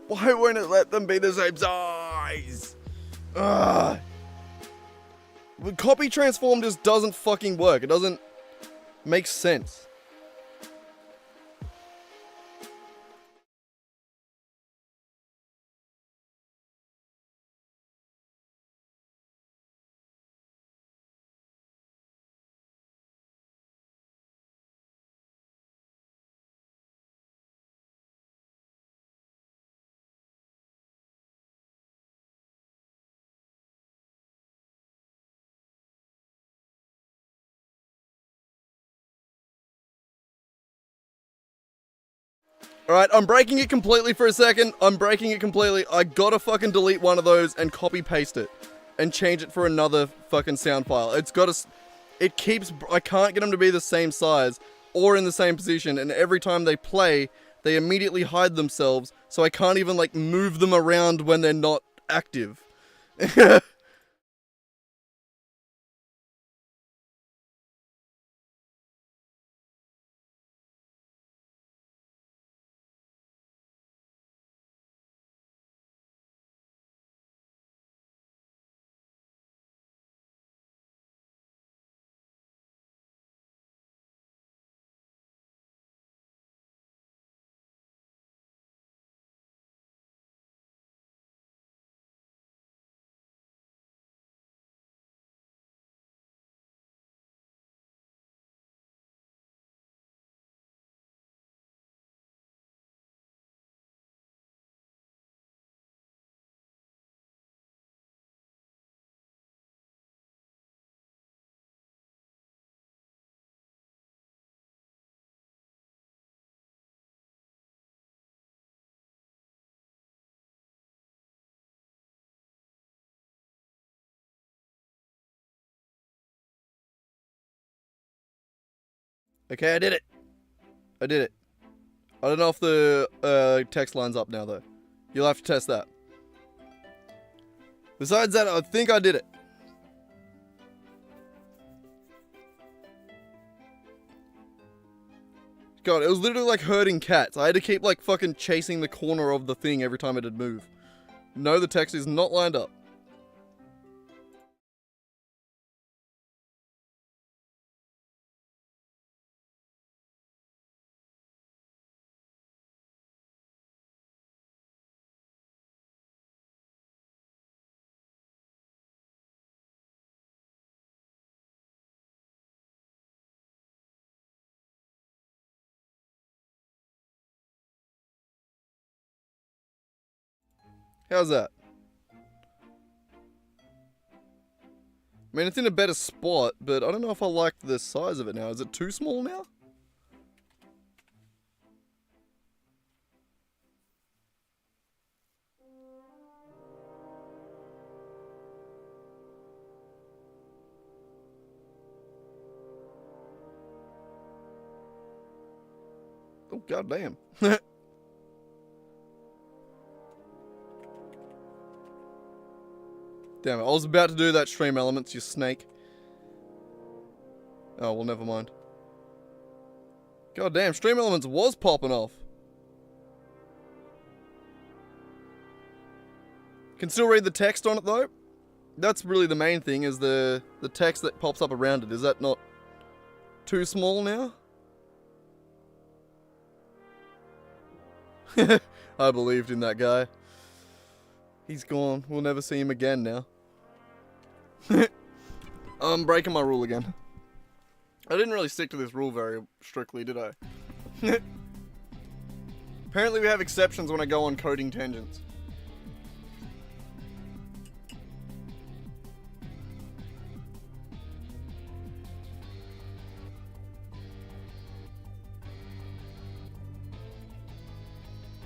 Why won't it let them be the same size? Ugh. The copy transform just doesn't fucking work. It doesn't make sense. Alright, I'm breaking it completely for a second. I'm breaking it completely. I gotta fucking delete one of those and copy paste it. And change it for another fucking sound file. It's gotta... It keeps... I can't get them to be the same size or in the same position. And every time they play, they immediately hide themselves. So I can't even, like, move them around when they're not active. Okay, I did it. I did it. I don't know if the text line's up now, though. You'll have to test that. Besides that, I think I did it. God, it was literally like herding cats. I had to keep like fucking chasing the corner of the thing every time it'd move. No, the text is not lined up. How's that? I mean, it's in a better spot, but I don't know if I like the size of it now. Is it too small now? Oh, goddamn. Damn it, I was about to do that stream elements, you snake. Oh, well, never mind. God damn, stream elements was popping off. Can still read the text on it, though. That's really the main thing, is the text that pops up around it. Is that not too small now? I believed in that guy. He's gone. We'll never see him again now. I'm breaking my rule again. I didn't really stick to this rule very strictly, did I? Apparently we have exceptions when I go on coding tangents.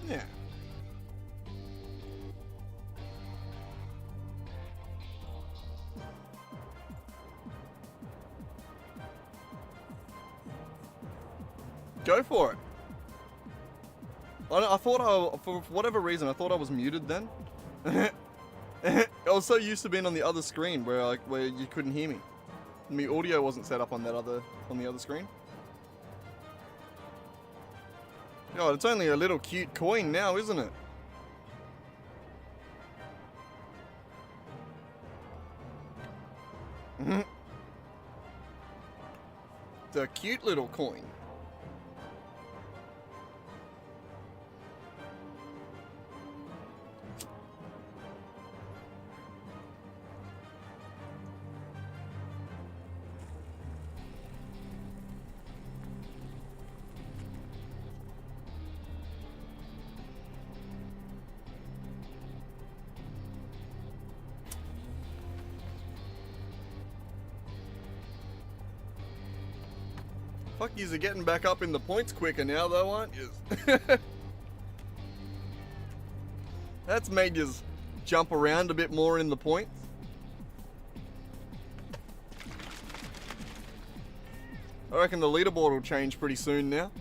Yeah. Go for it. I thought for whatever reason, I thought I was muted then. I was so used to being on the other screen where you couldn't hear me. My audio wasn't set up on the other screen. God, it's only a little cute coin now, isn't it? It's a cute little coin. Fuck, yous are getting back up in the points quicker now though, aren't yous? That's made yous jump around a bit more in the points. I reckon the leaderboard will change pretty soon now.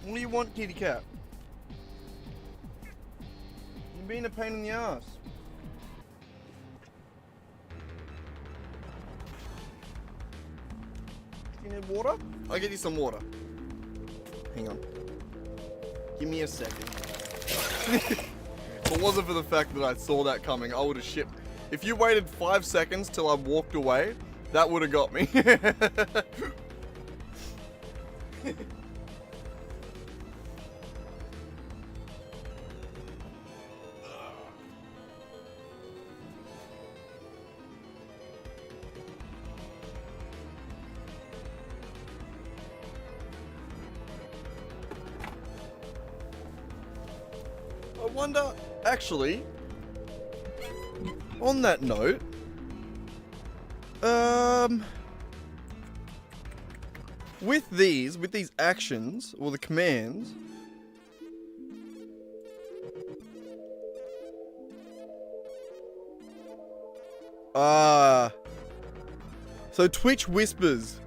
What do you want, kitty cat? You're being a pain in the ass. You need water? I'll get you some water. Hang on. Give me a second. If it wasn't for the fact that I saw that coming, I would have shipped. If you waited 5 seconds till I walked away, that would have got me. I wonder, actually, on that note, with these actions, or the commands, so Twitch whispers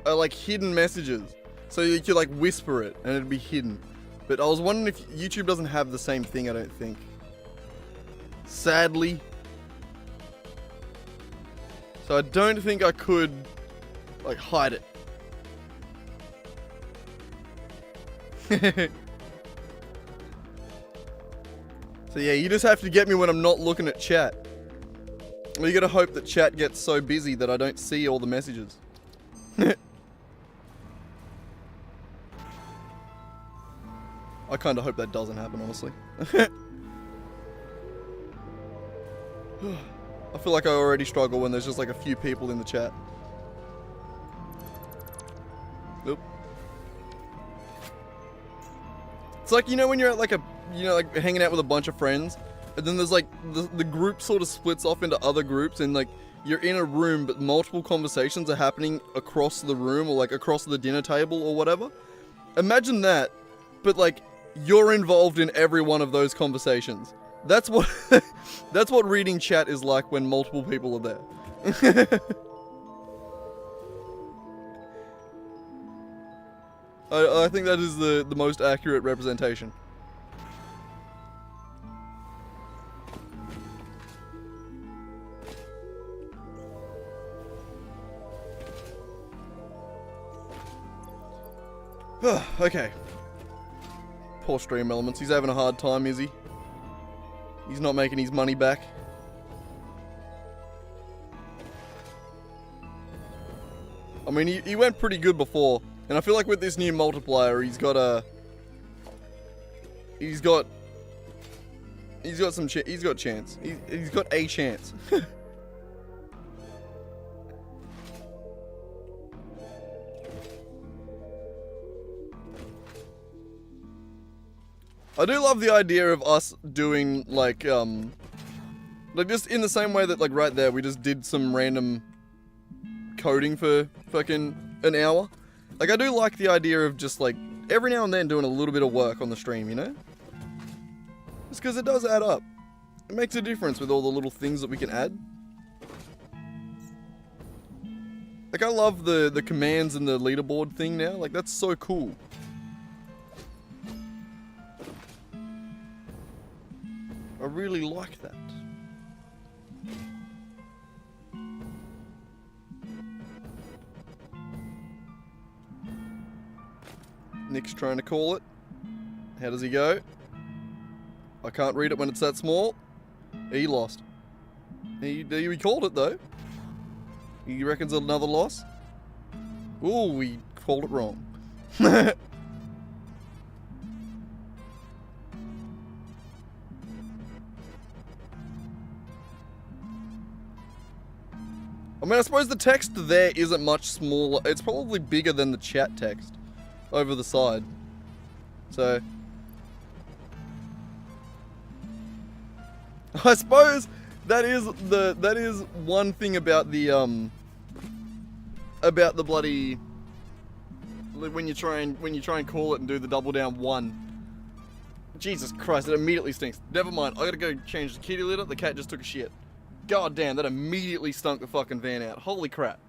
are like hidden messages. So you could like whisper it and it'd be hidden. But I was wondering if YouTube doesn't have the same thing, I don't think. Sadly. So I don't think I could, like, hide it. So yeah, you just have to get me when I'm not looking at chat. Well, you gotta hope that chat gets so busy that I don't see all the messages. I kind of hope that doesn't happen, honestly. I feel like I already struggle when there's just like a few people in the chat. Nope. It's like, you know, when you're at like like hanging out with a bunch of friends, and then there's like, the group sort of splits off into other groups, and like, you're in a room, but multiple conversations are happening across the room, or like across the dinner table, or whatever. Imagine that, but like, you're involved in every one of those conversations. That's what that's what reading chat is like when multiple people are there. I think that is the most accurate representation. Okay. Poor Stream Elements. He's having a hard time, is he? He's not making his money back. I mean, he went pretty good before, and I feel like with this new multiplier, he's got a chance. He's got a chance. I do love the idea of us doing like just in the same way that like right there we just did some random coding for fucking an hour. Like I do like the idea of just like every now and then doing a little bit of work on the stream, you know? Just because it does add up. It makes a difference with all the little things that we can add. Like I love the commands and the leaderboard thing now. Like that's so cool. I really like that. Nick's trying to call it. How does he go? I can't read it when it's that small. He lost. He called it though. He reckons another loss? Ooh, we called it wrong. I mean, I suppose the text there isn't much smaller. It's probably bigger than the chat text over the side. So, I suppose that is one thing about the bloody when you try and call it and do the double down one. Jesus Christ, it immediately stinks. Never mind, I gotta go change the kitty litter. The cat just took a shit. God damn, that immediately stunk the fucking van out. Holy crap.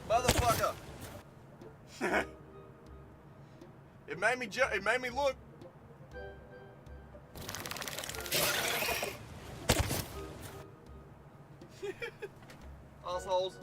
Motherfucker. It made me look. Assholes.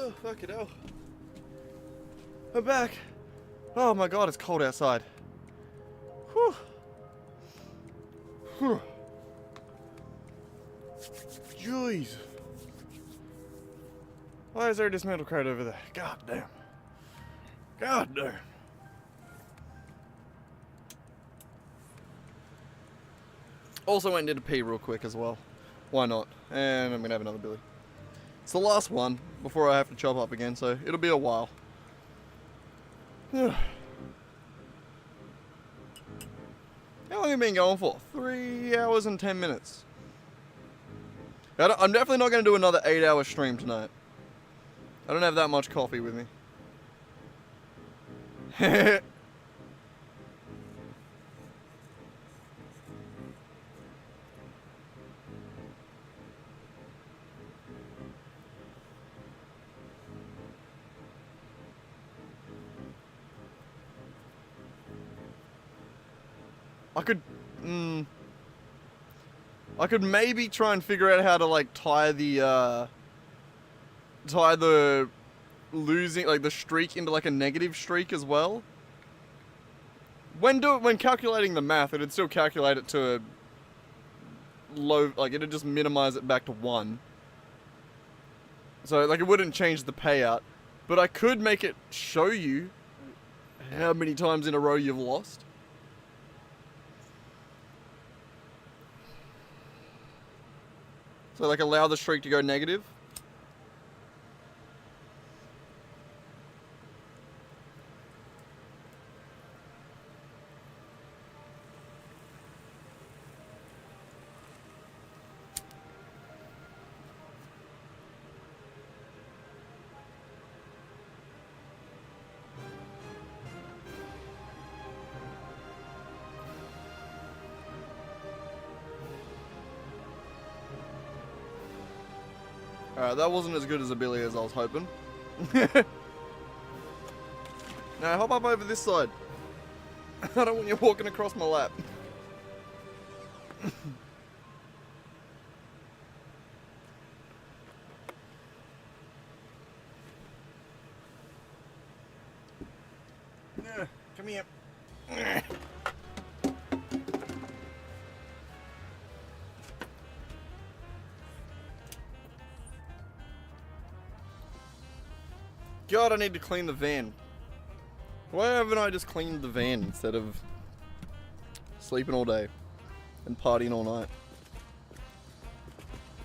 Oh, fucking hell. I'm back. Oh my god, it's cold outside. Whew. Whew. Jeez. Why is there a dismantle crate over there? God damn. God damn. Also went and did a pee real quick as well. Why not? And I'm gonna have another billy. It's the last one before I have to chop up again, so it'll be a while. How long have you been going for? 3 hours and 10 minutes. I'm definitely not going to do another 8-hour stream tonight. I don't have that much coffee with me. I could maybe try and figure out how to like tie the losing, like the streak into like a negative streak as well. When calculating the math, it'd still calculate it to low, like it'd just minimize it back to 1. So like it wouldn't change the payout, but I could make it show you how many times in a row you've lost. So like allow the streak to go negative. Alright, that wasn't as good as a billy as I was hoping. Now hop up over this side. I don't want you walking across my lap. Come here. God, I need to clean the van. Why haven't I just cleaned the van instead of sleeping all day and partying all night?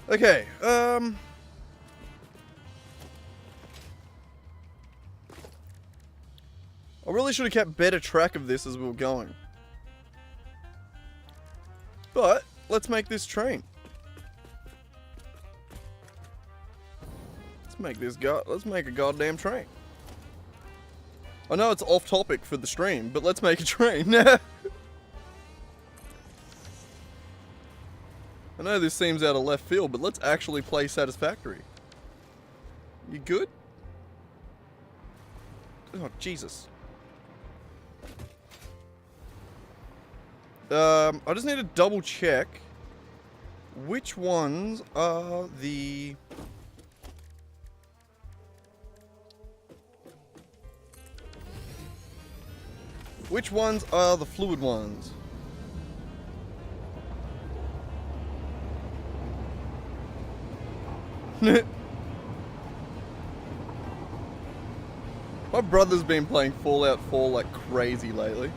Okay, I really should have kept better track of this as we were going. But, let's make this train. Let's make a goddamn train. I know it's off topic for the stream, but let's make a train. I know this seems out of left field, but let's actually play Satisfactory. You good? Oh, Jesus. I just need to double check which ones are the... Which ones are the fluid ones? My brother's been playing Fallout 4 like crazy lately.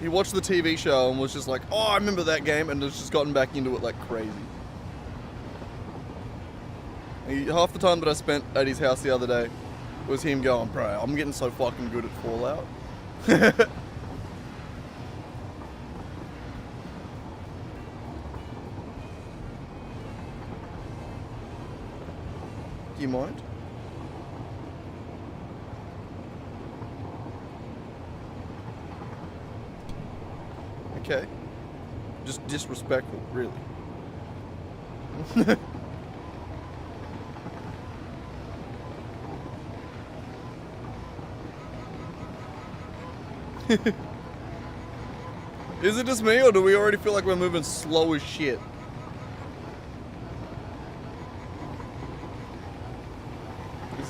He watched the TV show and was just like, oh, I remember that game, and has just gotten back into it like crazy. Half the time that I spent at his house the other day was him going, bro, I'm getting so fucking good at Fallout. Do you mind? Okay. Just disrespectful, really. Is it just me, or do we already feel like we're moving slow as shit?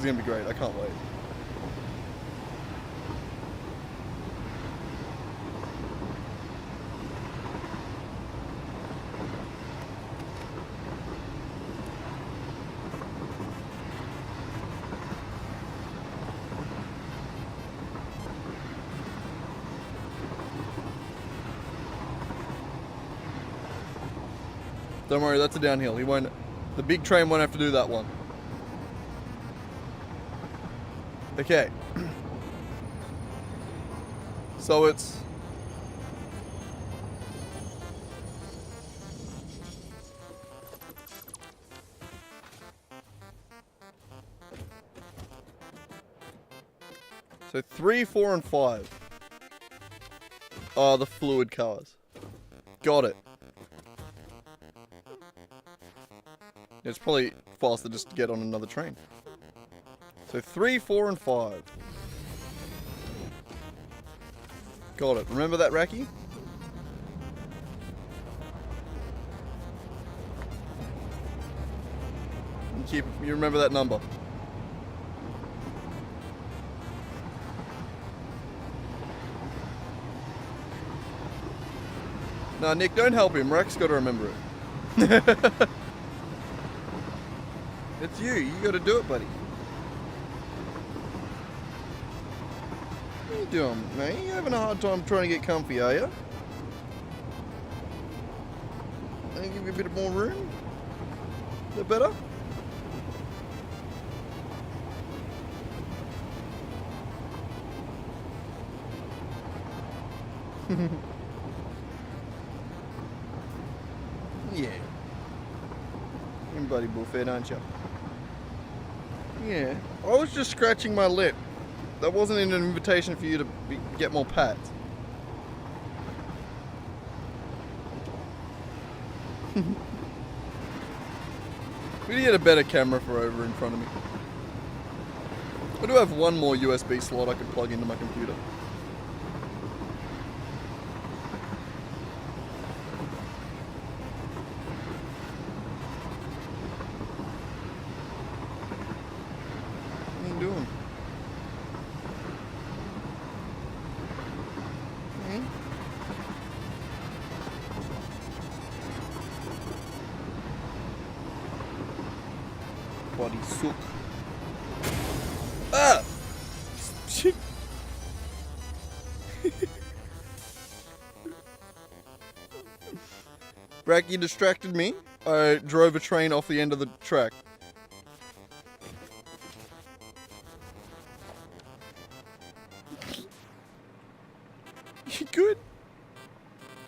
is going to be great. I can't wait. Don't worry, that's a downhill. He won't. The big train won't have to do that one. Okay. So it's... So 3, 4, and 5 are the fluid cars. Got it. It's probably faster just to get on another train. So 3, 4, and 5. Got it. Remember that, Racky? You remember that number. No, Nick, don't help him. Rack's got to remember it. It's you. You got to do it, buddy. What are you doing, mate? You having a hard time trying to get comfy, are you? Can I give you a bit more room? Is that better? Yeah. You're bloody bullfed, aren't you? Yeah. I was just scratching my lip. That wasn't an invitation for you to get more pats. We need to get a better camera for over in front of me. I do have one more USB slot I could plug into my computer. What are you doing? Body sook. Ah! Brack, you distracted me. I drove a train off the end of the track. You good?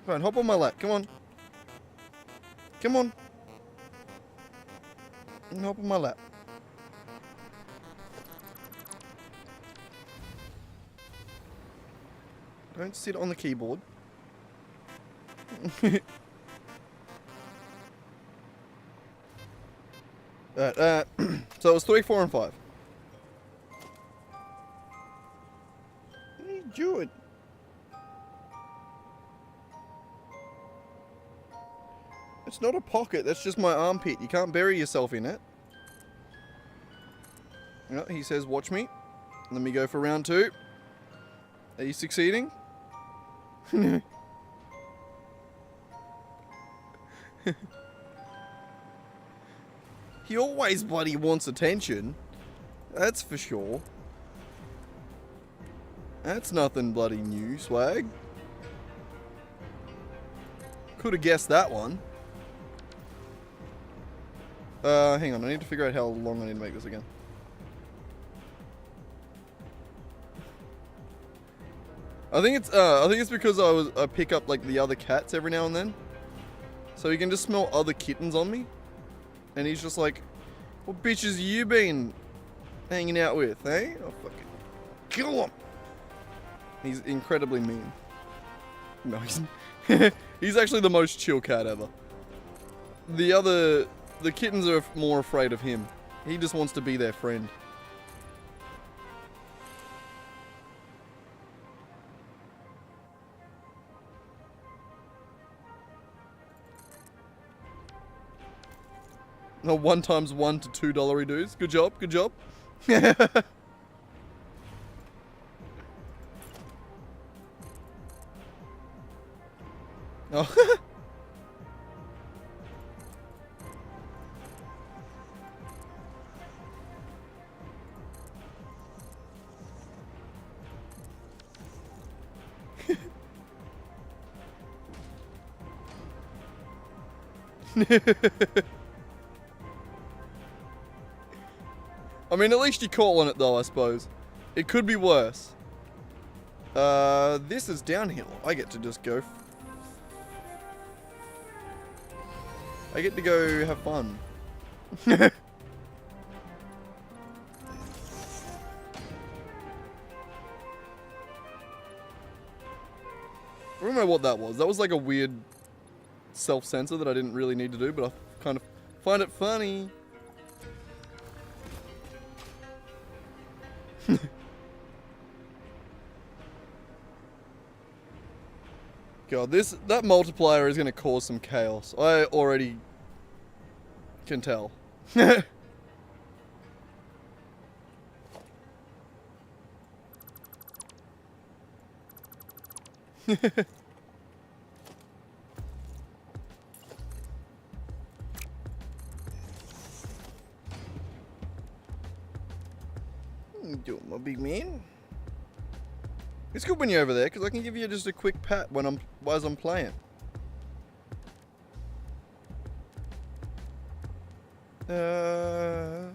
Come on, hop on my lap. Come on. Come on. Hop on my lap. Don't sit on the keyboard. So it was 3, 4, and 5. What are you doing? It's not a pocket, that's just my armpit. You can't bury yourself in it. No, he says, watch me. Let me go for round 2. Are you succeeding? He always bloody wants attention. That's for sure. That's nothing bloody new, swag. Could have guessed that one. Hang on, I need to figure out how long I need to make this again. I think it's because I pick up like the other cats every now and then. So he can just smell other kittens on me. And he's just like, what bitches you been hanging out with, eh? I'll fucking kill him. He's incredibly mean. No, he's actually the most chill cat ever. The kittens are more afraid of him. He just wants to be their friend. No, 1 times 1 to $2 dudes. Good job, good job. Oh. I mean, at least you call on it though, I suppose. It could be worse. This is downhill. I get to just go. I get to go have fun. I don't know what that was. That was like a weird self-censor that I didn't really need to do, but I kind of find it funny. God, that multiplier is gonna cause some chaos. I already can tell. Doing my big man. It's good when you're over there because I can give you just a quick pat as I'm playing. Oh,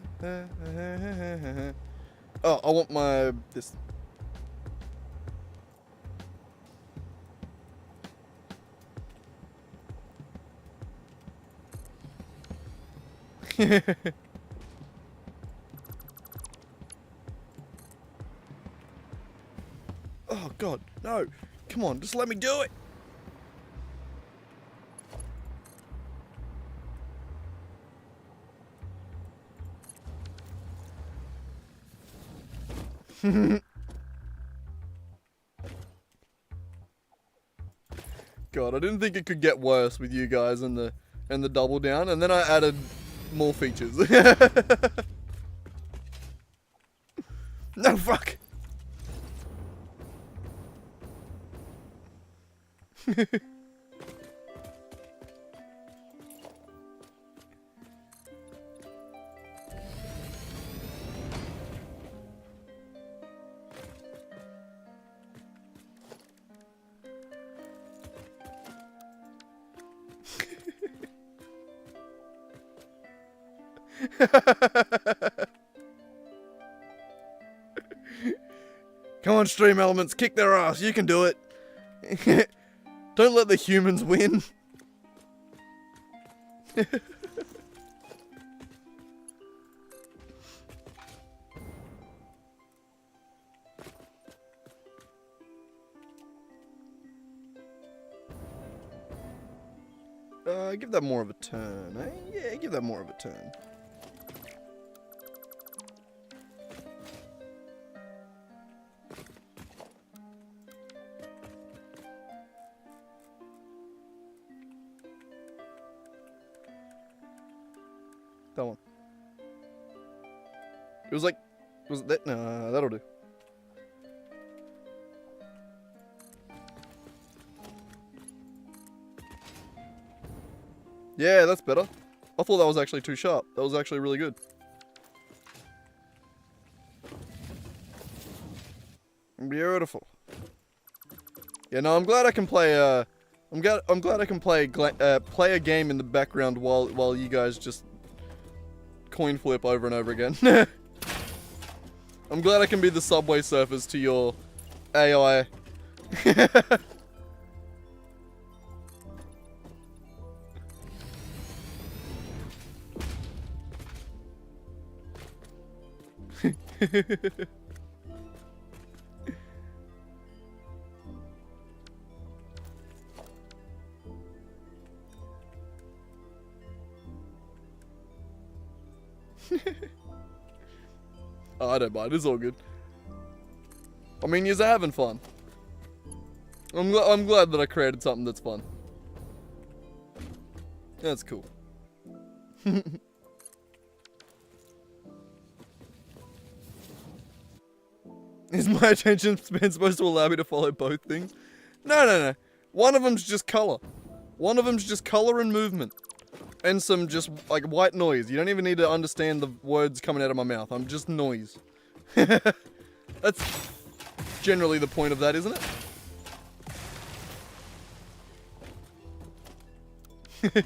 I want this. Oh God, no! Come on, just let me do it. God, I didn't think it could get worse with you guys and the double down, and then I added more features. No, fuck. Come on, Stream Elements, kick their ass. You can do it. Don't let the humans win. Give that more of a turn, eh? Yeah, give that more of a turn. That one. It was like, was it that? No, that'll do. Yeah, that's better. I thought that was actually too sharp. That was actually really good. Beautiful. Yeah, no, I'm glad I can play. I'm glad I can play play a game in the background while you guys just coin flip over and over again. I'm glad I can be the Subway Surfers to your AI. Oh, I don't mind. It's all good. I mean, you're having fun. I'm glad that I created something that's fun. That's cool. Is my attention span supposed to allow me to follow both things? No. One of them's just color. One of them's just color and movement. And some just, like, white noise. You don't even need to understand the words coming out of my mouth. I'm just noise. That's generally the point of that, isn't it?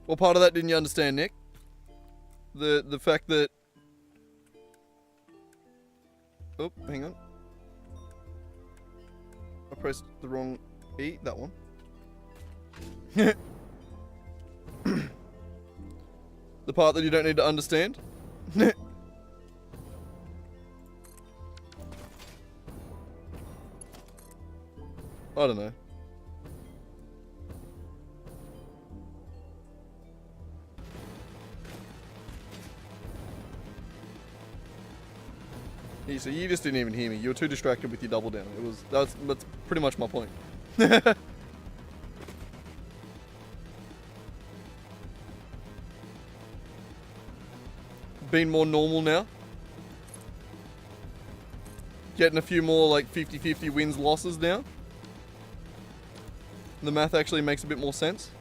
What part of that didn't you understand, Nick? The fact that... Oh, hang on. I pressed the wrong E, that one. The part that you don't need to understand? I don't know. So you just didn't even hear me. You were too distracted with your double down. That's pretty much my point. Being more normal now. Getting a few more like 50-50 wins losses now. The math actually makes a bit more sense.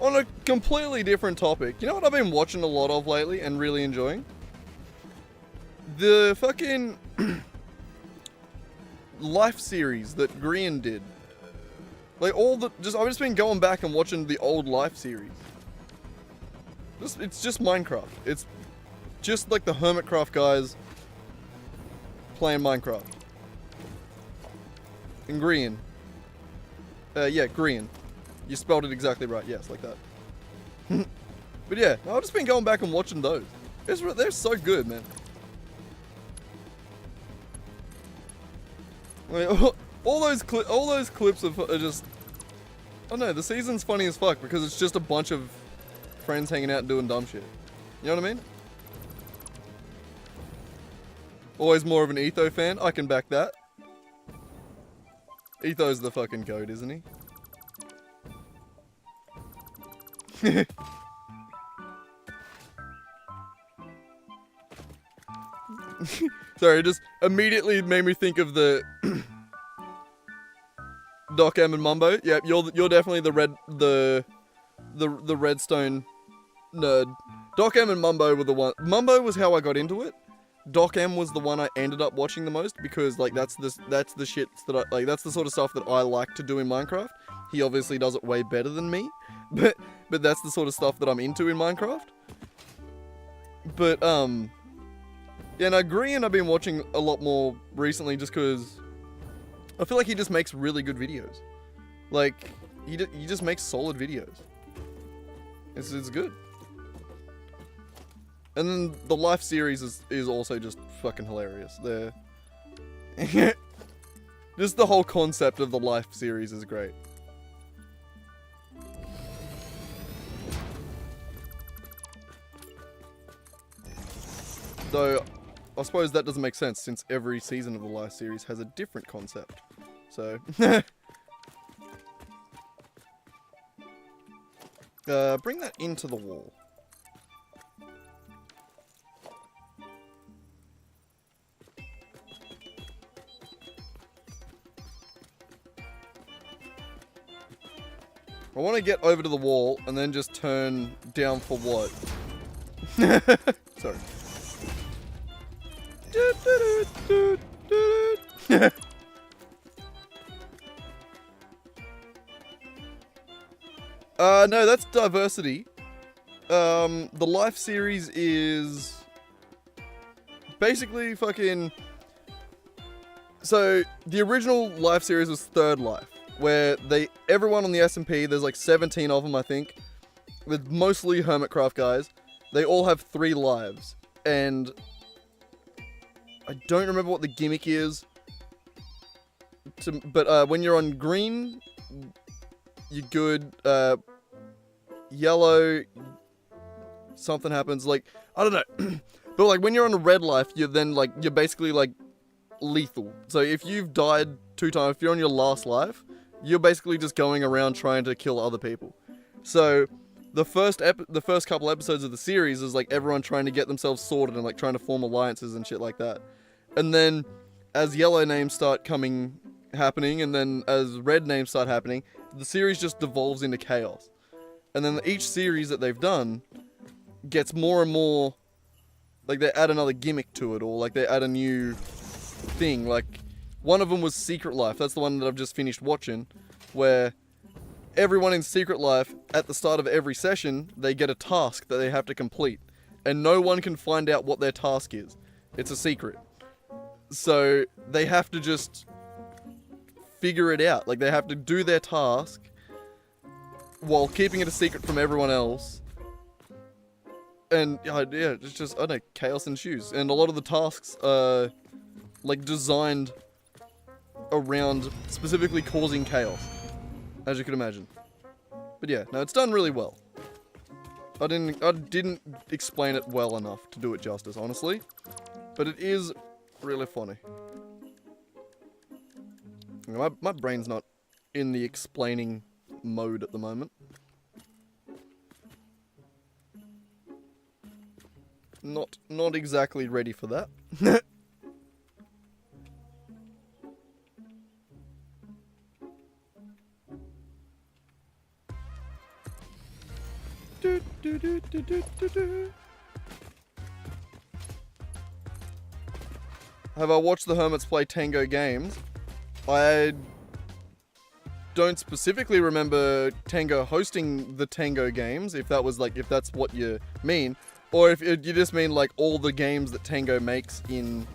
On a completely different topic, you know what I've been watching a lot of lately and really enjoying? The fucking Life series that Grian did. Like I've just been going back and watching the old Life series. It's just Minecraft. It's just like the Hermitcraft guys playing Minecraft. And Grian. Yeah, Grian. You spelled it exactly right, yes, like that. But yeah, I've just been going back and watching those. They're so good, man. I mean, all those clips are just... I don't know, the season's funny as fuck because it's just a bunch of friends hanging out and doing dumb shit. You know what I mean? Always more of an Etho fan, I can back that. Etho's the fucking goat, isn't he? Sorry, it just immediately made me think of the Doc M and Mumbo. Yep, you're definitely the redstone nerd. Doc M and Mumbo were the one. Mumbo was how I got into it. Doc M was the one I ended up watching the most because like that's the shit that I like. That's the sort of stuff that I like to do in Minecraft. He obviously does it way better than me, but that's the sort of stuff that I'm into in Minecraft. But yeah, no, Grian I've been watching a lot more recently just because I feel like he just makes really good videos. Like he just makes solid videos. It's good. And then the Life series is also just fucking hilarious. Just the whole concept of the Life series is great. Though, I suppose that doesn't make sense since every season of the Life series has a different concept. So, bring that into the wall. I want to get over to the wall and then just turn down for what? Sorry. No, that's diversity. The Life series is basically fucking... So, the original Life series was Third Life, where everyone on the SMP, there's like 17 of them, I think, with mostly Hermitcraft guys. They all have 3 lives, and I don't remember what the gimmick is, but when you're on green, you're good. Yellow, something happens. Like, I don't know. But like when you're on a red life, you're basically like lethal. So if you've died 2 times, if you're on your last life, you're basically just going around trying to kill other people. So the first couple episodes of the series is like everyone trying to get themselves sorted and like trying to form alliances and shit like that. And then as yellow names start happening, and then as red names start happening, the series just devolves into chaos. And then each series that they've done gets more and more, like they add another gimmick to it, or like they add a new thing. Like one of them was Secret Life. That's the one that I've just finished watching, where everyone in Secret Life, at the start of every session, they get a task that they have to complete. And no one can find out what their task is. It's a secret. So they have to just figure it out. Like they have to do their task while keeping it a secret from everyone else. And yeah, it's just, I don't know, chaos ensues. And a lot of the tasks are like designed around specifically causing chaos, as you can imagine. But yeah, no, it's done really well. I didn't explain it well enough to do it justice, honestly. But it is really funny. My brain's not in the explaining mode at the moment. Not exactly ready for that. Have I watched the Hermits play Tango games? I don't specifically remember Tango hosting the Tango games, if that's what you mean, or if you just mean like all the games that Tango makes in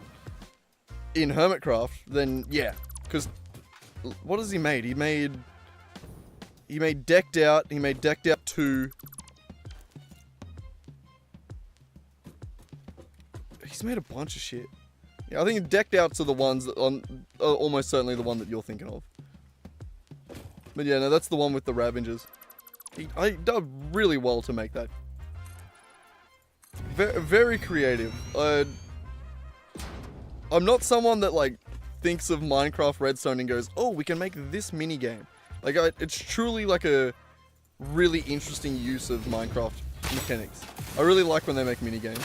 Hermitcraft, then yeah, because what has he made? He made Decked Out, he made Decked Out 2. He's made a bunch of shit. Yeah, I think Decked Outs are the ones that are almost certainly the one that you're thinking of. But yeah, no, that's the one with the Ravengers. I did really well to make that. Very creative. I'm not someone that like thinks of Minecraft Redstone and goes, oh, we can make this mini game. Like, it's truly like a really interesting use of Minecraft mechanics. I really like when they make mini games.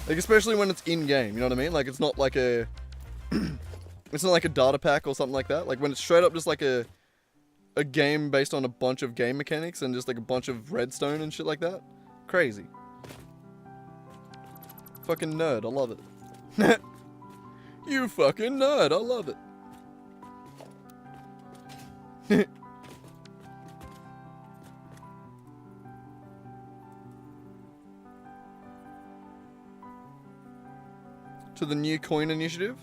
Like, especially when it's in-game, you know what I mean? Like, it's not like a... it's not like a data pack or something like that. Like, when it's straight up just like a game based on a bunch of game mechanics and just like a bunch of redstone and shit like that. Crazy. Fucking nerd, I love it. You fucking nerd, I love it. To the new coin initiative?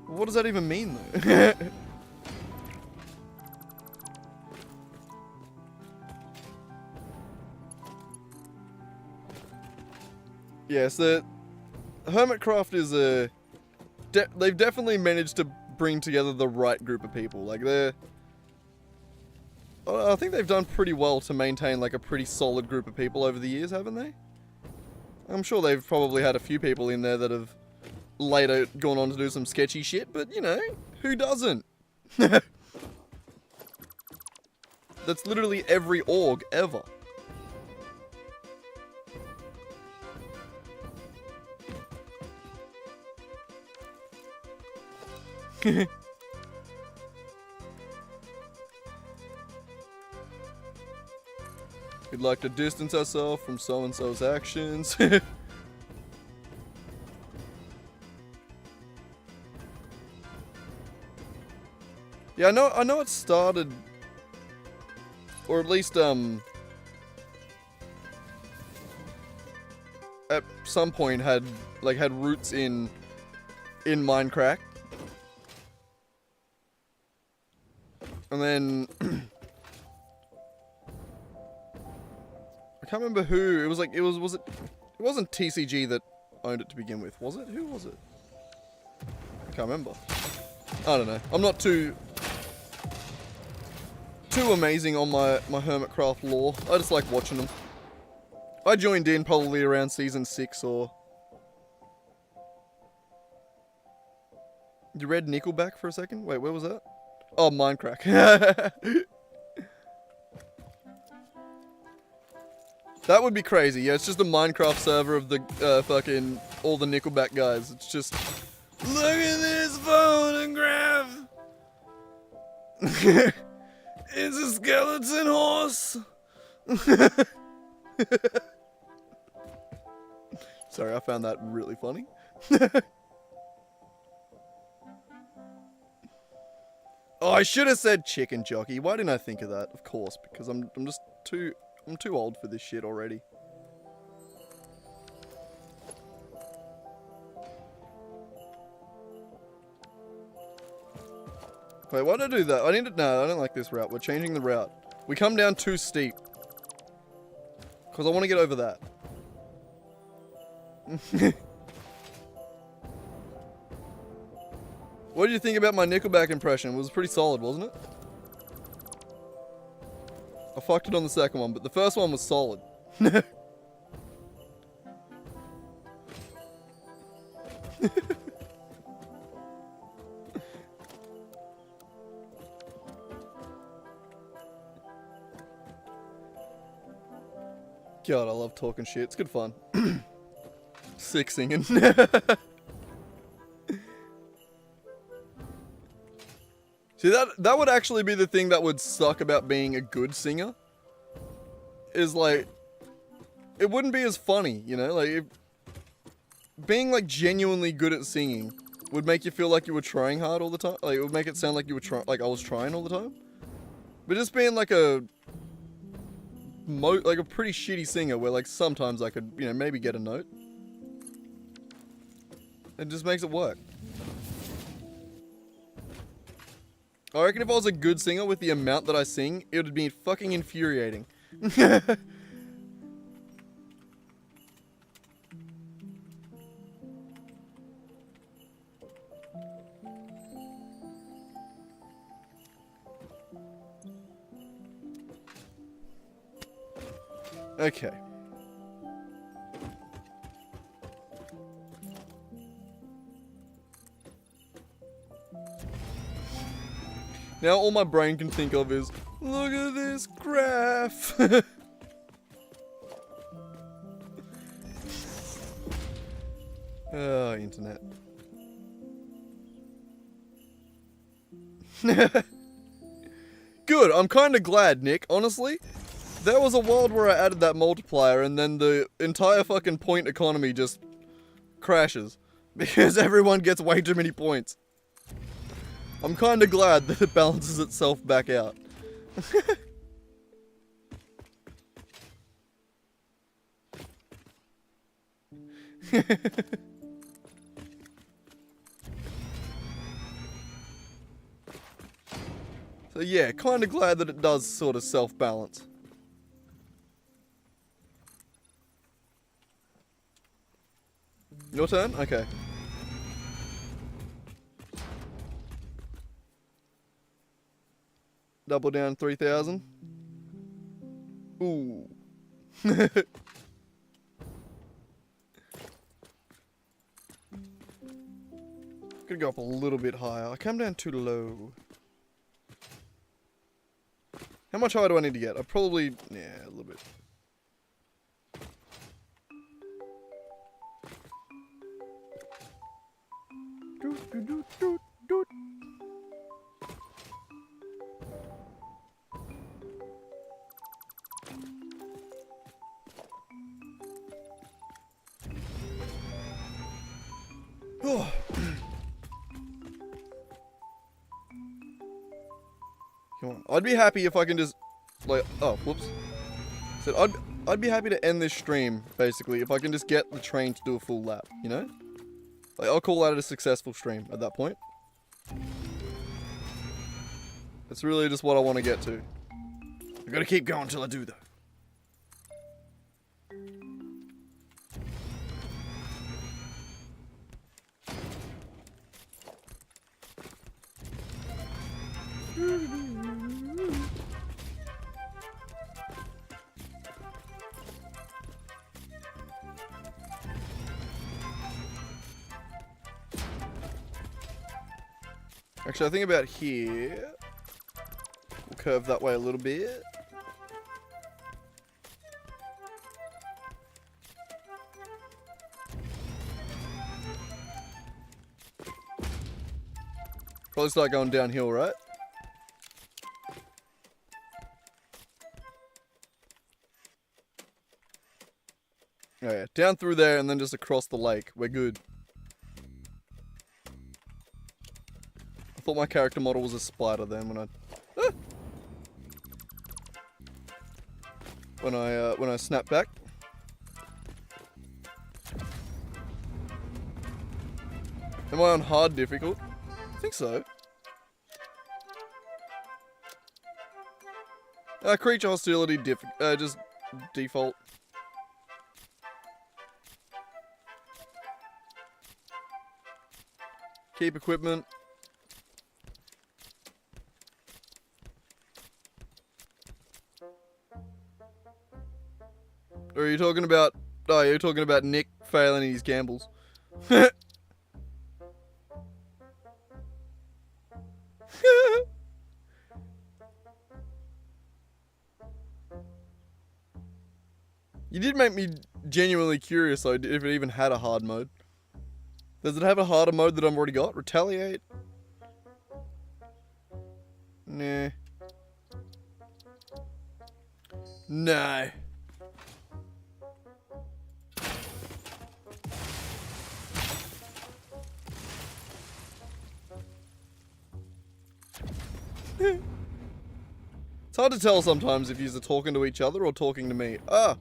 What does that even mean, though? Yeah, so Hermitcraft is they've definitely managed to bring together the right group of people. Like, I think they've done pretty well to maintain like a pretty solid group of people over the years, haven't they? I'm sure they've probably had a few people in there that have later gone on to do some sketchy shit, but you know, who doesn't? That's literally every org ever. We'd like to distance ourselves from so-and-so's actions. Yeah, I know it started, or at least, at some point had roots in Minecraft. And then I can't remember who. It wasn't TCG that owned it to begin with. Was it? Who was it? I can't remember. I don't know. I'm not too amazing on my Hermitcraft lore. I just like watching them. I joined in probably around season 6 or... You read Nickelback for a second? Wait, where was that? Oh, Minecraft. That would be crazy. Yeah, it's just the Minecraft server of the fucking all the Nickelback guys. It's just, look at this photograph. It's a skeleton horse. Sorry, I found that really funny. Oh, I should have said chicken jockey. Why didn't I think of that? Of course, because I'm just too old for this shit already. Wait, why did I do that? No, I don't like this route. We're changing the route. We come down too steep. Because I want to get over that. What did you think about my Nickelback impression? It was pretty solid, wasn't it? I fucked it on the second one, but the first one was solid. God, I love talking shit. It's good fun. Sick singing. See, that would actually be the thing that would suck about being a good singer. Is like, it wouldn't be as funny, you know? Like, being like genuinely good at singing would make you feel like you were trying hard all the time. Like, it would make it sound like you were like I was trying all the time. But just being like a pretty shitty singer where like sometimes I could, you know, maybe get a note. It just makes it work. I reckon if I was a good singer with the amount that I sing, it would be fucking infuriating. Okay. Now all my brain can think of is, look at this graph. Oh, internet. Good, I'm kind of glad, Nick, honestly. There was a world where I added that multiplier and then the entire fucking point economy just crashes. Because everyone gets way too many points. I'm kind of glad that it balances itself back out. So yeah, kind of glad that it does sort of self-balance. Your turn? Okay. Double down 3,000. Ooh. Gonna go up a little bit higher. I come down too low. How much higher do I need to get? I probably... yeah, a little bit. Doot, doot, doot, doot, doot. Oh. Come on. I'd be happy if I can just, like, oh, whoops. So I'd be happy to end this stream, basically, if I can just get the train to do a full lap, you know? Like, I'll call that a successful stream at that point. It's really just what I want to get to. I gotta keep going till I do, though. Actually, I think about here. We'll curve that way a little bit. Probably start going downhill, right? Oh yeah, down through there and then just across the lake. We're good. I thought my character model was a spider then when I snapped back. Am I on hard difficult? I think so. Creature hostility just default. Keep equipment. Or are you talking about... Oh, you're talking about Nick failing his gambles. You did make me genuinely curious though, if it even had a hard mode. Does it have a harder mode that I've already got? Retaliate? Nah. No. It's hard to tell sometimes if you're talking to each other or talking to me. Ah,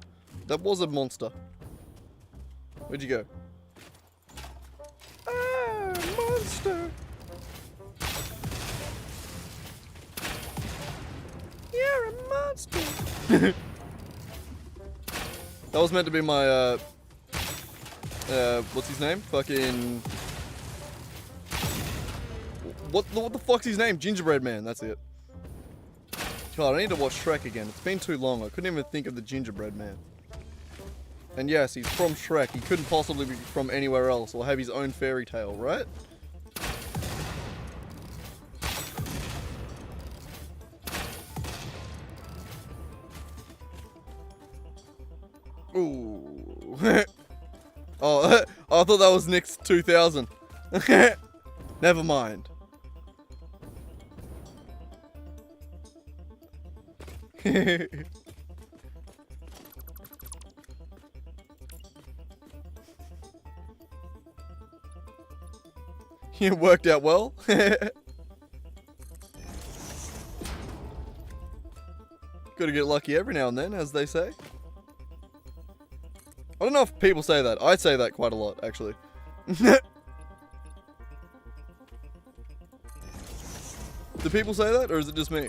that was a monster. Where'd you go? Ah, monster. You're a monster. That was meant to be my, what's his name? Fucking... What the fuck's his name? Gingerbread Man, that's it. God, I need to watch Shrek again. It's been too long. I couldn't even think of the Gingerbread Man. And yes, he's from Shrek. He couldn't possibly be from anywhere else or have his own fairy tale, right? Ooh. Oh, I thought that was Nick's 2000. Never mind. It worked out well. Gotta get lucky every now and then, as they say. I don't know if people say that. I say that quite a lot, actually. Do people say that, or is it just me?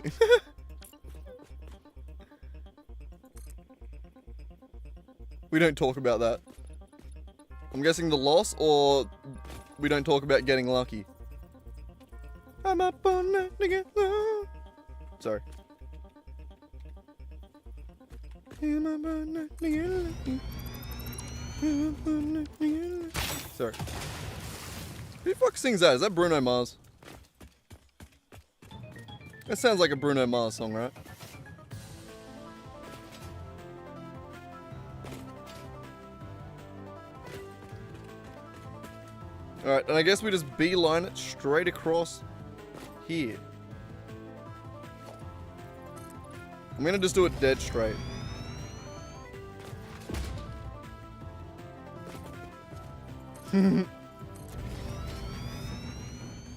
We don't talk about that. I'm guessing the loss, or we don't talk about getting lucky. I'm up on night to get low. Sorry. I'm up on night to get lucky. I'm up on night to get lucky. Sorry. Who the fuck sings that? Is that Bruno Mars? That sounds like a Bruno Mars song, right? Alright, and I guess we just beeline it straight across here. I'm gonna just do it dead straight.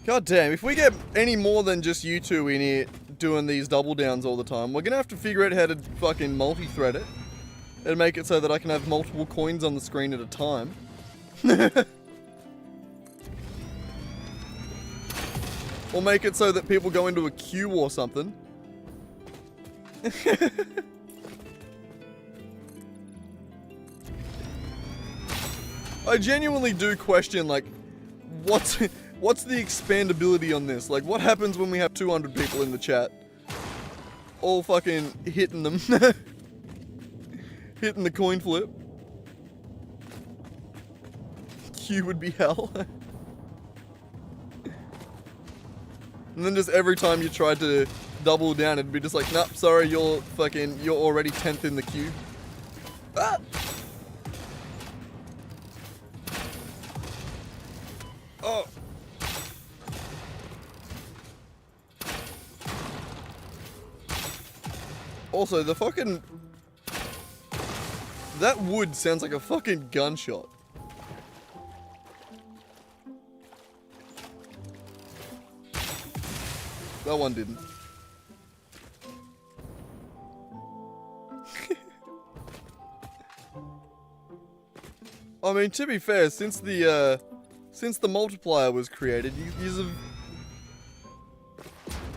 God damn, if we get any more than just you two in here doing these double downs all the time, we're gonna have to figure out how to fucking multi-thread it and make it so that I can have multiple coins on the screen at a time. Or make it so that people go into a queue or something. I genuinely do question, like, what's... What's the expandability on this? Like, what happens when we have 200 people in the chat? All fucking hitting them. Hitting the coin flip. Q would be hell. And then just every time you tried to double down, it'd be just like, nope, sorry, you're already 10th in the queue. Ah! Oh. Also, the fucking... That wood sounds like a fucking gunshot. That one didn't. I mean, to be fair, since the multiplier was created, you've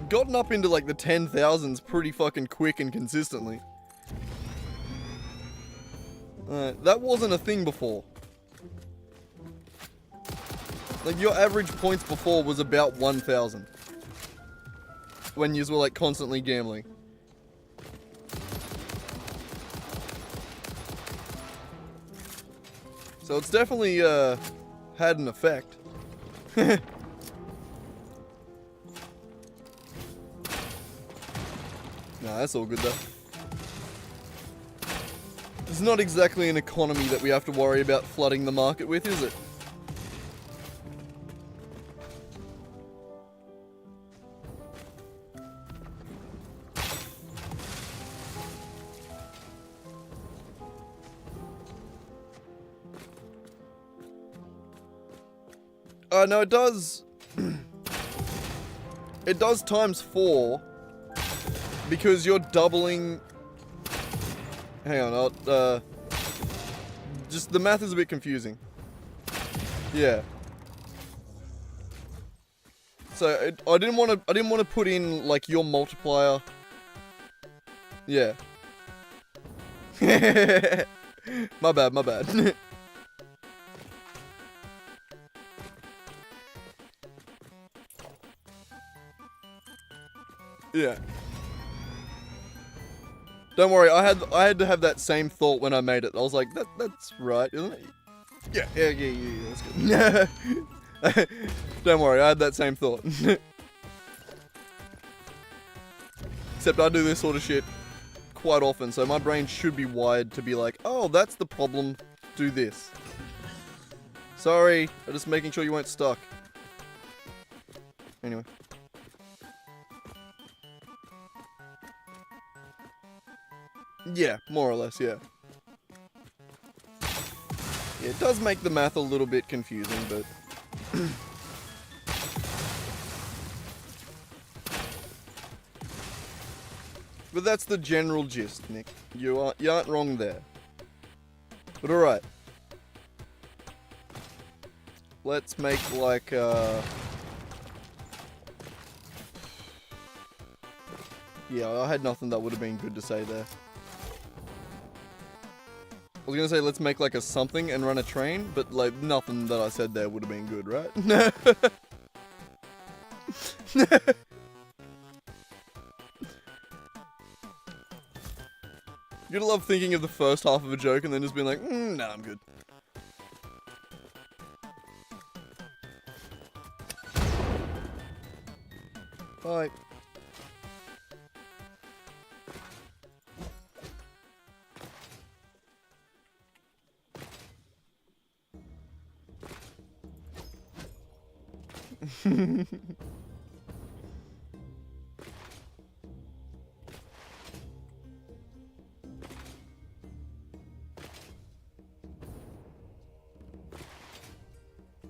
gotten up into like the 10,000s pretty fucking quick and consistently. That wasn't a thing before. Like, your average points before was about 1,000. When you were like constantly gambling. So it's definitely had an effect. Nah, that's all good though. It's not exactly an economy that we have to worry about flooding the market with, is it? No, it does. It does times 4 because you're doubling. Hang on, just the math is a bit confusing. Yeah. So I didn't want to put in like your multiplier. Yeah. My bad. Yeah. Don't worry, I had to have that same thought when I made it. I was like, that's right, isn't it? Yeah, that's good. Don't worry, I had that same thought. Except I do this sort of shit quite often, so my brain should be wired to be like, oh, that's the problem, do this. Sorry, I'm just making sure you weren't stuck. Anyway. Yeah, more or less, yeah. Yeah, it does make the math a little bit confusing, but... But that's the general gist, Nick. You aren't wrong there. But alright. Let's make like, Yeah, I had nothing that would have been good to say there. I was gonna say let's make like a something and run a train, but like nothing that I said there would have been good, right? You're gonna love thinking of the first half of a joke and then just being like, nah, I'm good. Bye.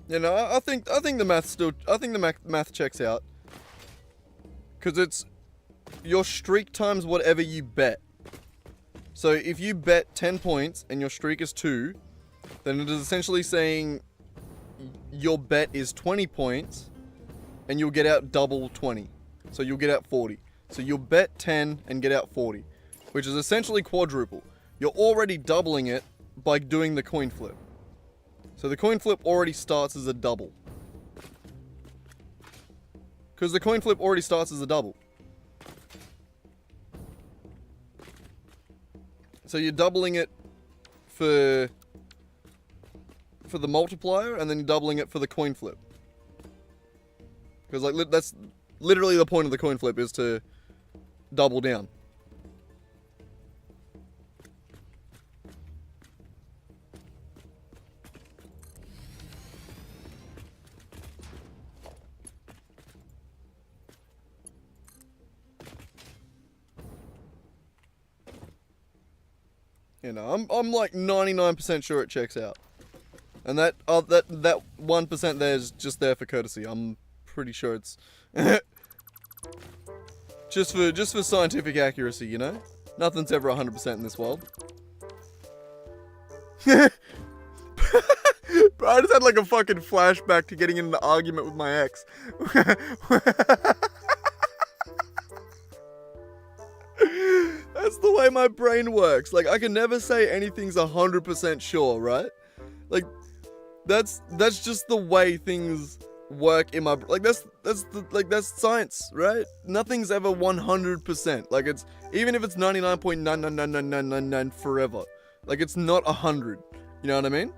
You know, I think the math checks out. Cause it's your streak times whatever you bet. So if you bet 10 points and your streak is 2, then it is essentially saying your bet is 20 points and you'll get out double 20. So you'll get out 40. So you'll bet 10 and get out 40, which is essentially quadruple. You're already doubling it by doing the coin flip. So the coin flip already starts as a double. Because the coin flip already starts as a double. So you're doubling it for the multiplier, and then you're doubling it for the coin flip. Because like that's literally the point of the coin flip, is to double down. You know, I'm like 99% sure it checks out. And that 1% there is just there for courtesy. I'm pretty sure it's just for scientific accuracy, you know? Nothing's ever 100% in this world. Bro, I just had like a fucking flashback to getting in an argument with my ex. That's the way my brain works. Like, I can never say anything's 100% sure, right? Like, that's just the way things work in my... Like, that's science, right? Nothing's ever 100%. Like, it's... Even if it's 99.99999 forever. Like, it's not 100. You know what I mean?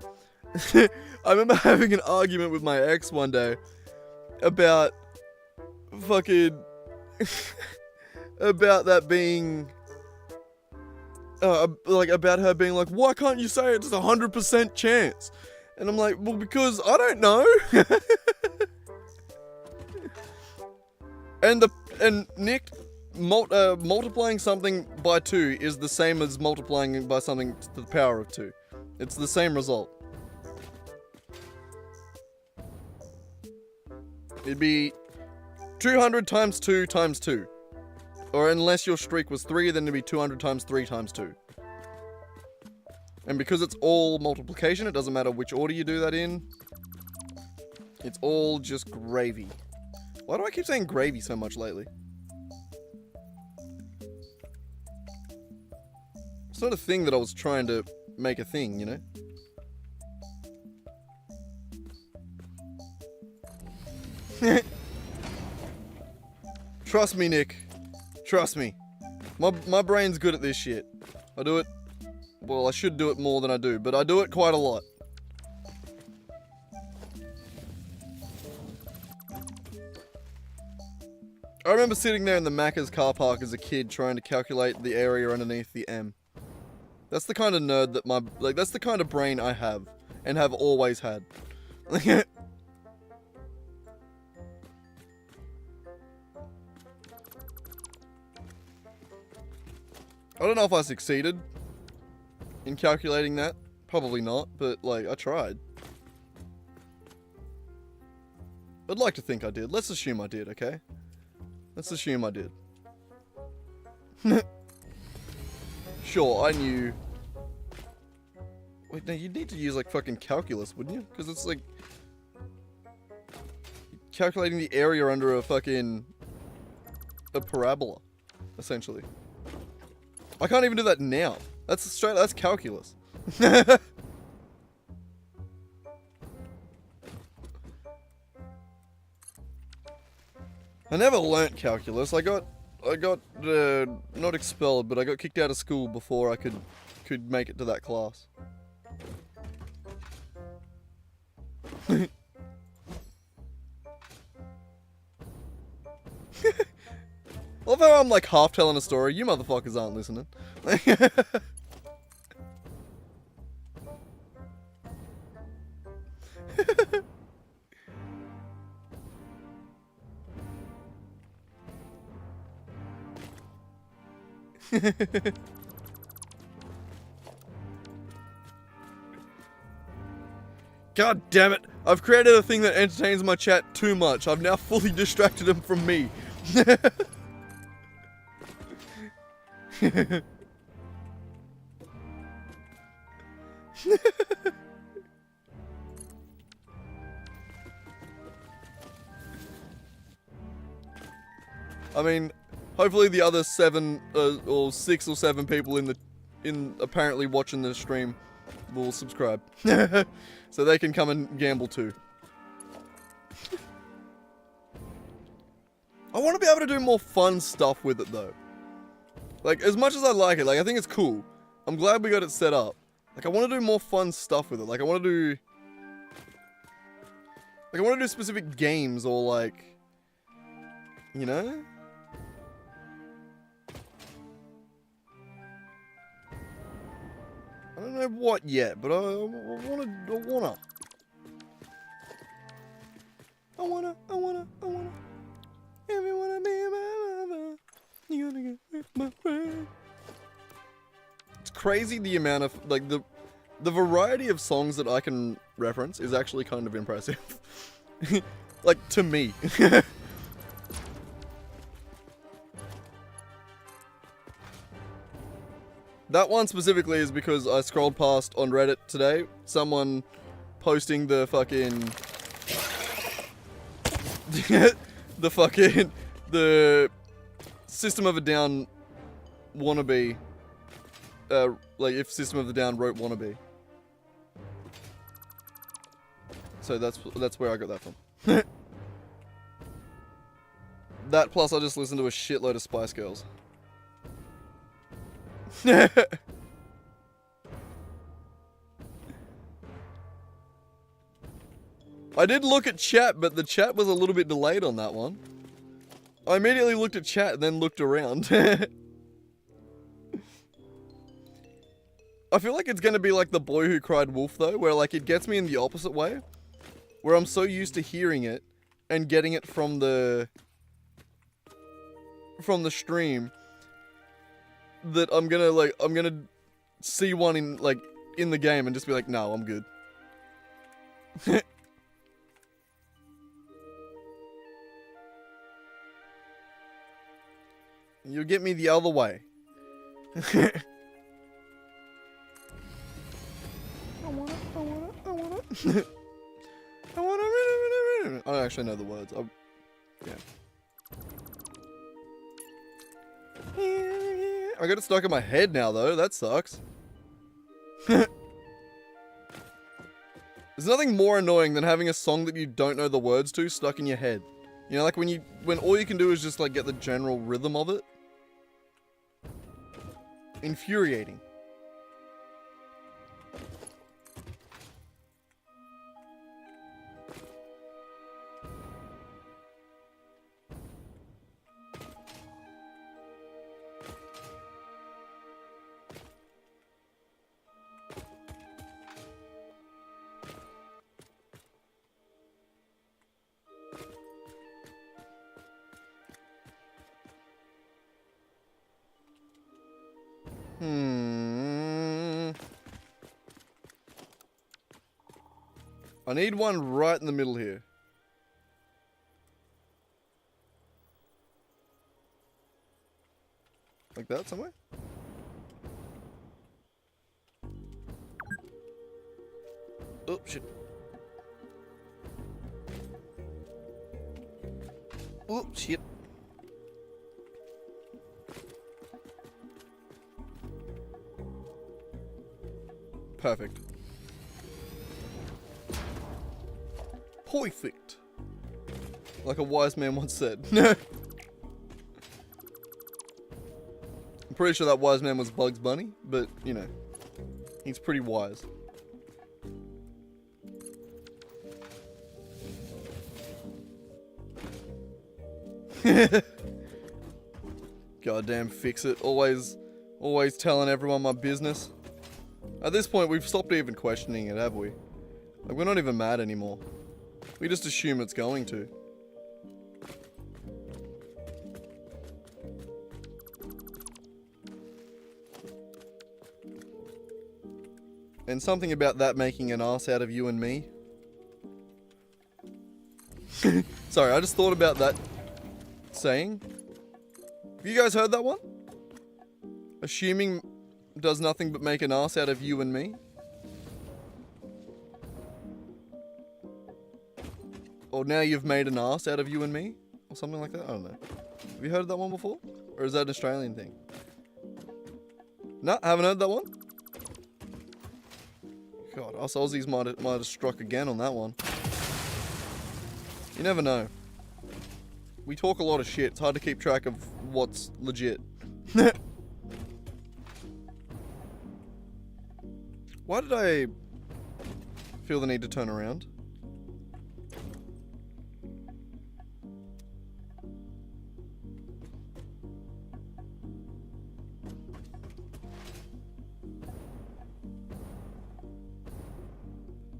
I remember having an argument with my ex one day about fucking... about that being... like, about her being like, why can't you say it's a 100% chance? And I'm like, well, because I don't know. and Nick, multiplying something by 2 is the same as multiplying by something to the power of 2. It's the same result. It'd be 200 times 2 times 2. Or unless your streak was 3, then it'd be 200 times 3 times 2. And because it's all multiplication, it doesn't matter which order you do that in. It's all just gravy. Why do I keep saying gravy so much lately? It's not a thing that I was trying to make a thing, you know? Trust me, Nick. Trust me. My brain's good at this shit. I do it... Well, I should do it more than I do, but I do it quite a lot. I remember sitting there in the Macca's car park as a kid trying to calculate the area underneath the M. That's the kind of nerd that that's the kind of brain I have, and have always had. I don't know if I succeeded in calculating that. Probably not, but like, I tried. I'd like to think I did. Let's assume I did, okay? Let's assume I did. Sure, I knew... Wait, no, you'd need to use like fucking calculus, wouldn't you? Because it's like... calculating the area under a fucking... a parabola, essentially. I can't even do that now. That's calculus. I never learnt calculus. I got not expelled, but I got kicked out of school before I could make it to that class. Love how I'm like half telling a story. You motherfuckers aren't listening. God damn it. I've created a thing that entertains my chat too much. I've now fully distracted them from me. I mean, hopefully the other 7 or 6 or 7 people in apparently watching the stream will subscribe, so they can come and gamble too. I want to be able to do more fun stuff with it, though. Like, as much as I like it, like, I think it's cool. I'm glad we got it set up. Like, I want to do more fun stuff with it. Like, I want to do... Like, I want to do specific games or, like... You know? I don't know what yet, but I wanna. Everyone be my lover. You gotta get with my friend. It's crazy the amount of, like, the variety of songs that I can reference is actually kind of impressive. Like, to me. That one specifically is because I scrolled past on Reddit today, someone posting the fucking... the System of a Down wannabe, like if System of a Down wrote wannabe. So that's where I got that from. That plus I just listened to a shitload of Spice Girls. I did look at chat, but the chat was a little bit delayed on that one. I immediately looked at chat and then looked around. I feel like it's gonna be like The Boy Who Cried Wolf though, where like it gets me in the opposite way. Where I'm so used to hearing it and getting it from the stream that I'm gonna see one in the game and just be like, no, I'm good. You'll get me the other way. I don't actually know the words. Yeah. I got it stuck in my head now, though. That sucks. There's nothing more annoying than having a song that you don't know the words to stuck in your head. You know, like when all you can do is just like get the general rhythm of it. Infuriating. I need one right in the middle here. Like that somewhere? Oh, shit. Oh, shit. Perfect. Perfect. Like a wise man once said. I'm pretty sure that wise man was Bugs Bunny, but, you know, he's pretty wise. Goddamn fix it. Always telling everyone my business. At this point, we've stopped even questioning it, have we? Like, we're not even mad anymore. We just assume it's going to. And something about that making an ass out of you and me. Sorry, I just thought about that saying. Have you guys heard that one? Assuming does nothing but make an ass out of you and me. Or now you've made an ass out of you and me? Or something like that? I don't know. Have you heard that one before? Or is that an Australian thing? No, haven't heard that one? God, us Aussies might have struck again on that one. You never know. we talk a lot of shit. It's hard to keep track of what's legit. Why did I feel the need to turn around?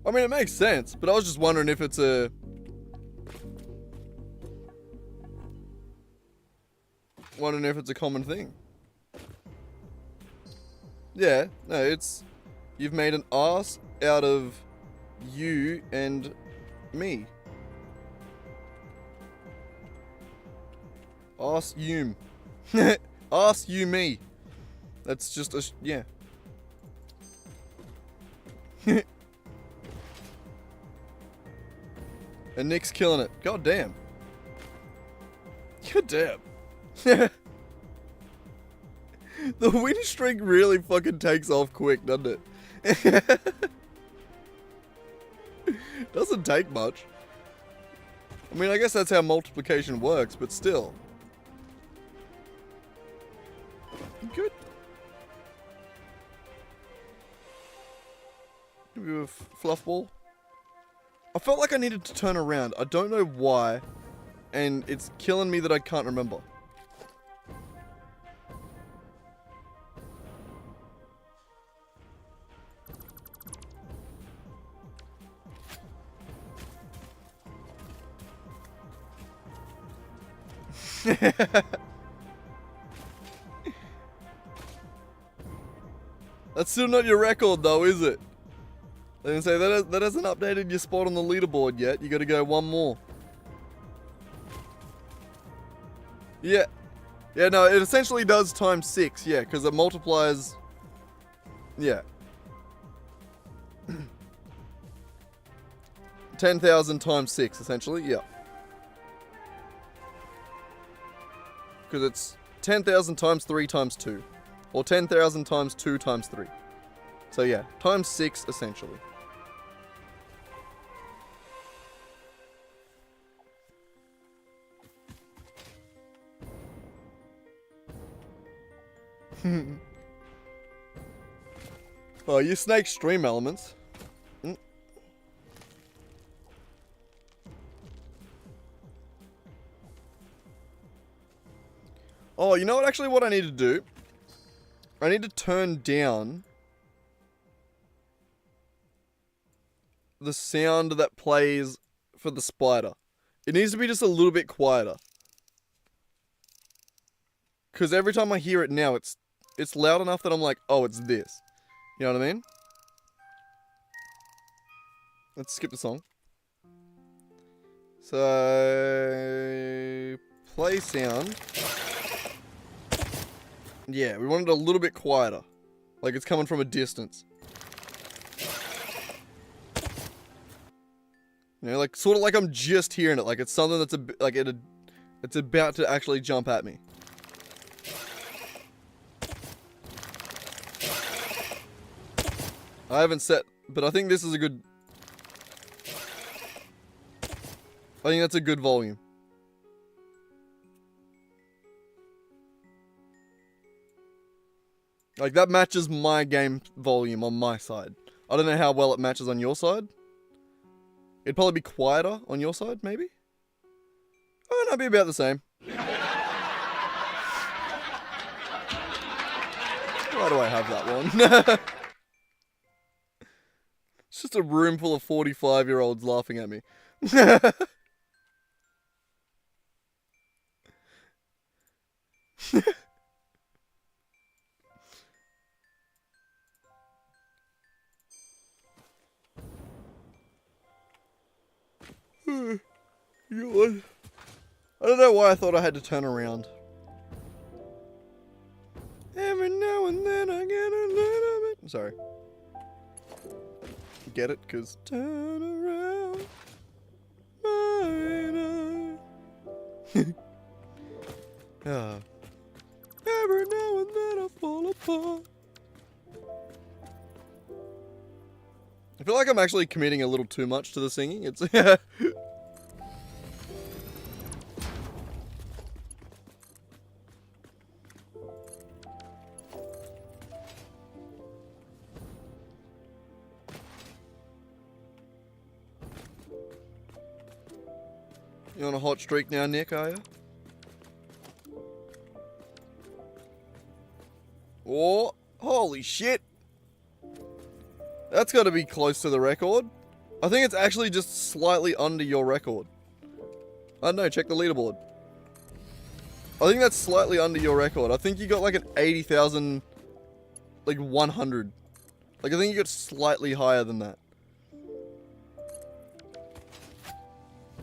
I mean, it makes sense, but I was just wondering if it's a... Wondering if it's a common thing. Yeah, no, it's... You've made an ass out of you and me. Ass you. Ass you me. That's just a... yeah. And Nick's killing it. God damn. God damn. The win streak really fucking takes off quick, doesn't it? Doesn't take much. I mean, I guess that's how multiplication works, but still. Good. Give you a fluff ball. I felt like I needed to turn around. I don't know why. And it's killing me that I can't remember. That's still not your record though, is it? I didn't say that hasn't updated your spot on the leaderboard yet. You gotta go one more. Yeah. Yeah, no, it essentially does times 6, yeah, because it multiplies... Yeah. 10,000 times 6, essentially, yeah. Because it's 10,000 times 3 times 2. Or 10,000 times 2 times 3. So yeah, times 6, essentially. Oh, you snake stream elements. Oh, you know what? Actually, what I need to do? I need to turn down the sound that plays for the spider. It needs to be just a little bit quieter. Because every time I hear it now, it's loud enough that I'm like, oh, it's this. You know what I mean? Let's skip the song. So... Play sound. Yeah, we want it a little bit quieter. Like it's coming from a distance. You know, like sort of like I'm just hearing it. Like it's something that's it's about to actually jump at me. I haven't set, but I think this is a good... I think that's a good volume. Like, that matches my game volume on my side. I don't know how well it matches on your side. It'd probably be quieter on your side, maybe? Oh, no, it'd be about the same. Why do I have that one? It's just a room full of 45-year-olds laughing at me. God. I don't know why I thought I had to turn around. Every now and then I get a little bit... Sorry. Get it? Because turn around, mine eye. Every now and then I fall apart. I feel like I'm actually committing a little too much to the singing. It's You on a hot streak now, Nick, are you? Oh, holy shit. That's got to be close to the record. I think it's actually just slightly under your record. I don't know, check the leaderboard. I think that's slightly under your record. I think you got like an 80,000, like 100. Like I think you got slightly higher than that.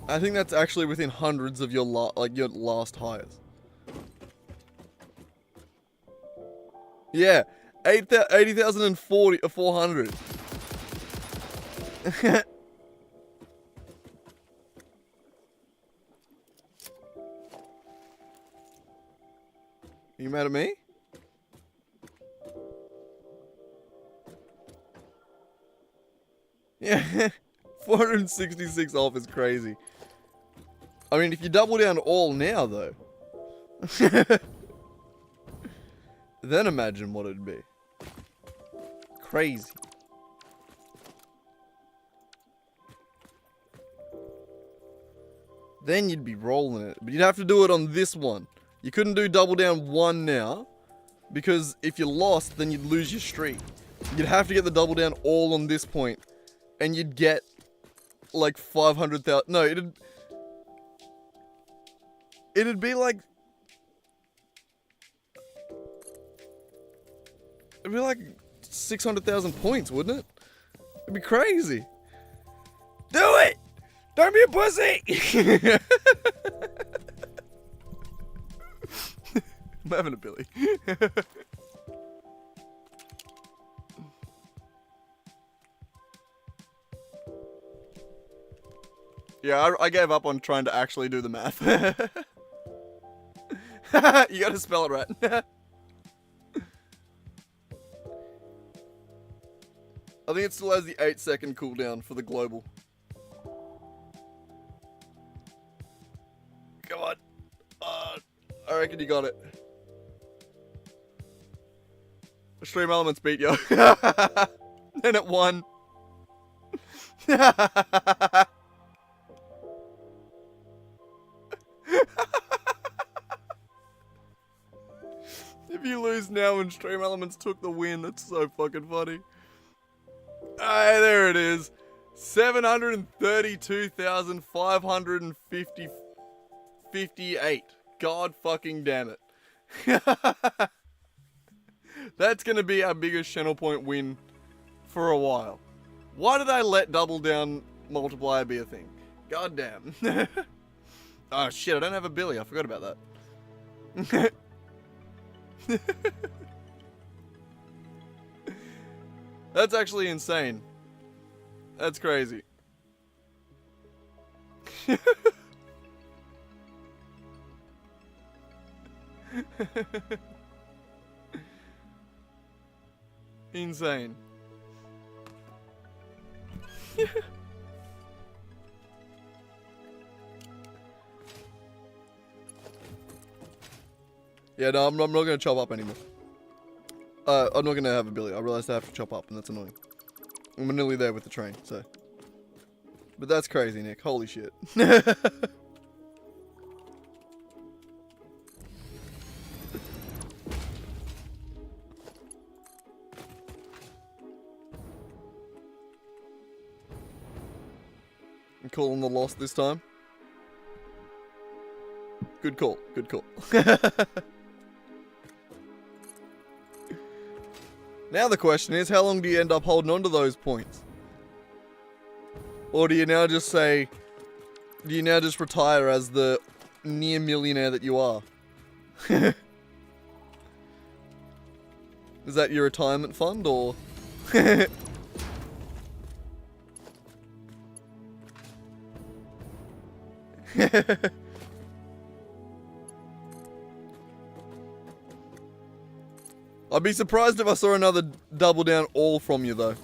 I think that's actually within hundreds of your your last highest. Yeah, 80,040 or 400. You mad at me? Yeah, 466 off is crazy. I mean, if you double down all now, though, then imagine what it'd be. Crazy. Then you'd be rolling it. But you'd have to do it on this one. You couldn't do double down 1 now, because if you lost, then you'd lose your streak. You'd have to get the double down all on this point, and you'd get like 500,000. No, it'd be like, it'd be like 600,000 points, wouldn't it? It'd be crazy. Do it! Don't be a pussy! I'm having a Billy. Yeah, I gave up on trying to actually do the math. You gotta spell it right. I think it still has the 8-second cooldown for the global. Come on. I reckon you got it. Stream Elements beat you. And it won. If you lose now and Stream Elements took the win, that's so fucking funny. Hey, there it is. 732,558. God fucking damn it. That's gonna be our biggest channel point win for a while. Why did I let double down multiplier be a thing? God damn. Oh shit, I don't have a Billy. I forgot about that. That's actually insane. That's crazy. Insane. Yeah, no, I'm not going to chop up anymore. I'm not going to have a Billy. I realized I have to chop up, and that's annoying. I'm nearly there with the train, so. But that's crazy, Nick. Holy shit. I'm calling the loss this time. Good call. Good call. Now the question is, how long do you end up holding on to those points? Or do you now just say, do you now just retire as the near millionaire that you are? Is that your retirement fund, or? I'd be surprised if I saw another double down all from you, though.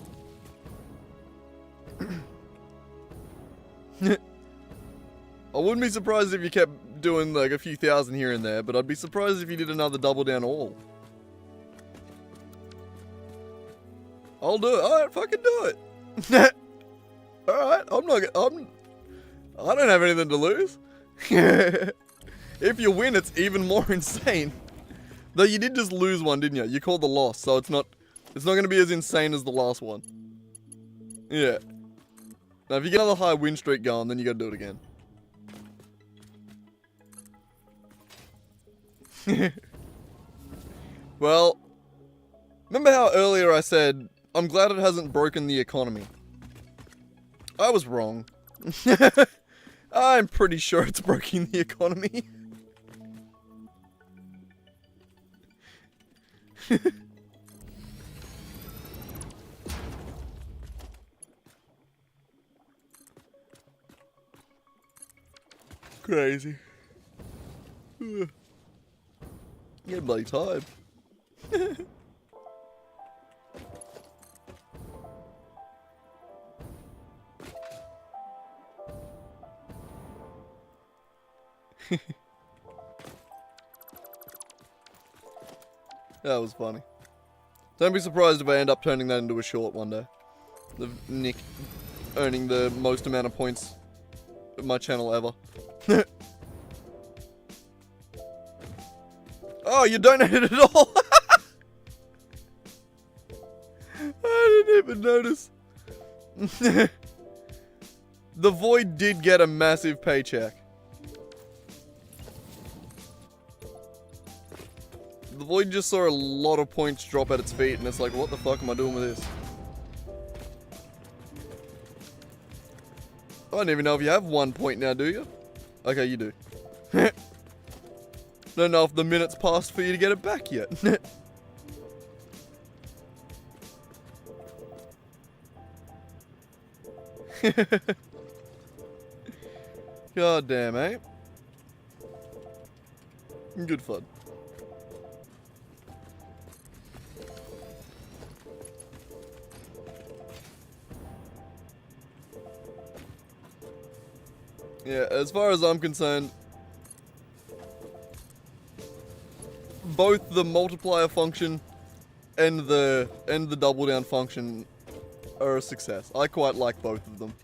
I wouldn't be surprised if you kept doing like a few thousand here and there, but I'd be surprised if you did another double down all. I'll do it. Alright, fucking do it. Alright, I don't have anything to lose. If you win, it's even more insane. Though you did just lose one, didn't you? You called the loss, so it's not going to be as insane as the last one. Yeah. Now, if you get another high win streak going, then you gotta do it again. Well, remember how earlier I said, I'm glad it hasn't broken the economy? I was wrong. I'm pretty sure it's broken the economy. Crazy. Ugh. Get bloody tired. That was funny. Don't be surprised if I end up turning that into a short one day. Of Nick earning the most amount of points of my channel ever. Oh, you donated it all! I didn't even notice. The Void did get a massive paycheck. The Void just saw a lot of points drop at its feet, and it's like, what the fuck am I doing with this? I don't even know if you have 1 point now, do you? Okay, you do. Don't know if the minute's passed for you to get it back yet. God damn, eh? Good fun. Yeah, as far as I'm concerned, both the multiplier function and the double down function are a success. I quite like both of them.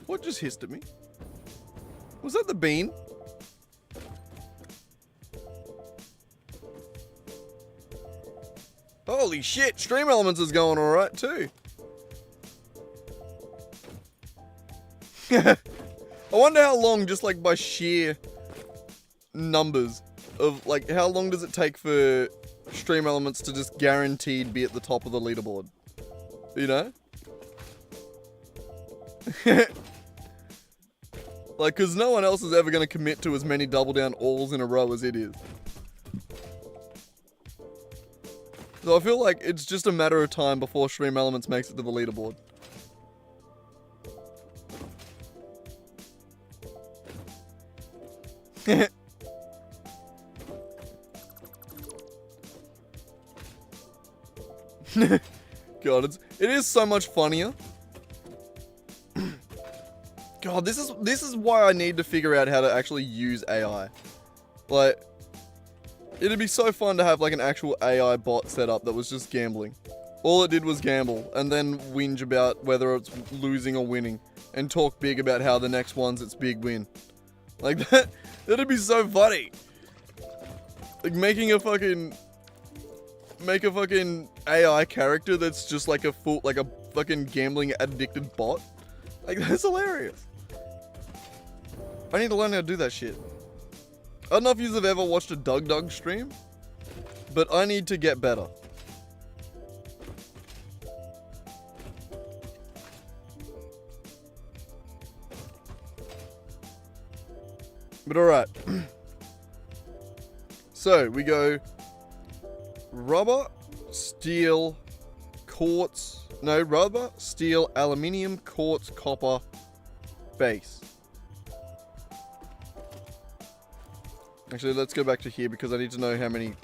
What just hissed at me? Was that the bean? Holy shit, Stream Elements is going alright too. I wonder how long, just like by sheer numbers of like, how long does it take for Stream Elements to just guaranteed be at the top of the leaderboard? You know? Like, cause no one else is ever gonna commit to as many double down alls in a row as it is. So I feel like it's just a matter of time before Stream Elements makes it to the leaderboard. God, it is so much funnier. God, this is why I need to figure out how to actually use AI. Like, it'd be so fun to have like an actual AI bot set up that was just gambling. All it did was gamble and then whinge about whether it's losing or winning and talk big about how the next one's its big win. Like that'd be so funny. Like make a fucking AI character that's just like a fucking gambling addicted bot. Like that's hilarious. I need to learn how to do that shit. I don't know if you've ever watched a Doug stream, but I need to get better. But alright. So, we go rubber, steel, quartz, no, rubber, steel, aluminium, quartz, copper, base. Actually, let's go back to here because I need to know how many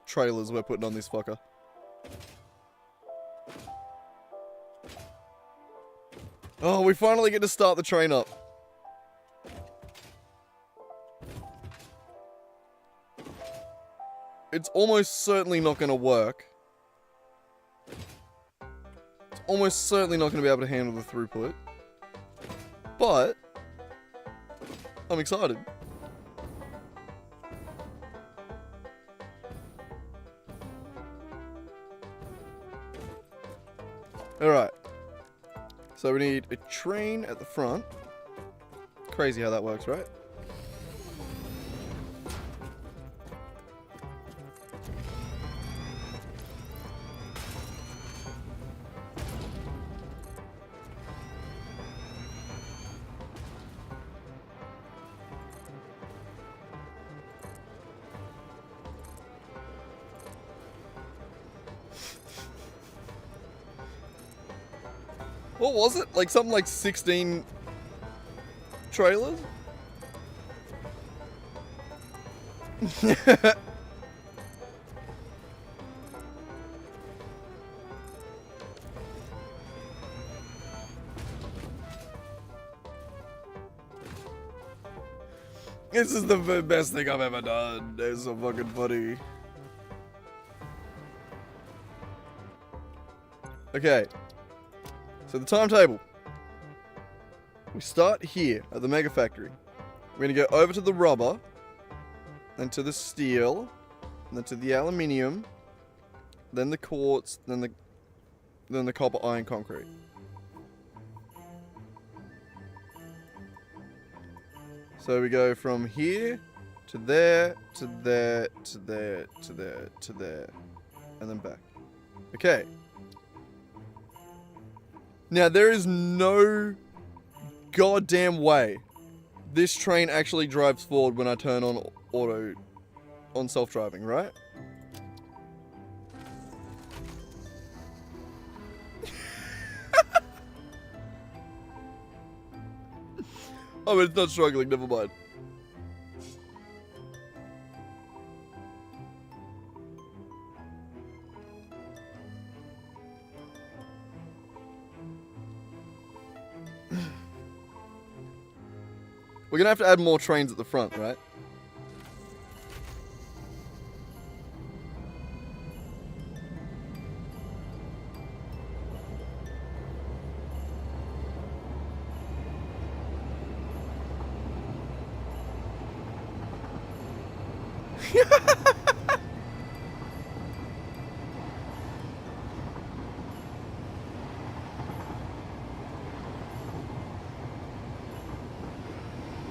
trailers we're putting on this fucker. Oh, we finally get to start the train up. It's almost certainly not going to work. It's almost certainly not going to be able to handle the throughput. But I'm excited. Alright. So we need a train at the front. Crazy how that works, right? What was it? Like something like 16 trailers? This is the best thing I've ever done. It's so fucking funny. Okay. So the timetable. We start here at the Mega Factory. We're going to go over to the rubber, then to the steel, then to the aluminium, then the quartz, then the copper, iron, concrete. So we go from here to there, to there, to there, to there, to there, and then back. Okay. Now, there is no goddamn way this train actually drives forward when I turn on self-driving, right? Oh, but it's not struggling, never mind. We're gonna have to add more trains at the front, right?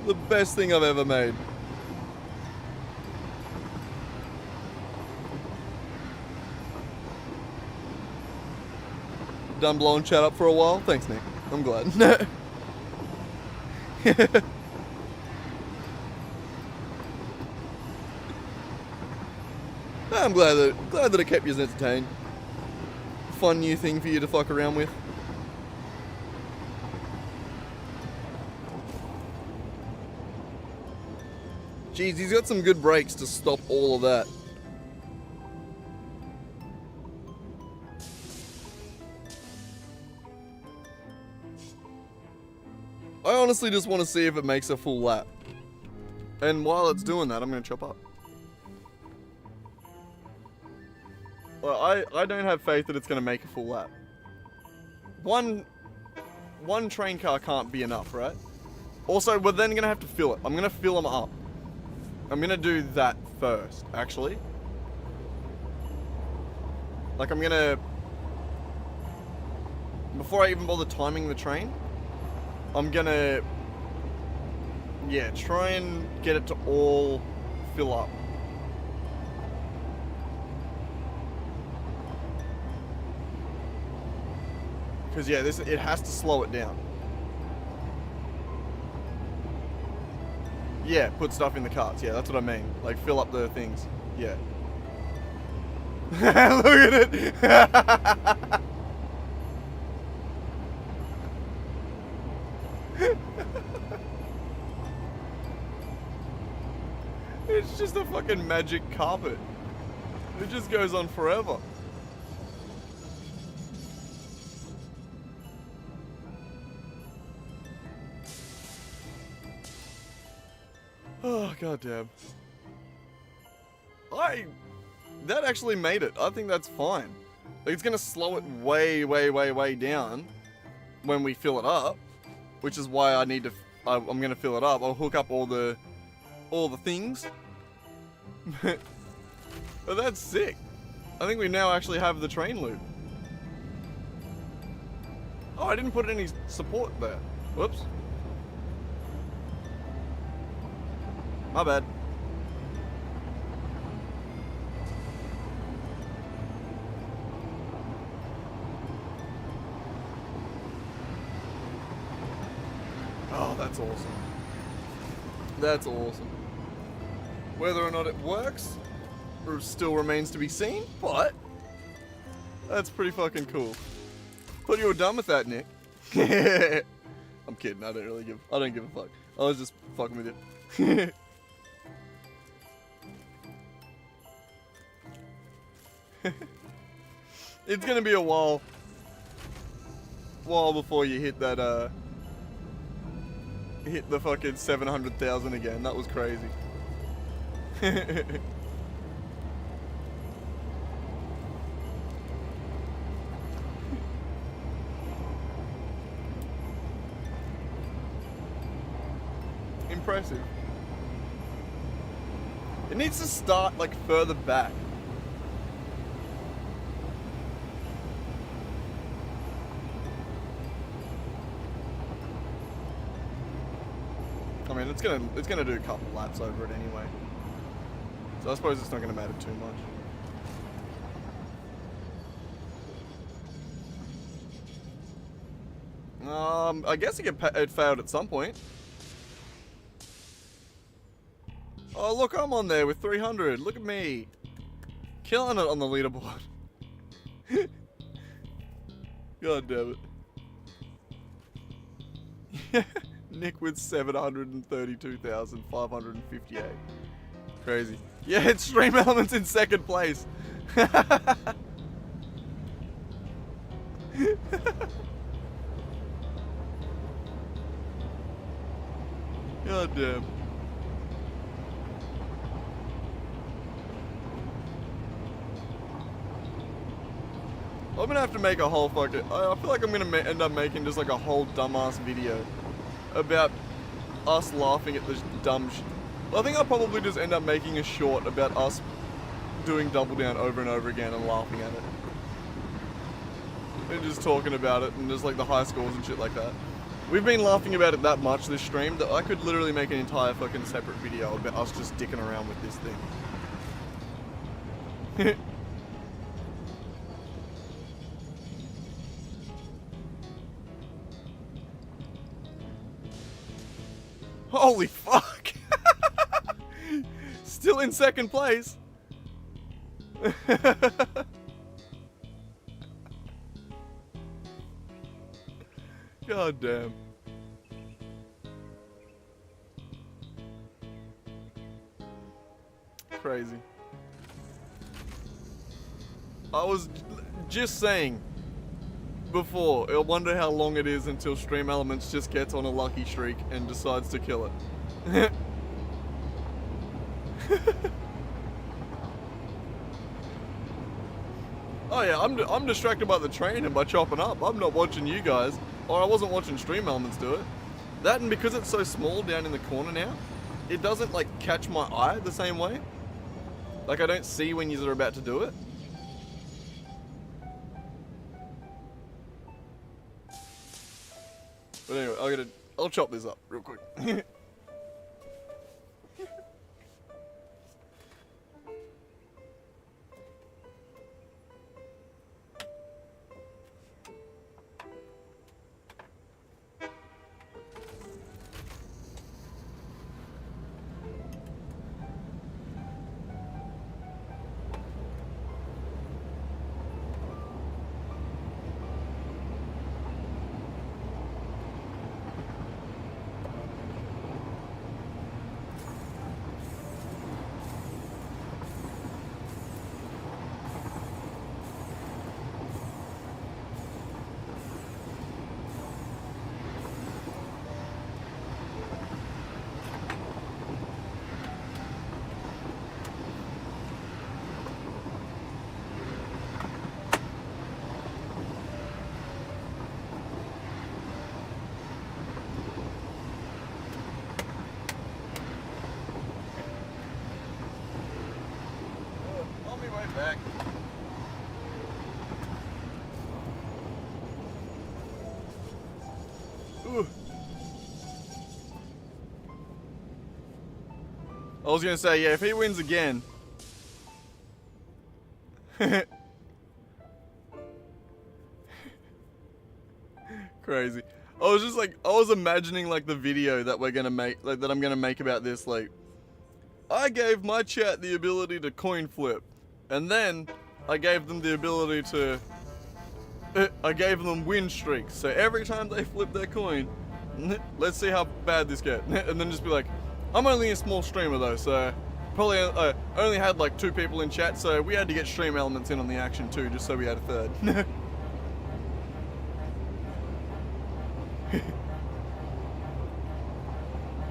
The best thing I've ever made. Done blowing chat up for a while? Thanks, Nick. I'm glad. I'm glad that it kept you entertained. Fun new thing for you to fuck around with. Jeez, he's got some good brakes to stop all of that. I honestly just want to see if it makes a full lap. And while it's doing that, I'm going to chop up. Well, I don't have faith that it's going to make a full lap. One train car can't be enough, right? Also, we're then going to have to fill it. I'm going to fill them up. I'm going to do that first, actually. Like, I'm going to... Before I even bother timing the train, I'm going to... Yeah, try and get it to all fill up. Because, yeah, it has to slow it down. Yeah, put stuff in the carts. Yeah, that's what I mean. Like, fill up the things. Yeah. Look at it! It's just a fucking magic carpet. It just goes on forever. Oh, goddamn. That actually made it. I think that's fine. Like, it's gonna slow it way, way, way, way down when we fill it up, which is why I need to. I'm gonna fill it up. I'll hook up all the things. But that's sick. I think we now actually have the train loop. Oh, I didn't put any support there. Whoops. My bad. Oh, that's awesome. That's awesome. Whether or not it works still remains to be seen, but that's pretty fucking cool. Thought you were done with that, Nick. I'm kidding. I don't give a fuck. I was just fucking with you. It's gonna be a while before you hit that hit the fucking 700,000 again. That was crazy. Impressive. It needs to start like further back. I mean, it's gonna do a couple laps over it anyway. So I suppose it's not gonna matter too much. I guess it failed at some point. Oh, look, I'm on there with 300. Look at me. Killing it on the leaderboard. God damn it. Nick with 732,558. Crazy. Yeah, it's Stream Elements in second place. God damn. I'm gonna have to make a whole fucking. I feel like I'm gonna end up making just like a whole dumbass video about us laughing at this dumb shit. I think I'll probably just end up making a short about us doing Double Down over and over again and laughing at it. And just talking about it and just like the high scores and shit like that. We've been laughing about it that much this stream that I could literally make an entire fucking separate video about us just dicking around with this thing. Holy fuck! Still in second place. God damn. Crazy. I was just saying before, I wonder how long it is until Stream Elements just gets on a lucky streak and decides to kill it. Oh yeah, I'm distracted by the train and by chopping up. I'm not watching you guys, or I wasn't watching Stream Elements do it. That, and because it's so small down in the corner now, it doesn't like catch my eye the same way. Like I don't see when you're about to do it. But anyway, I'll chop this up real quick. get back. Ooh. I was gonna say, yeah, if he wins again. Crazy. I was just like, I was imagining like the video that we're gonna make, like that I'm gonna make about this. Like, I gave my chat the ability to coin flip, and then I gave them the ability to, I gave them win streaks. So every time they flip their coin, let's see how bad this gets. And then just be like, I'm only a small streamer though, so probably only had like 2 people in chat, so we had to get stream elements in on the action too, just so we had a third.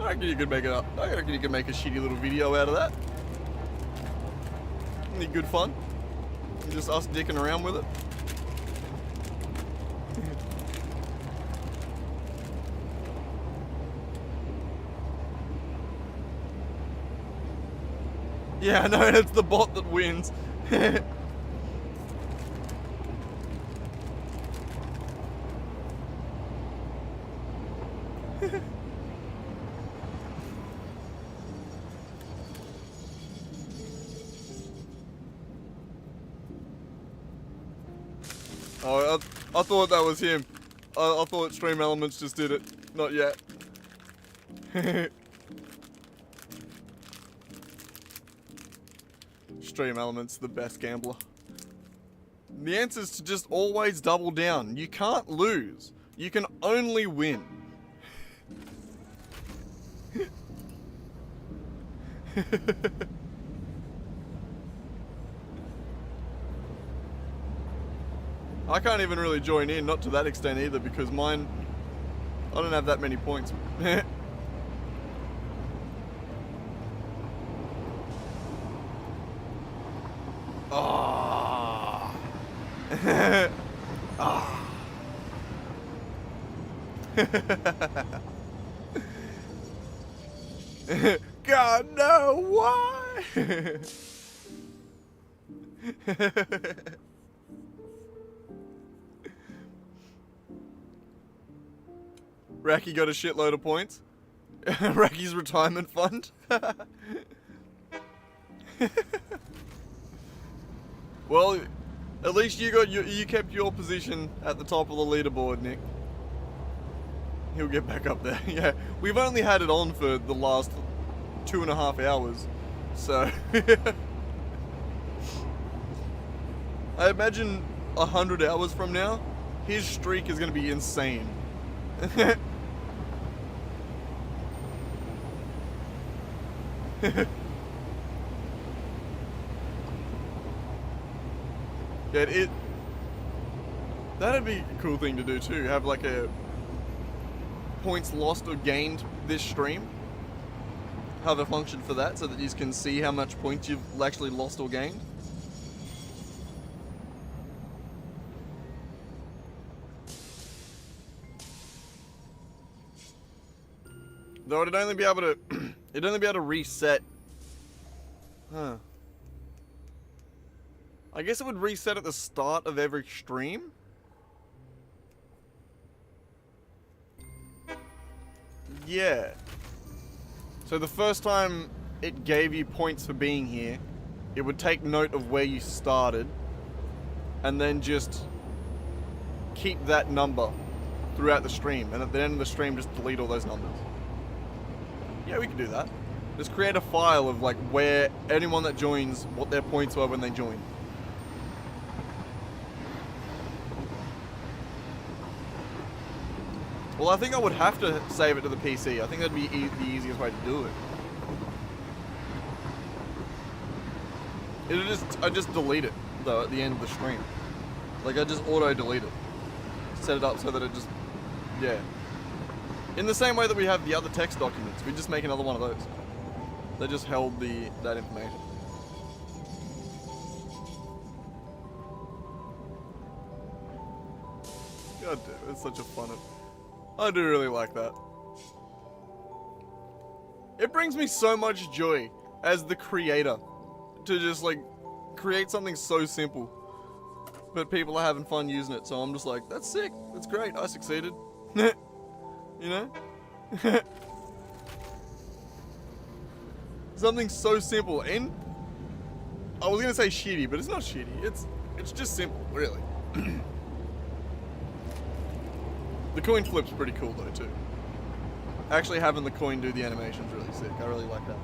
I reckon you could make it up. I reckon you could make a shitty little video out of that. Any good fun? Just us dicking around with it. Yeah, I know, it's the bot that wins. Oh, I thought that was him. I thought Stream Elements just did it. Not yet. Stream Elements, the best gambler. The answer is to just always double down. You can't lose. You can only win. I can't even really join in, not to that extent either, because mine, I don't have that many points. Oh. Oh. God, no, why? Racky got a shitload of points. Racky's retirement fund. Well, at least you kept your position at the top of the leaderboard, Nick. He'll get back up there. Yeah, we've only had it on for the last 2.5 hours, so I imagine 100 hours from now, his streak is going to be insane. Yeah, that'd be a cool thing to do too. Have like a points lost or gained this stream. Have a function for that so that you can see how much points you've actually lost or gained. Though it'd only be able to it'd only be able to reset. Huh. I guess it would reset at the start of every stream? Yeah. So the first time it gave you points for being here, it would take note of where you started, and then just keep that number throughout the stream, and at the end of the stream just delete all those numbers. Yeah, we can do that. Just create a file of like where anyone that joins, what their points were when they joined. Well, I think I would have to save it to the PC. I think that'd be the easiest way to do it. I just delete it though at the end of the stream. Like I just auto delete it. Set it up so that it just, yeah. In the same way that we have the other text documents, we just make another one of those. They just held that information. God damn, it's such a fun. I do really like that. It brings me so much joy as the creator to just like create something so simple, but people are having fun using it. So I'm just like, that's sick. That's great. I succeeded. You know? Something so simple, and I was gonna say shitty, but it's not shitty. It's just simple, really. The coin flip's pretty cool though too. Actually, having the coin do the animation's really sick. I really like that.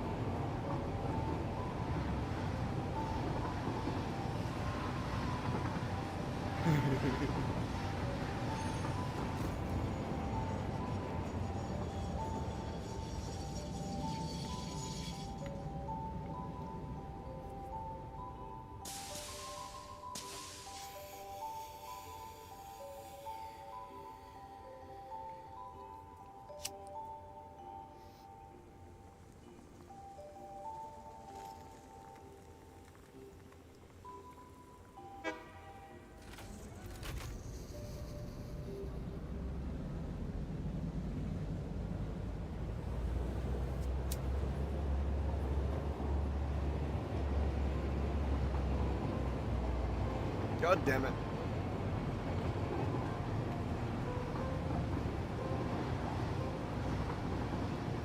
God damn it.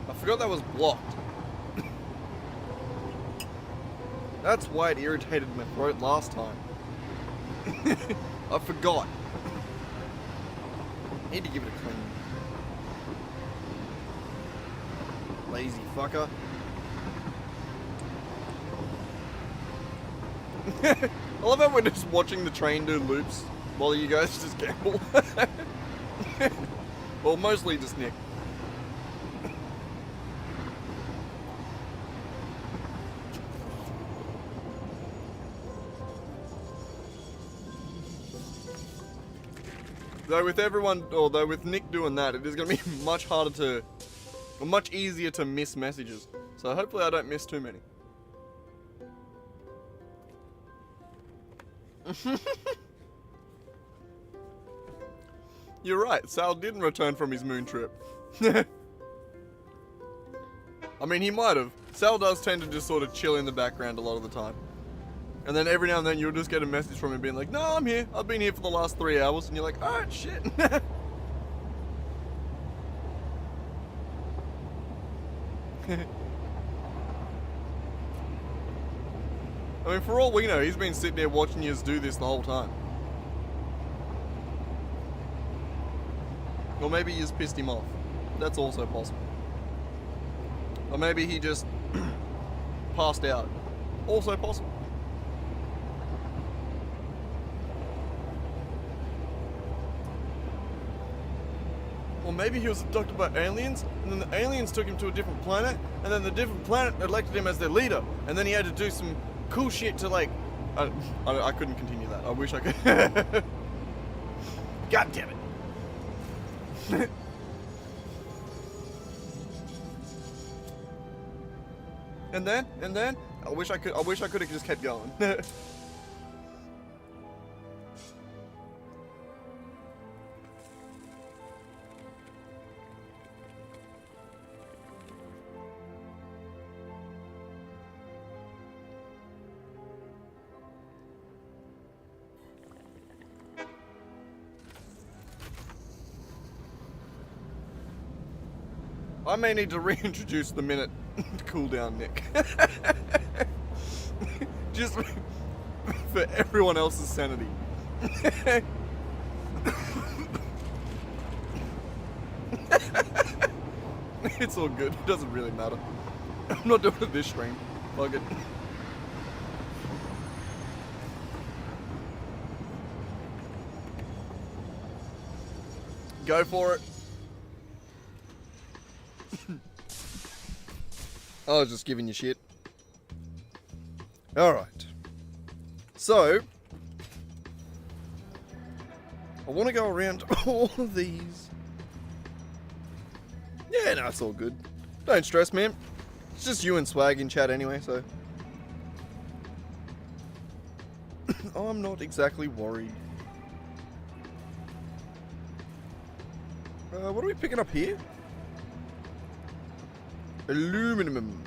I forgot that was blocked. That's why it irritated my throat last time. I forgot. Need to give it a clean. Lazy fucker. I love how we're just watching the train do loops while you guys just gamble. Well, mostly just Nick. Though with Nick doing that, it is going to be much harder to, or much easier to miss messages. So hopefully I don't miss too many. You're right, Sal didn't return from his moon trip. I mean, he might have. Sal does tend to just sort of chill in the background a lot of the time. And then every now and then you'll just get a message from him being like, no, I'm here. I've been here for the last 3 hours. And you're like, alright, shit. I mean, for all we know, he's been sitting there watching you do this the whole time. Or maybe you just pissed him off. That's also possible. Or maybe he just passed out. Also possible. Or maybe he was abducted by aliens, and then the aliens took him to a different planet, and then the different planet elected him as their leader, and then he had to do some cool shit to like... I couldn't continue that. I wish I could. God damn it. And then, I wish I could have just kept going. I may need to reintroduce the minute cooldown, Nick. Just for everyone else's sanity. It's all good. It doesn't really matter. I'm not doing it this stream. Fuck it. Go for it. I was just giving you shit. Alright. So, I want to go around all of these. Yeah, no, it's all good. Don't stress, man. It's just you and Swag in chat anyway, so. I'm not exactly worried. What are we picking up here? Aluminum.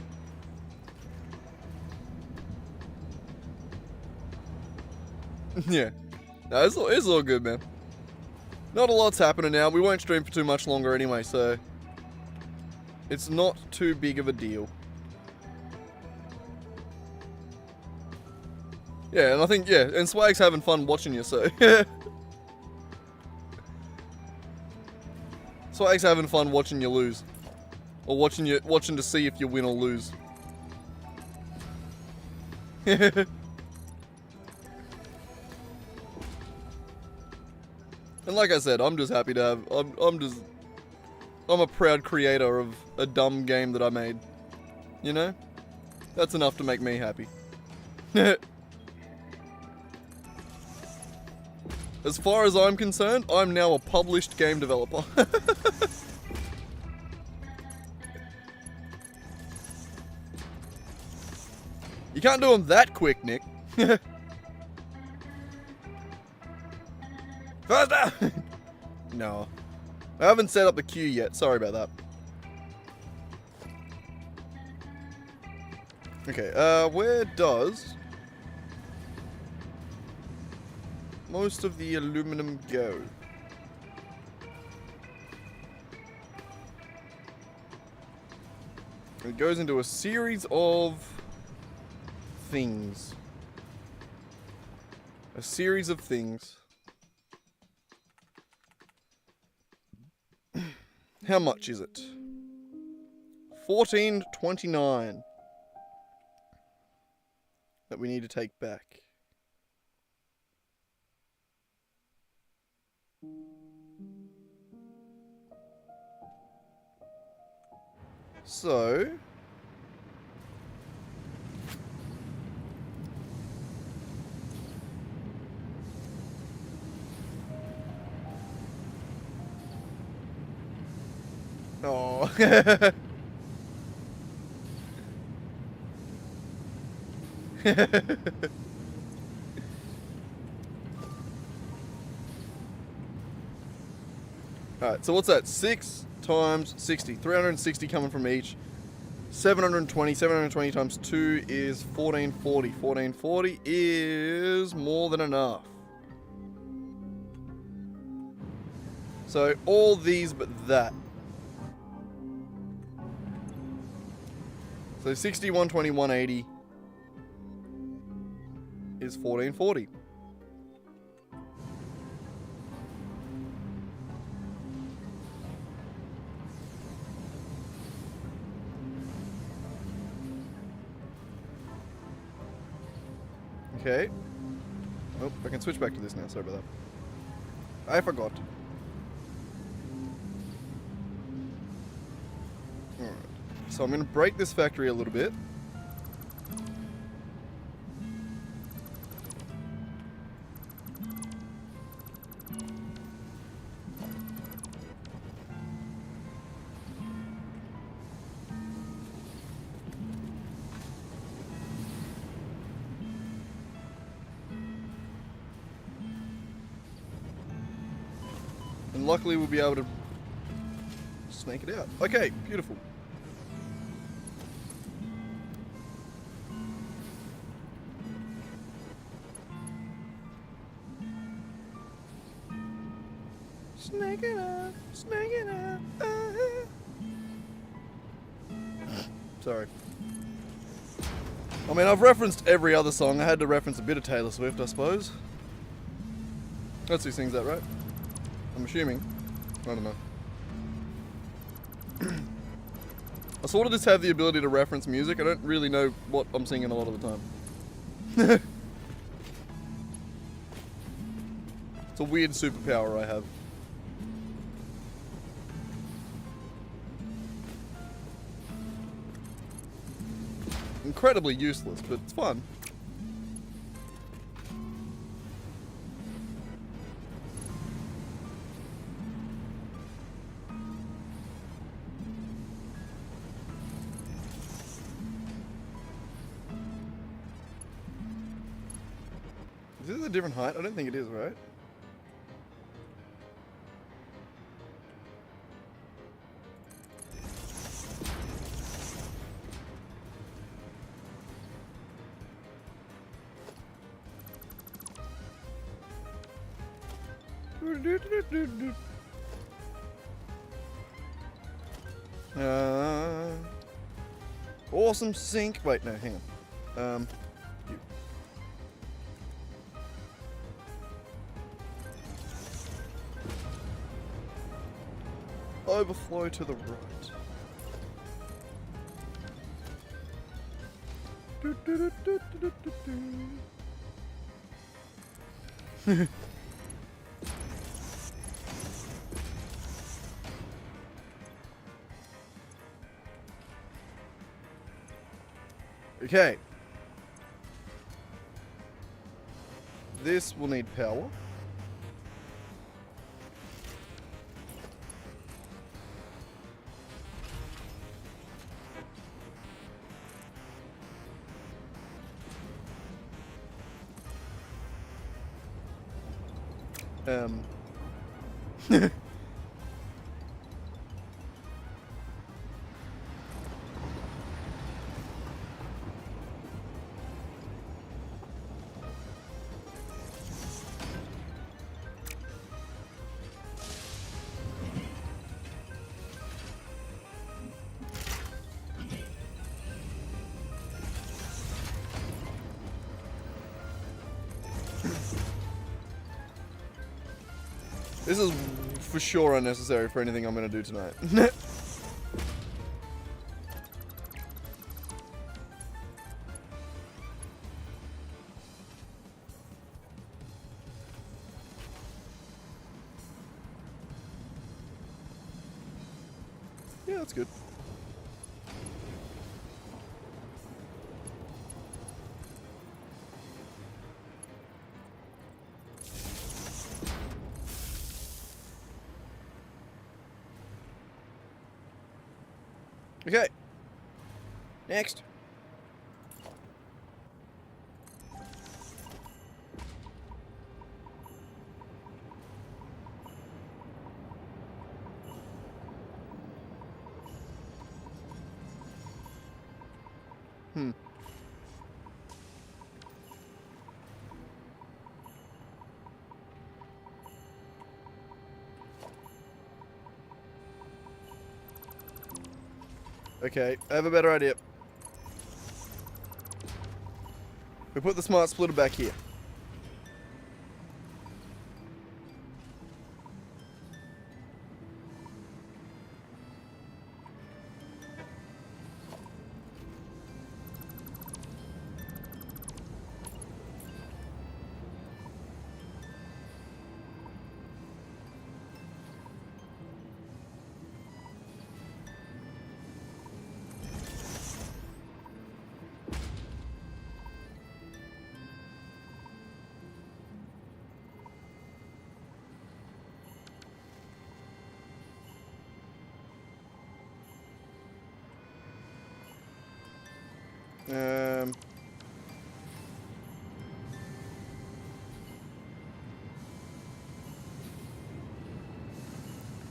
Yeah. No, it's all good, man. Not a lot's happening now. We won't stream for too much longer anyway, so it's not too big of a deal. Yeah, and I think, yeah, and Swag's having fun watching you, so. Swag's having fun watching you lose. Or watching to see if you win or lose. And like I said, I'm just happy to have, I'm a proud creator of a dumb game that I made. You know? That's enough to make me happy. As far as I'm concerned, I'm now a published game developer. You can't do them that quick, Nick. Faster! No. I haven't set up the queue yet. Sorry about that. Okay, where does most of the aluminum go? It goes into a series of things. A series of things. How much is it? 14.29 that we need to take back. So oh. Alright, so what's that? 6 times 60. 360 coming from each. 720. 720 times 2 is 1440. 1440 is more than enough. So all these but that. So 60, 120, 180 is 1440. Okay. Oh, I can switch back to this now. Sorry about that. I forgot. Alright. So I'm going to break this factory a little bit. And luckily we'll be able to snake it out. Okay, beautiful. Snake it out, snake it out. Sorry. I mean, I've referenced every other song. I had to reference a bit of Taylor Swift, I suppose. That's who sings that, right? I'm assuming. I don't know. I sort of just have the ability to reference music. I don't really know what I'm singing a lot of the time. It's a weird superpower I have. Incredibly useless, but it's fun. Is this a different height? I don't think it is, right? Awesome sink. Wait, no, hang on. You. Overflow to the right. Okay. This will need power. This is for sure unnecessary for anything I'm going to do tonight. Yeah, that's good. Okay. Next. Okay, I have a better idea. We put the smart splitter back here.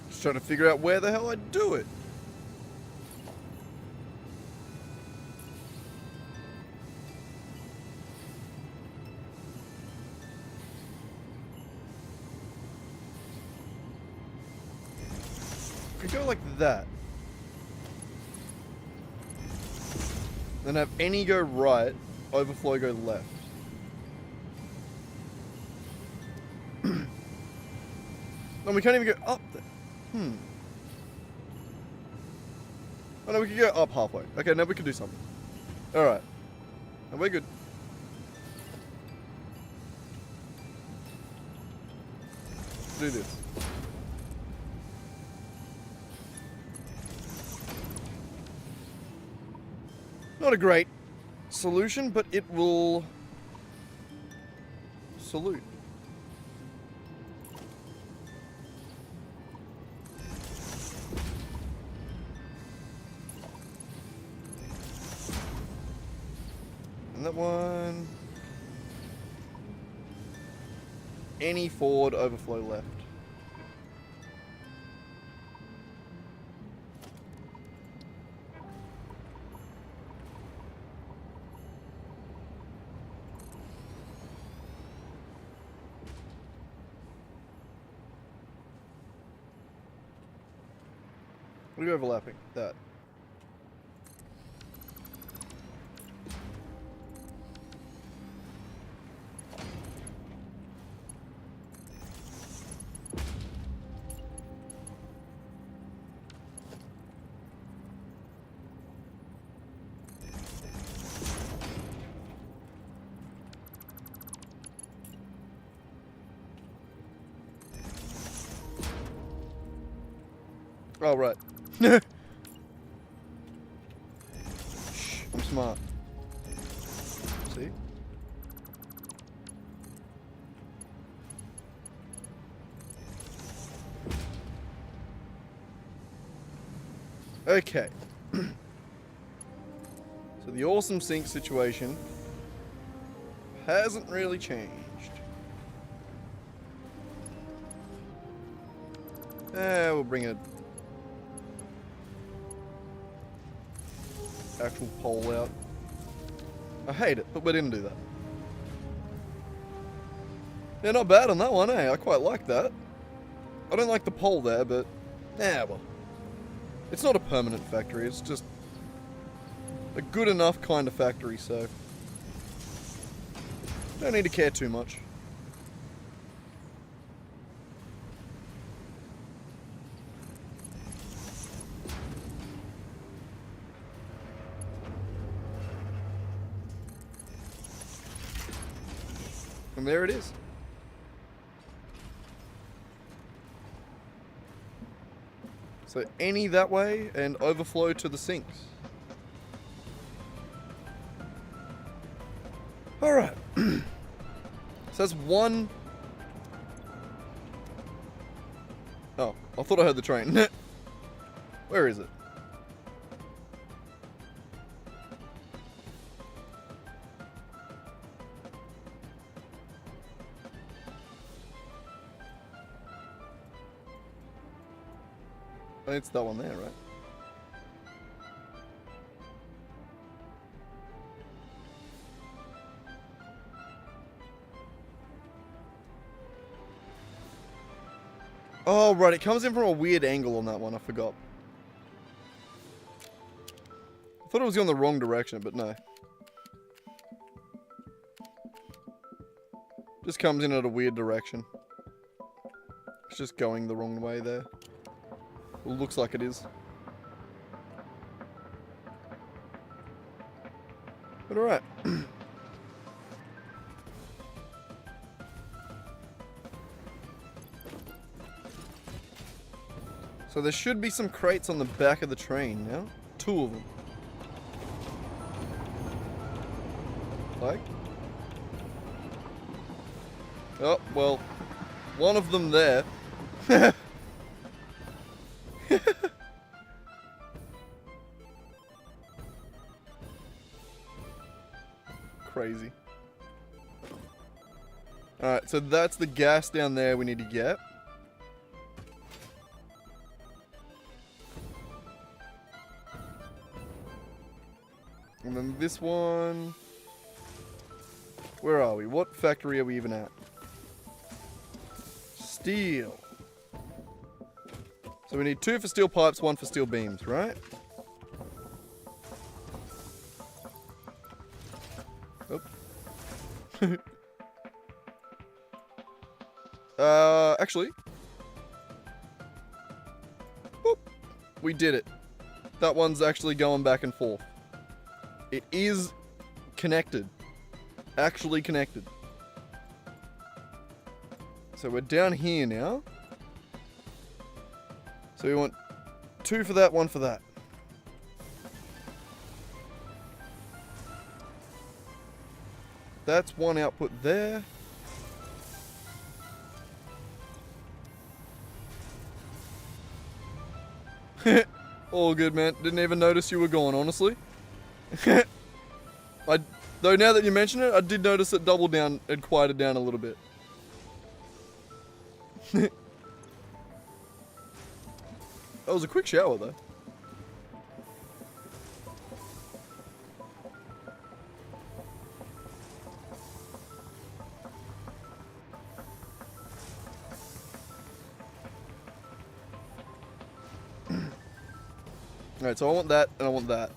Just trying to figure out where the hell I do it. Could go like that. Then have any go right, overflow go left. No, we can't even go up there. Oh no, we can go up halfway. Okay, now we can do something. Alright. And we're good. Do this. Not a great solution, but it will salute. And that one. Any forward overflow left. What are you overlapping? That. Oh, right. Shh, I'm smart. See? Okay. So the awesome sink situation hasn't really changed. We'll bring a actual pole out. I hate it, but we didn't do that. Yeah, not bad on that one, eh? I quite like that. I don't like the pole there, but well. It's not a permanent factory, it's just a good enough kind of factory, so don't need to care too much. And there it is. So any that way and overflow to the sinks. Alright. So that's one... Oh, I thought I heard the train. Where is it? It's that one there, right? Oh, right, it comes in from a weird angle on that one, I forgot. I thought it was going the wrong direction, but no. Just comes in at a weird direction. It's just going the wrong way there. It looks like it is. But alright. So there should be some crates on the back of the train now. 2 of them. Like? Oh, well. One of them there. Crazy. Alright, so that's the gas down there we need to get. And then this one... Where are we? What factory are we even at? Steel. So we need 2 for steel pipes, 1 for steel beams, right? Actually. Boop. We did it. That one's actually going back and forth. It is connected. Actually connected. So we're down here now. So we want 2 for that, 1 for that. That's 1 output there. All good, man. Didn't even notice you were gone, honestly. Though now that you mention it, I did notice it doubled down and quieted down a little bit. That was a quick shower, though. Alright, so I want that, and I want that.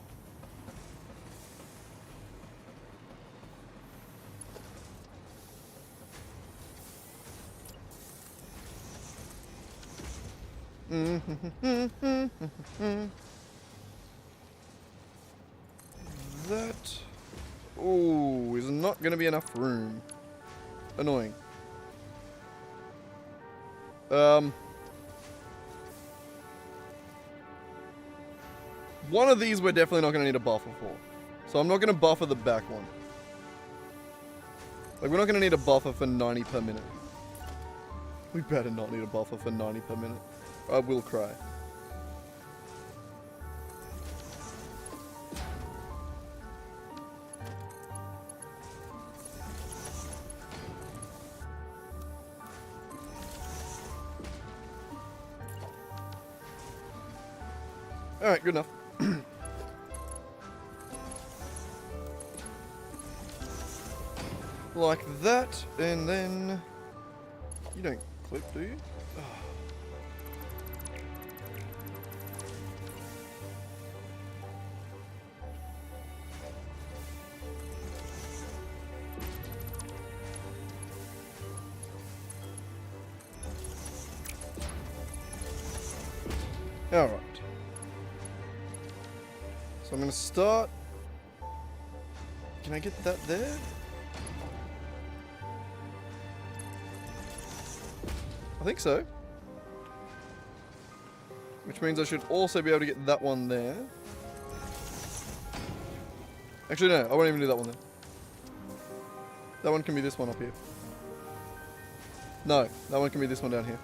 That... Ooh, is not going to be enough room. Annoying. One of these we're definitely not going to need a buffer for. So I'm not going to buffer the back one. Like, we're not going to need a buffer for 90 per minute. We better not need a buffer for 90 per minute. I will cry. Alright, good enough. Like that, and then... You don't clip, do you? Alright. So I'm going to start... Can I get that there? I think so. Which means I should also be able to get that one there. Actually, no. I won't even do that one there. That one can be this one up here. No. That one can be this one down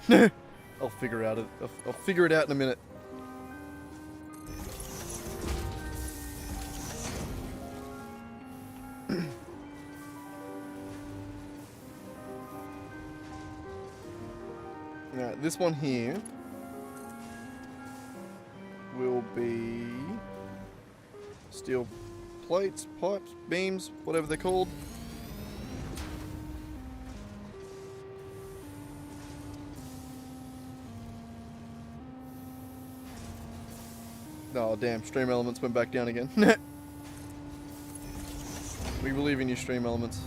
here. I'll figure it out in a minute. Alright, this one here will be steel plates, pipes, beams, whatever they're called. Oh damn, stream elements went back down again. We believe in you, stream elements.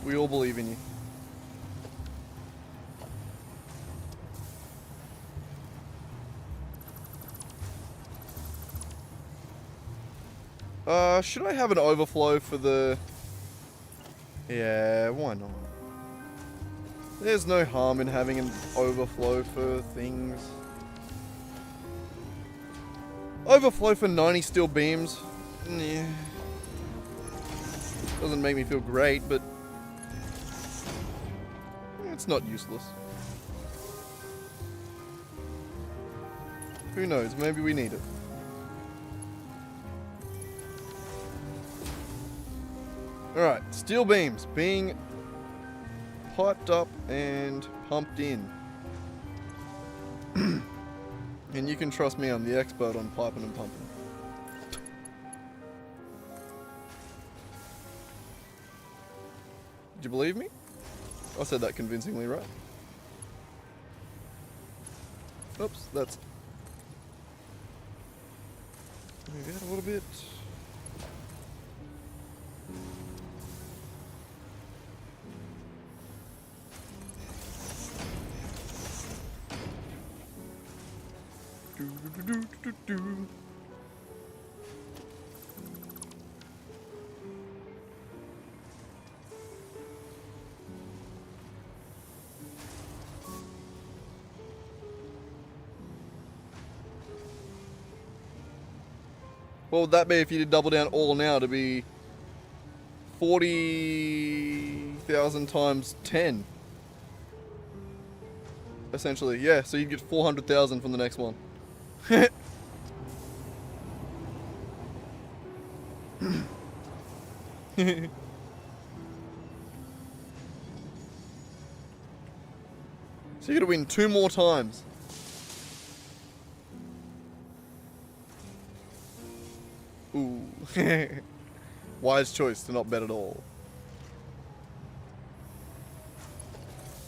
We all believe in you. Should I have an overflow for the... Yeah, why not? There's no harm in having an overflow for things. Overflow for 90 steel beams. Yeah. Doesn't make me feel great, but... It's not useless. Who knows, maybe we need it. Alright, steel beams being piped up and pumped in. And you can trust me, I'm the expert on piping and pumping. Did you believe me? I said that convincingly, right? Oops, that's... Move out a little bit. What would that be if you did double down all now to be 40,000 times 10? Essentially, yeah, so you'd get 400,000 from the next one. So you're gonna win 2 more times. Ooh. Wise choice to not bet at all.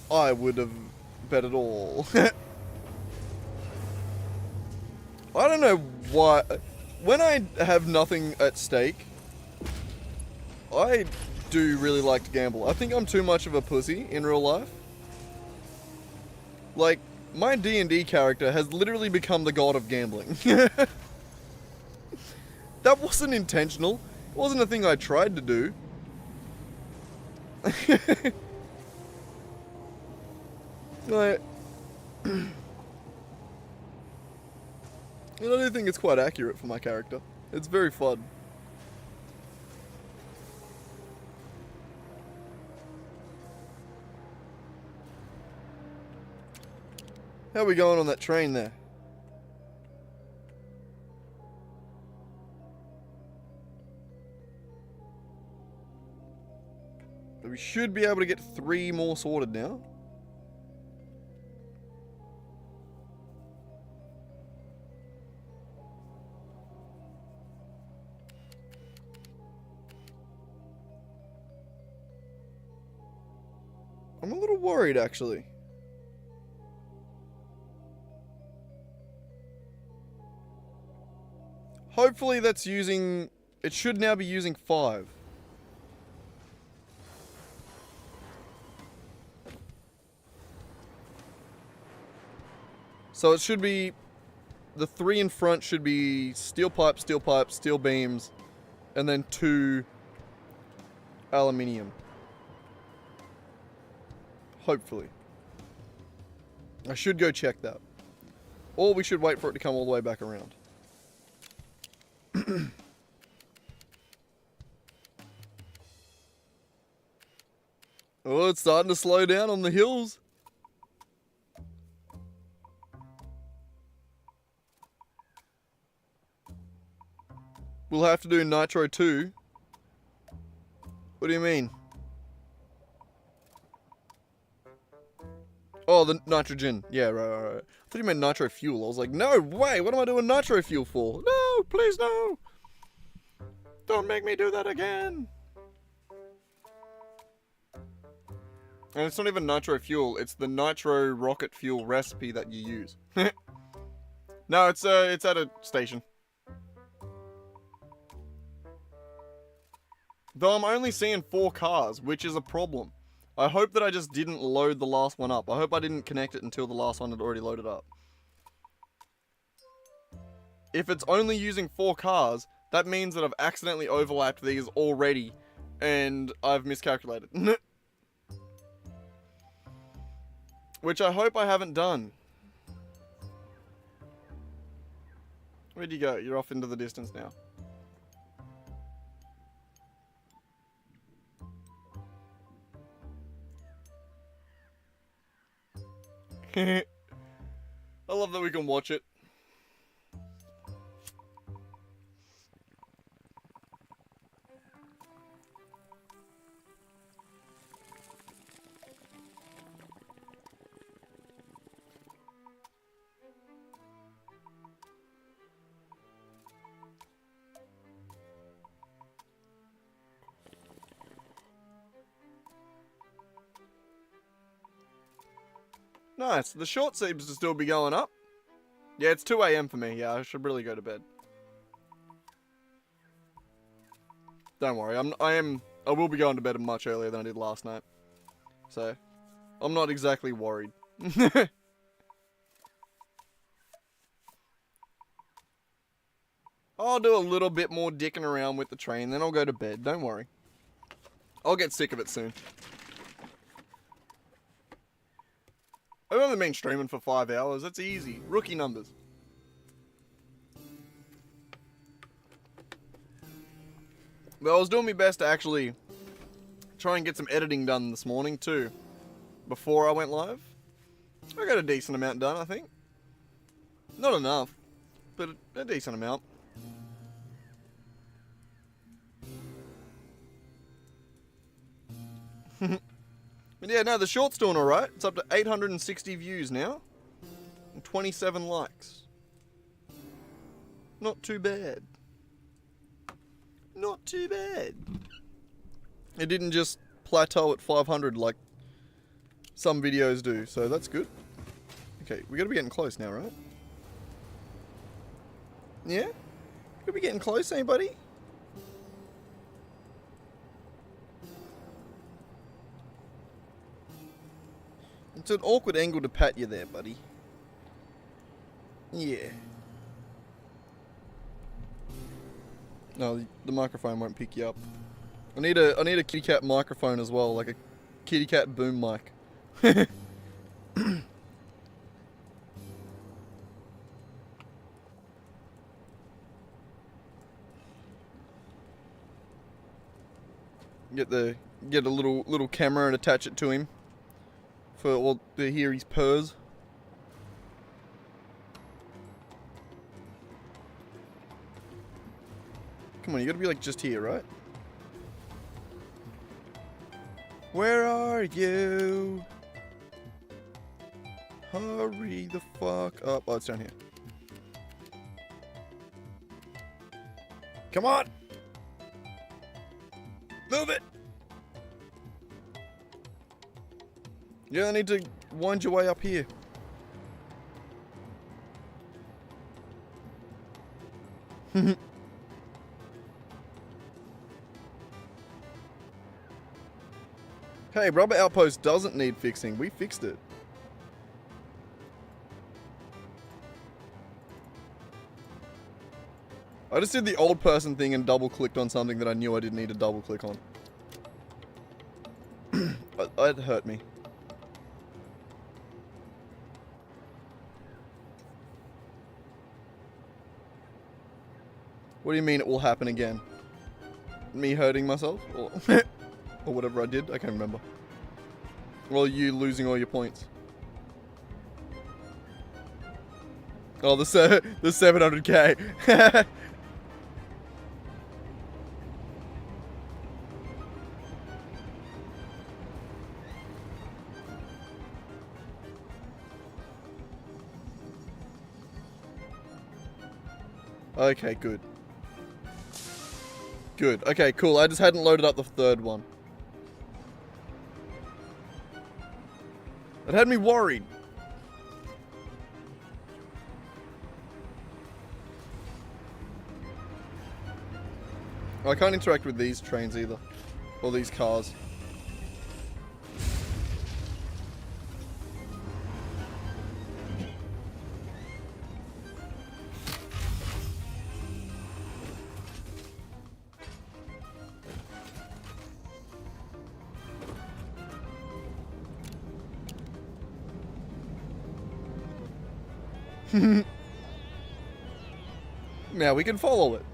I would have bet at all. I don't know why. When I have nothing at stake, I do really like to gamble. I think I'm too much of a pussy in real life. Like, my D&D character has literally become the god of gambling. That wasn't intentional. It wasn't a thing I tried to do. Like, and I do think it's quite accurate for my character. It's very fun. How are we going on that train there? We should be able to get 3 more sorted now. I'm a little worried, actually. Hopefully that's using... It should now be using 5. So it should be... The 3 in front should be steel pipe, steel beams, and then 2 aluminium. Hopefully. I should go check that. Or we should wait for it to come all the way back around. Oh, it's starting to slow down on the hills. We'll have to do nitro too. What do you mean? Oh, the nitrogen. Yeah, right. I thought you meant nitro fuel. I was like, no way. What am I doing nitro fuel for? No, please no. Don't make me do that again. And it's not even nitro fuel. It's the nitro rocket fuel recipe that you use. No, it's at a station. Though I'm only seeing 4 cars, which is a problem. I hope that I just didn't load the last one up. I hope I didn't connect it until the last one had already loaded up. If it's only using 4 cars, that means that I've accidentally overlapped these already, and I've miscalculated. Which I hope I haven't done. Where'd you go? You're off into the distance now. I love that we can watch it. Nice. The short seems to still be going up. Yeah, it's 2 AM for me. Yeah, I should really go to bed. Don't worry. I will be going to bed much earlier than I did last night. So, I'm not exactly worried. I'll do a little bit more dicking around with the train, then I'll go to bed. Don't worry. I'll get sick of it soon. I've only been streaming for 5 hours. That's easy. Rookie numbers. But I was doing my best to actually try and get some editing done this morning too. Before I went live. I got a decent amount done, I think. Not enough, but a decent amount. But yeah, no, the short's doing alright. It's up to 860 views now. And 27 likes. Not too bad. Not too bad. It didn't just plateau at 500 like some videos do, so that's good. Okay, we gotta be getting close now, right? Yeah? Could be getting close, anybody? It's an awkward angle to pat you there, buddy. Yeah. No, the microphone won't pick you up. I need a kitty cat microphone as well, like a kitty cat boom mic. Get a little camera and attach it to him to hear his purrs. Come on, you gotta be like just here, right? Where are you? Hurry the fuck up. Oh, it's down here. Come on! Move it! Yeah, I need to wind your way up here. Hey, rubber outpost doesn't need fixing. We fixed it. I just did the old person thing and double clicked on something that I knew I didn't need to double click on. It hurt me. What do you mean it will happen again? Me hurting myself? Or, or whatever I did? I can't remember. Or you losing all your points? Oh, the 700k. Okay, good. Good. Okay, cool. I just hadn't loaded up the third one. It had me worried. Oh, I can't interact with these trains either. Or these cars. Now we can follow it.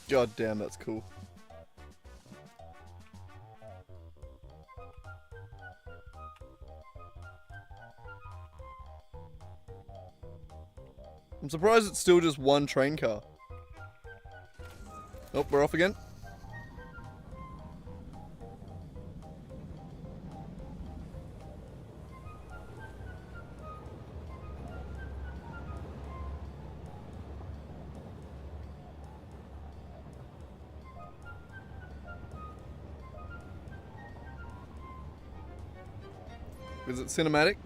God damn, that's cool. I'm surprised it's still just one train car. Oh, we're off again. Is it cinematic?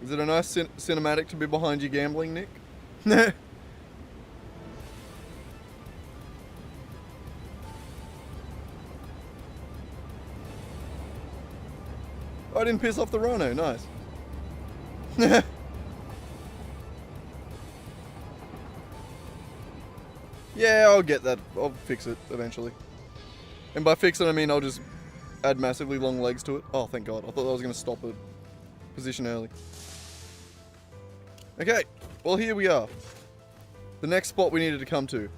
Is it a nice cinematic to be behind you gambling, Nick? I didn't piss off the rhino, nice. Yeah, I'll get that. I'll fix it eventually. And by fix it, I mean I'll just add massively long legs to it. Oh, thank God. I thought I was going to stop it. Position early. Okay, well here we are. The next spot we needed to come to.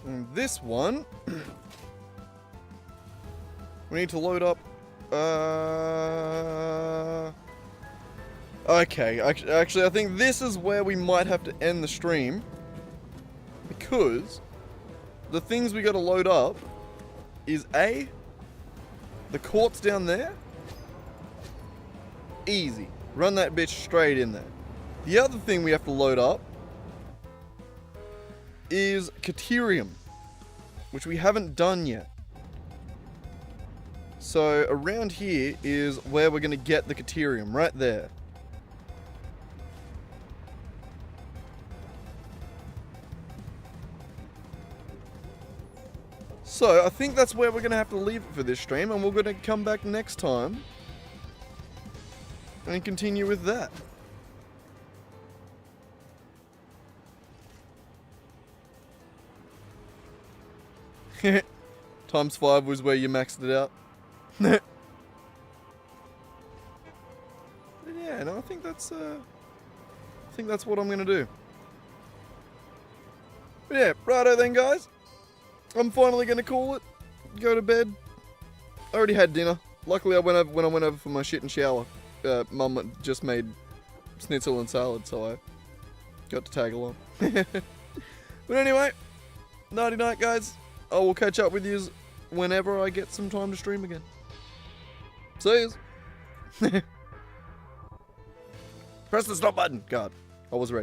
And this one, we need to load up, Okay, actually, I think this is where we might have to end the stream. Because the things we gotta load up is A, the quartz down there. Easy. Run that bitch straight in there. The other thing we have to load up is Caterium, which we haven't done yet. So around here is where we're going to get the Caterium, right there. So I think that's where we're going to have to leave it for this stream, and we're going to come back next time and continue with that. Times 5 was where you maxed it out. But yeah, no, I think that's what I'm gonna do. But yeah, righto then, guys. I'm finally gonna call it. Go to bed. I already had dinner. Luckily, when I went over for my shit and shower, Mum just made schnitzel and salad, so I got to tag along. But anyway, nighty night, guys. I will catch up with you whenever I get some time to stream again. See yous. Press the stop button. God, I was ready.